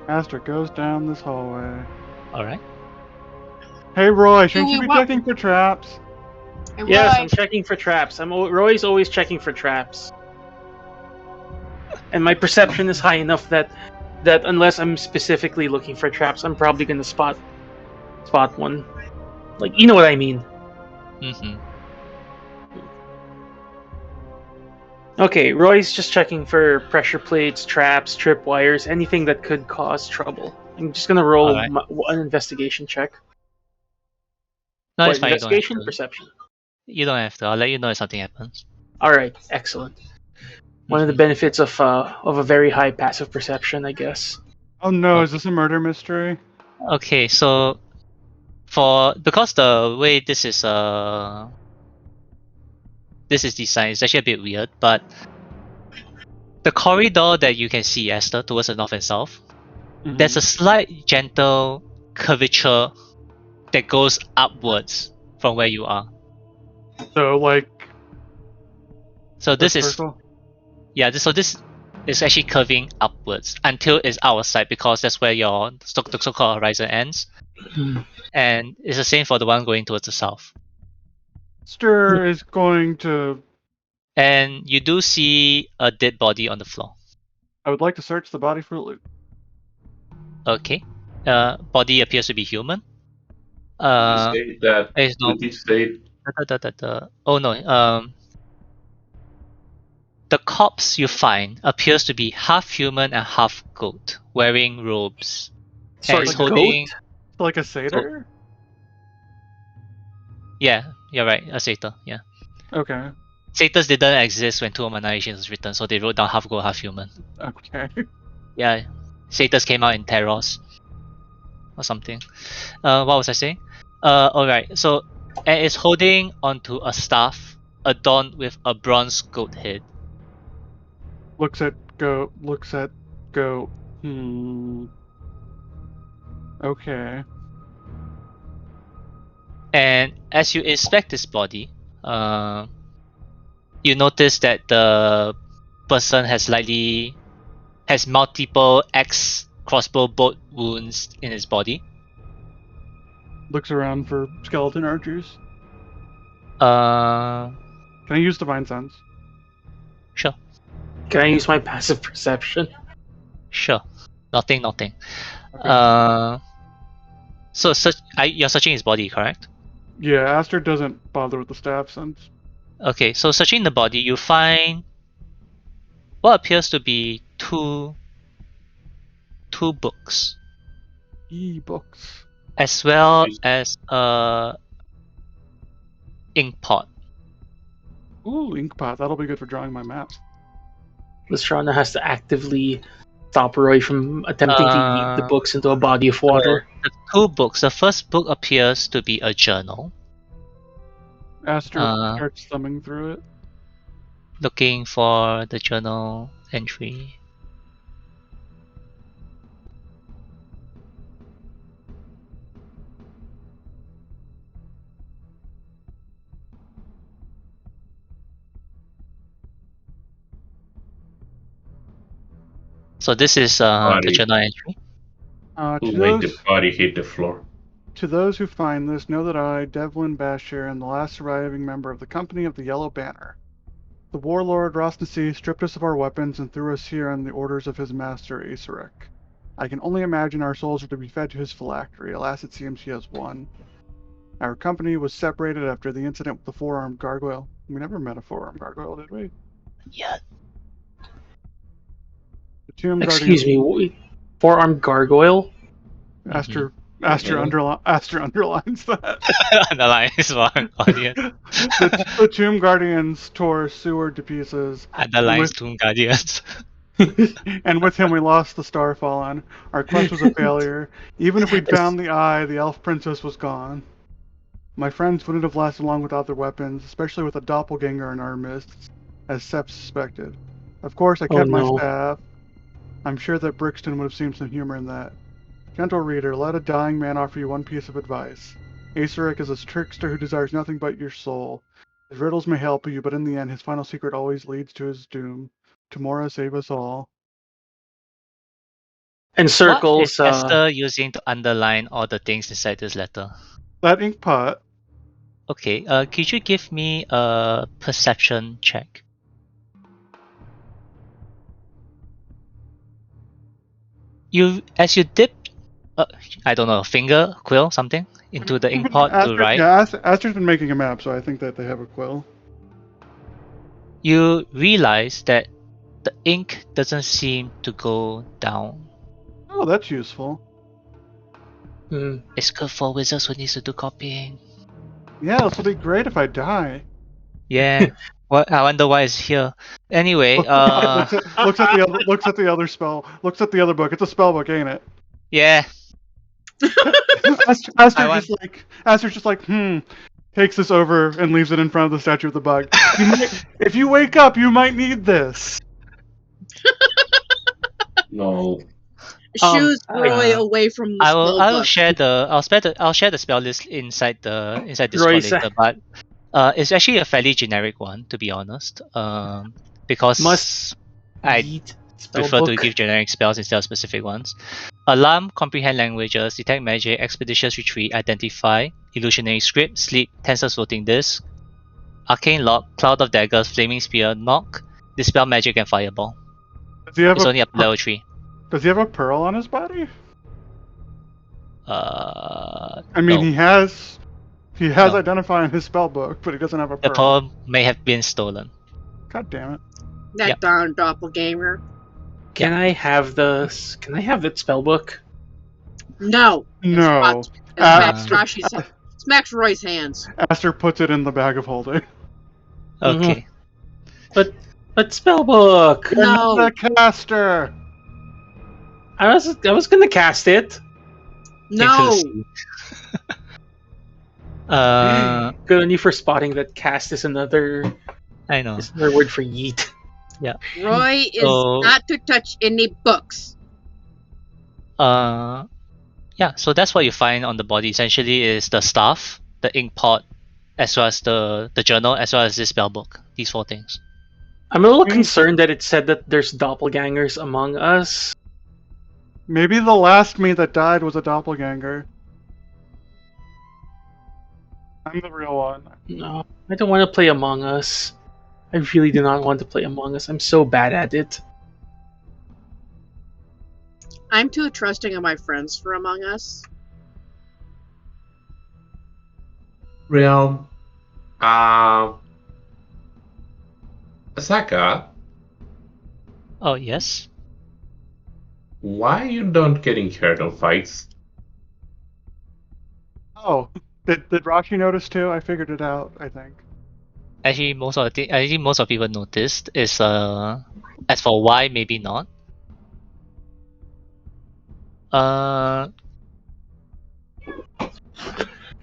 Astra goes down this hallway. Alright. Hey Roy, shouldn't Hey, you be what- checking for traps? Hey, Yes, Roy, I'm checking for traps. Roy's always checking for traps. And my perception is high enough that unless I'm specifically looking for traps, I'm probably gonna spot one. Like, you know what I mean. Mm-hmm. Okay, Roy's just checking for pressure plates, traps, tripwires, anything that could cause trouble. I'm just gonna roll Alright. an investigation check. No, What, it's fine. You don't have investigation? to. Perception. You don't have to. I'll let you know if something happens. Alright, excellent. One of the benefits of a very high passive perception, I guess. Oh no, Okay. is this a murder mystery? Okay, so because the way this is designed is actually a bit weird, but the corridor that you can see, Esther, towards the north and south, there's a slight gentle curvature that goes upwards from where you are. So like So this is circle? so this is actually curving upwards until it's out of sight because that's where your the so-called horizon ends. And it's the same for the one going towards the south. Aster is going to. And you do see a dead body on the floor. I would like to search the body for loot. Okay. Body appears to be human. Did you say that? There's no. Did you say Oh no. The corpse you find appears to be half human and half goat, wearing robes. Sorry, and it's like a holding. goat? Like a satyr? Yeah, you're right. A satyr. Yeah. Okay. Satyrs didn't exist when ToA Annihilation was written, so they wrote down half goat, half human. Okay. Yeah. Satyrs came out in Terros or something. What was I saying? Alright, so and it's holding onto a staff adorned with a bronze goat head. Looks at goat. Looks at goat. Okay. And as you inspect this body, you notice that the person has multiple X crossbow bolt wounds in his body. Looks around for skeleton archers. Uh, Can I use Divine Sense? Sure. Can I use my passive perception? Sure. Nothing. Okay. So you're searching his body, correct? Yeah, Aster doesn't bother with the staff sense. Okay, so searching the body, you find what appears to be two books, E-books. as well as a ink pot. Ooh, Inkpot. That'll be good for drawing my maps. Lestrana has to actively stop Roy from attempting to yeet the books into a body of water. The two books. The first book appears to be a journal. Aster starts thumbing through it. Looking for the journal entry. So this is the journal entry. When the body hit the floor. To those who find this, know that I, Devlin Bashir, am the last surviving member of the Company of the Yellow Banner. The warlord Rosnasi stripped us of our weapons and threw us here on the orders of his master Acerek. I can only imagine our souls are to be fed to his phylactery. Alas, it seems he has won. Our company was separated after the incident with the four-armed gargoyle. We never met a four-armed gargoyle, did we? Yeah. The tomb Excuse me, four-armed gargoyle? Aster underlines that. Underlines one audience. The Tomb Guardians tore Seward to pieces. Underlines Tomb Guardians. And with him we lost the Starfallen. Our quest was a failure. Even if we'd found the eye, the elf princess was gone. My friends wouldn't have lasted long without their weapons, especially with a doppelganger in our midst, as Sep suspected. Of course, I kept my staff. I'm sure that Brixton would have seen some humor in that. Gentle reader, let a dying man offer you one piece of advice. Acerek is a trickster who desires nothing but your soul. His riddles may help you, but in the end, his final secret always leads to his doom. Tomorrow, save us all. And circles. What is Esther using to underline all the things inside this letter? That ink pot. Okay, could you give me a perception check? As you dip, I don't know, finger, quill, something, into the ink pot to write. Yeah, Aster's been making a map, so I think that they have a quill. You realize that the ink doesn't seem to go down. Oh, that's useful. It's good for wizards who needs to do copying. Yeah, this will be great if I die. Yeah. What? I wonder why it's here. Anyway, looks at the other spell. Looks at the other book. It's a spell book, ain't it? Yeah. Aster's just like, takes this over and leaves it in front of the statue of the bug. If you wake up, you might need this. No. Shoos Roy away from the spell I'll book. share the spell list inside Discord Roy's later, but it's actually a fairly generic one, to be honest. Because I prefer to give generic spells instead of specific ones. Alarm, comprehend languages, detect magic, expeditious retreat, identify, illusionary script, sleep, tensors floating disk, arcane lock, cloud of daggers, flaming spear, knock, dispel magic, and fireball. Does he have It's only up to level 3. Does he have a pearl on his body? I mean, No. he has No. identify in his spell book, but he doesn't have a The pearl. pearl may have been stolen. God damn it! That Yep. darn doppelganger. Can I have that spell book? No. No. Smacks Roy's hands. Aster puts it in the bag of holding. Okay. But spell book. You're No. not a caster. I was gonna cast it. No. Good on you for spotting that cast is another I know. word for yeet. Yeah. Roy is not to touch any books. Yeah, so that's what you find on the body essentially is the staff, the ink pot, as well as the journal, as well as this spell book. These 4 things. I'm a little concerned that it said that there's doppelgangers among us. Maybe the last me that died was a doppelganger. I'm the real one. No, I don't want to play Among Us. I really do not want to play Among Us. I'm so bad at it. I'm too trusting of my friends for Among Us. Real. Saka, Oh, yes? why you don't getting hurt on fights? Oh, did Rashi notice too? I figured it out. I think. Actually, most of people noticed is as for why, maybe not.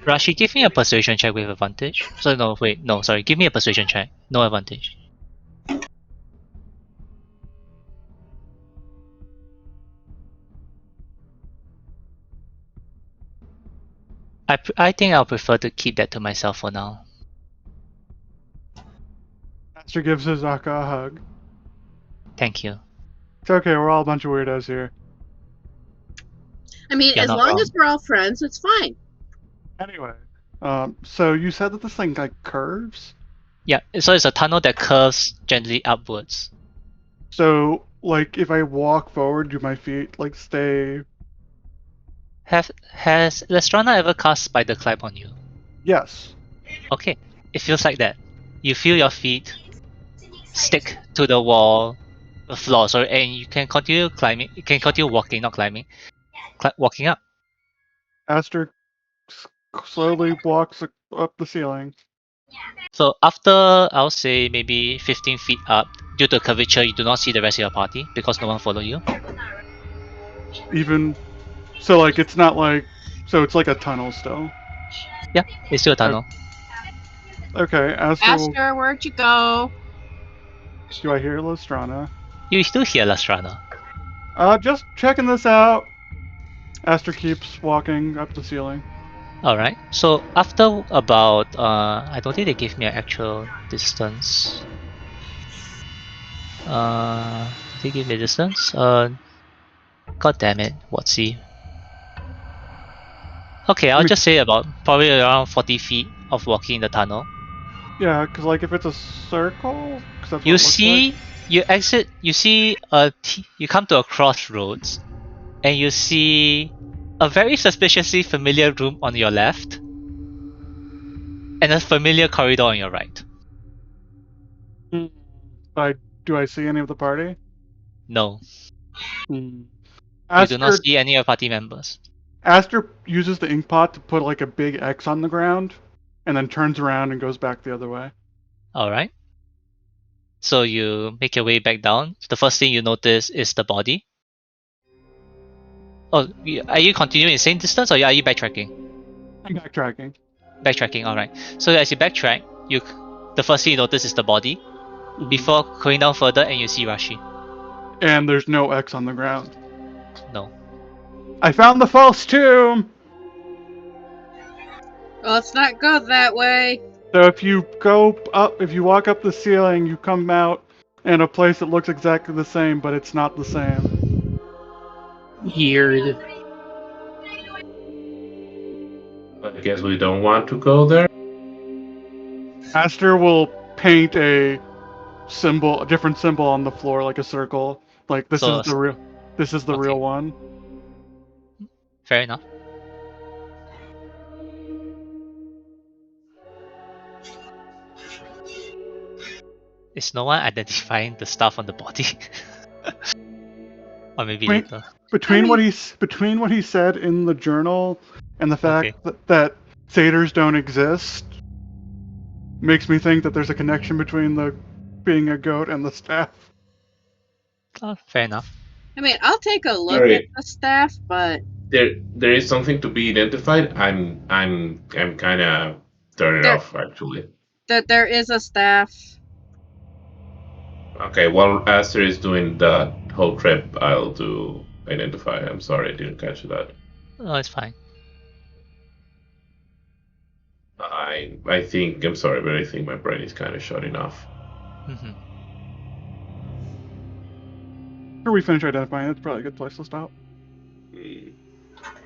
Rashi, give me a persuasion check with advantage. Sorry, give me a persuasion check. No advantage. I think I'll prefer to keep that to myself for now. Aster gives Azaka a hug. Thank you. It's okay. We're all a bunch of weirdos here. I mean, You're as not long wrong. as we're all friends, it's fine. Anyway, so you said that this thing like curves. Yeah, so it's a tunnel that curves gently upwards. So like if I walk forward, do my feet like stay? Has Lestrana ever cast Spider Climb on you? Yes. Okay, it feels like that. You feel your feet stick to the wall, the floor, sorry, and you can continue climbing. You can continue walking, not climbing. Walking up. Aster slowly walks up the ceiling. So after, I'll say maybe 15 feet up, due to curvature, you do not see the rest of your party because no one follow you. Even so, like it's not like so it's like a tunnel still. Yeah, it's still a tunnel. Okay, Aster will. Aster, where'd you go? Do I hear Lestrana? You still hear Lestrana. Just checking this out. Aster keeps walking up the ceiling. Alright, so after about, I don't think they gave me an actual distance. Did they give me a distance? God damn it, Watsy. Okay, I'll just say about probably around 40 feet of walking in the tunnel. Yeah, because like if it's a circle, 'cause that's what You it looks see, like. you exit, you see you come to a crossroads, and you see a very suspiciously familiar room on your left, and a familiar corridor on your right. Do I see any of the party? No, Hmm. you do not Aster see any of party members. Aster uses the ink pot to put like a big X on the ground, and then turns around and goes back the other way. Alright. So you make your way back down. The first thing you notice is the body. Oh, are you continuing the same distance or are you backtracking? I'm backtracking. Backtracking, alright. So as you backtrack, the first thing you notice is the body. Before going down further and you see Rashi. And there's no X on the ground. No. I found the false tomb! Well, let's not go that way. So if you walk up the ceiling, you come out in a place that looks exactly the same, but it's not the same. Weird. I guess we don't want to go there. Aster will paint a different symbol on the floor, like a circle. Like this So is the real. This is the okay. real one. Fair enough. Is no one identifying the stuff on the body? Or maybe Wait. later. Between what he said in the journal and the Okay. fact that satyrs don't exist, makes me think that there's a connection between the being a goat and the staff. Oh, fair enough. I mean, I'll take a look at Sorry, the staff, but there is something to be identified. I'm kind of turning there off actually. there is a staff. Okay, while Aster is doing that whole trip, I'll do identify. I'm sorry, I didn't catch that. Oh, it's fine. I think I'm sorry, but I think my brain is kind of shutting off. Mm-hmm. After we finish identifying, it's probably a good place to stop.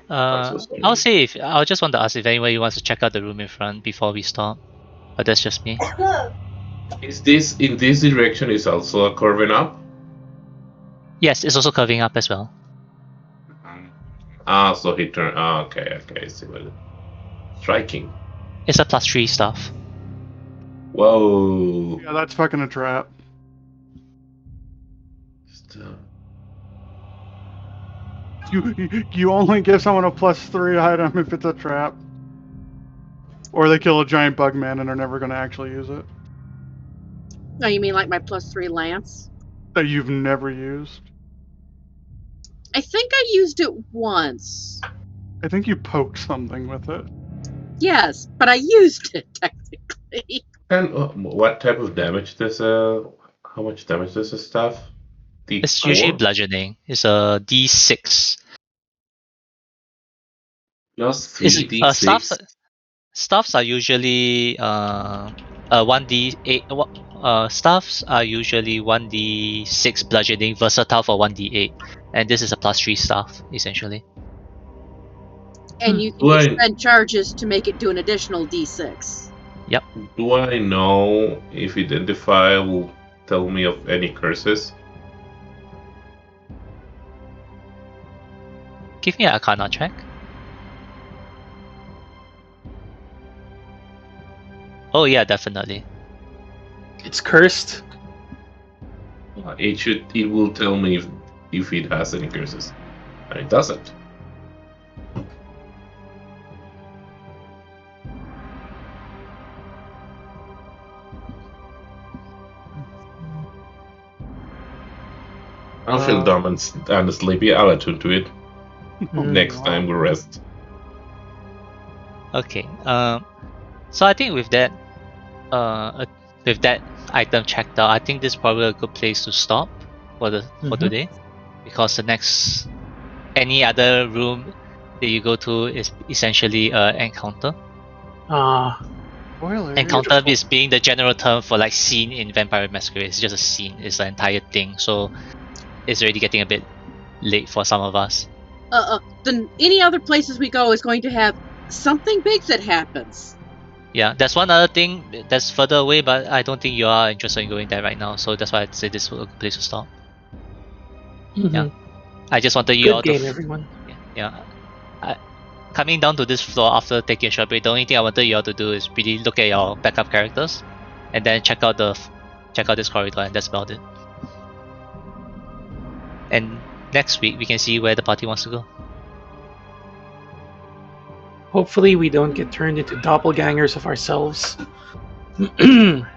I'm so sorry. I'll see if I'll just want to ask if anybody wants to check out the room in front before we stop. But that's just me. Is this in this direction? Is also a curving up? Yes, it's also curving up as well. Ah, so he turned. Ah, okay. I see what it. Striking. It's a +3 stuff. Whoa. Yeah, that's fucking a trap. You only give someone a +3 item if it's a trap. Or they kill a giant bug man and are never going to actually use it. Oh, you mean like my +3 lance? That you've never used. I think I used it once. I think you poked something with it. Yes, but I used it technically. And what type of damage does how much damage does this staff? It's usually D4? bludgeoning. It's a D6. Just It's 3d6. staffs are usually 1d8. Staffs are usually 1d6 bludgeoning, versatile for 1d8, and this is a +3 staff essentially. And you can use spend charges to make it do an additional d6. Yep. Do I know if identify will tell me of any curses? Give me an Arcana check. Oh yeah, definitely. It's cursed. It will tell me if it has any curses, and it doesn't. I'll feel dumb and sleepy. I'll attune to it. Next time we rest. Okay. So I think with that item checked out, I think this is probably a good place to stop for today, because the next any other room that you go to is essentially an encounter. Spoiler. Encounter is being the general term for like scene in Vampire Masquerade. It's just a scene. It's the entire thing. So it's already getting a bit late for some of us. Then any other places we go is going to have something big that happens. Yeah, there's one other thing that's further away, but I don't think you are interested in going there right now. So that's why I'd say this is a good place to stop. Yeah, I just wanted you all to. Good game, everyone. Yeah. Coming down to this floor after taking a short break, the only thing I wanted you all to do is really look at your backup characters, and then check out this corridor, and that's about it. And next week we can see where the party wants to go. Hopefully we don't get turned into doppelgangers of ourselves.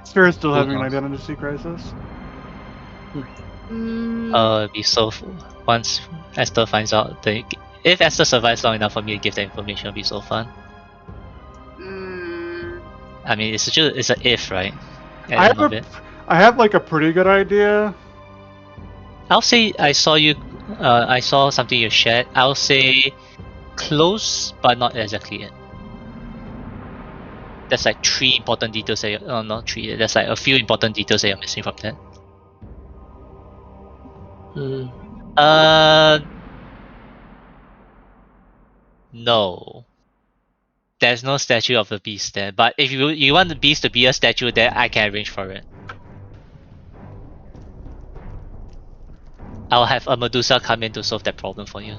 Sarah's still having an identity crisis. Be so once Esther finds out if Esther survives long enough for me to give the information, it'll be so fun. I mean, it's an if, right? I have like a pretty good idea. I'll say I saw something you shared. I'll say close, but not exactly it. There's like 3 important details that not 3. There's like a few important details that you're missing from that. No. There's no statue of the beast there. But if you want the beast to be a statue there, I can arrange for it. I'll have a Medusa come in to solve that problem for you.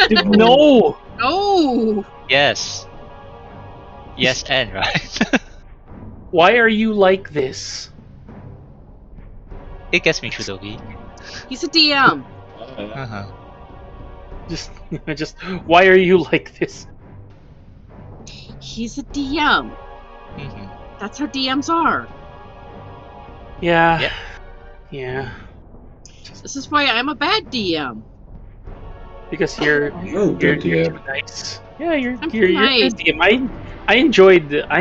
Dude, no! Oh! Yes. Yes, and right. Why are you like this? It gets me through the week. He's a DM. Uh-huh. Just why are you like this? He's a DM. Mm-hmm. That's how DMs are. Yeah. Yep. Yeah. This is why I'm a bad DM. Because you're good too DM. nice. Yeah, you're I'm you're nice. good DM. I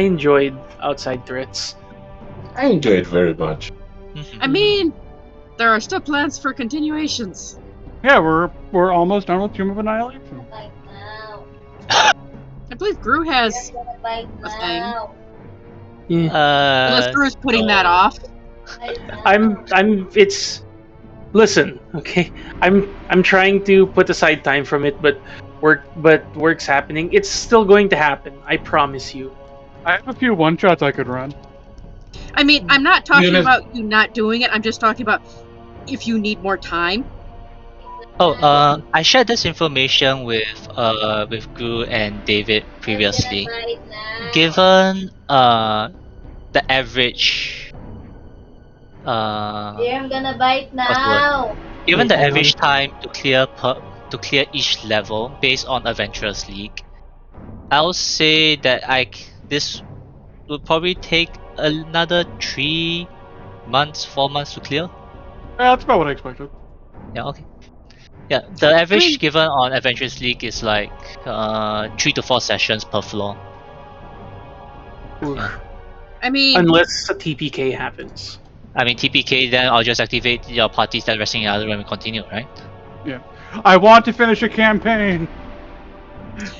enjoyed outside threats. I enjoy it very much. Mm-hmm. I mean, there are still plans for continuations. Yeah, we're almost done with Tomb of Annihilation. Bite now. I believe Gru has You're gonna bite a thing. now. Yeah. Unless Gru's putting that no. off. Bite now. I'm it's listen, okay. I'm trying to put aside time from it, but work's happening. It's still going to happen. I promise you. I have a few one-shots I could run. I mean, I'm not talking honest- about you not doing it. I'm just talking about if you need more time. Oh, I shared this information with Gru and David You're previously. gonna bite now. Given the average Yeah, I'm gonna bite what's the word? now. Given Wait, the hold average on. time to clear each level based on Adventurers League, I'll say that this will probably take another 3 months, 4 months to clear. Yeah, that's about what I expected. Yeah, okay. Yeah, the average mean- given on Adventurers League is like 3 to 4 sessions per floor. Oof. Yeah. I mean, Unless a TPK happens. I mean TPK, then I'll just activate your parties that resting in other when we continue, right? Yeah. I want to finish a campaign.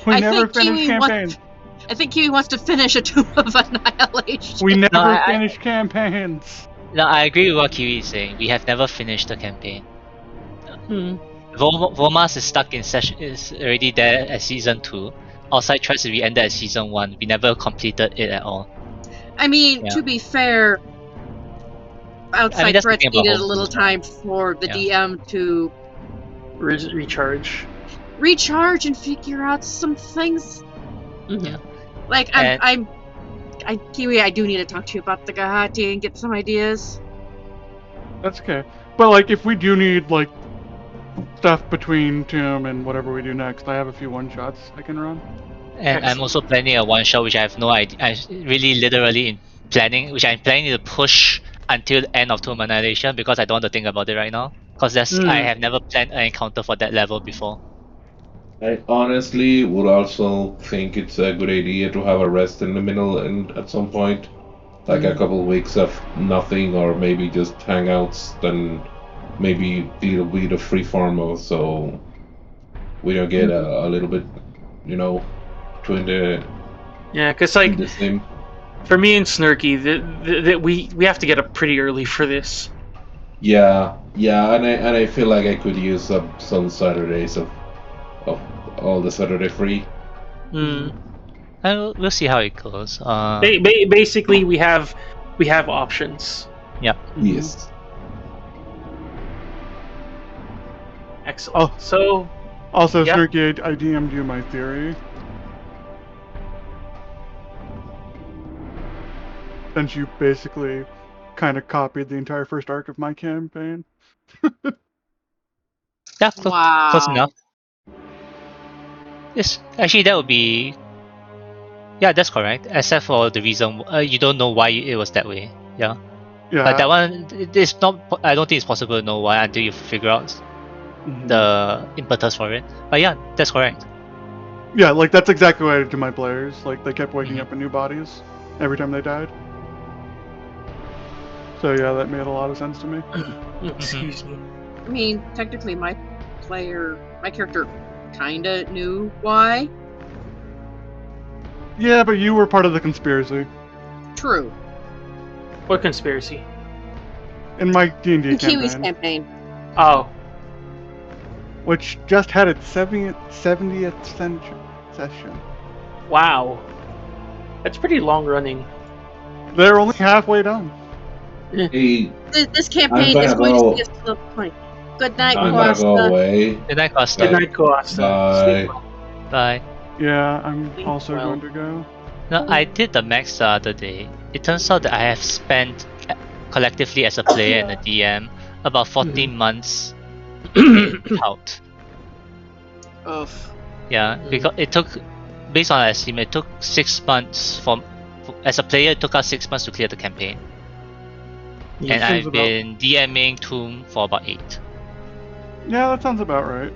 We I never think finish Kiwi campaigns. I think Kiwi wants to finish a Tomb of Annihilation. We never I- finish campaigns. No, I agree with what Kiwi is saying. We have never finished the campaign. Vomas is stuck in session is already there at season 2. Outside Threats we ended at season 1. We never completed it at all. I mean, Yeah. to be fair, outside that's the threats thing about needed a home little too. time for the DM to Recharge. recharge and figure out some things. Yeah. Like Kiwi, I do need to talk to you about the Gahati and get some ideas. That's okay. But like, if we do need like stuff between Tomb and whatever we do next, I have a few one-shots I can run. And I'm also planning a one shot which I have no idea. I really literally in planning, which I'm planning to push until the end of Tomb Annihilation because I don't want to think about it right now. Because I have never planned an encounter for that level before. I honestly would also think it's a good idea to have a rest in the middle and at some point, like a couple weeks of nothing or maybe just hangouts, then maybe it'll be the free form mode so we don't get a little bit, between the Yeah, because like in the same. for me and Snurky, we have to get up pretty early for this. Yeah, and I feel like I could use some Saturdays of all the Saturday free. Mm. And we'll see how it goes. Basically, we have options. Yep. Yes. Excellent. Oh. So Also, Yeah. Snurky, I DM'd you my theory. Since you basically kind of copied the entire first arc of my campaign. Yeah, Wow. close enough. Yes, actually that would be. Yeah, that's correct. Except for the reason you don't know why it was that way. Yeah. Yeah. But that one, it's not. I don't think it's possible to know why until you figure out the impetus for it. But yeah, that's correct. Yeah, like that's exactly what I did to my players. Like they kept waking up in new bodies every time they died. So yeah, that made a lot of sense to me. excuse me. I mean, technically, my character, kinda knew why. Yeah, but you were part of the conspiracy. True. What conspiracy? In my D&D In Kiwi's campaign. campaign. Oh, which just had its 70th session. Wow. That's pretty long running. They're only halfway done. Hey, This I'm campaign is gonna going to see go. us to the point. Good night, I'm gonna go Costa. away. Good night, Costa. Good night, Costa. Sleep Bye. well. Bye. Yeah, I'm Sleep also well. going to go. No, I did the max the other day. It turns out that I have spent collectively as a player and a DM about 14 months in tout. Oof. Yeah, because it took, based on our estimate, it took 6 months as a player. It took us 6 months to clear the campaign, and Seems I've about- been DMing Tomb for about 8. Yeah, that sounds about right.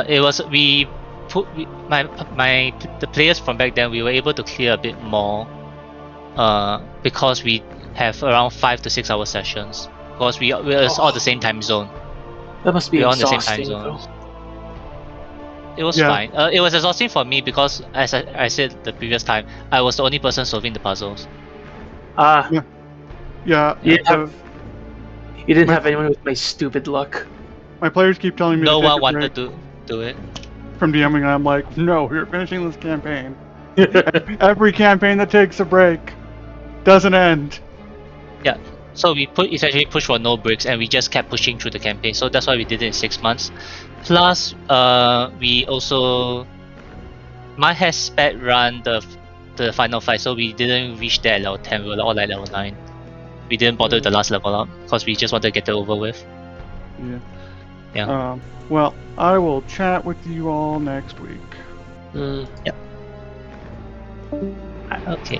It was the players from back then, we were able to clear a bit more, because we have around 5 to 6 hour sessions, because we're all the same time zone. That must be We're on the same time exhausting, zones. though. It was Yeah. fine. It was exhausting for me because, as I said the previous time, I was the only person solving the puzzles. Ah, Yeah, you didn't My- have anyone with my stupid luck. my players keep telling me No to take one a wanted break to do it. from DMing, and I'm like, no, we're finishing this campaign. Every campaign that takes a break doesn't end. Yeah. So we essentially pushed for no breaks, and we just kept pushing through the campaign. So that's why we did it in 6 months. Plus, we also mine has sped run the final fight, so we didn't reach that level 10. We were all like level 9. We didn't bother the last level up because we just wanted to get it over with. Yeah. Well, I will chat with you all next week. Okay.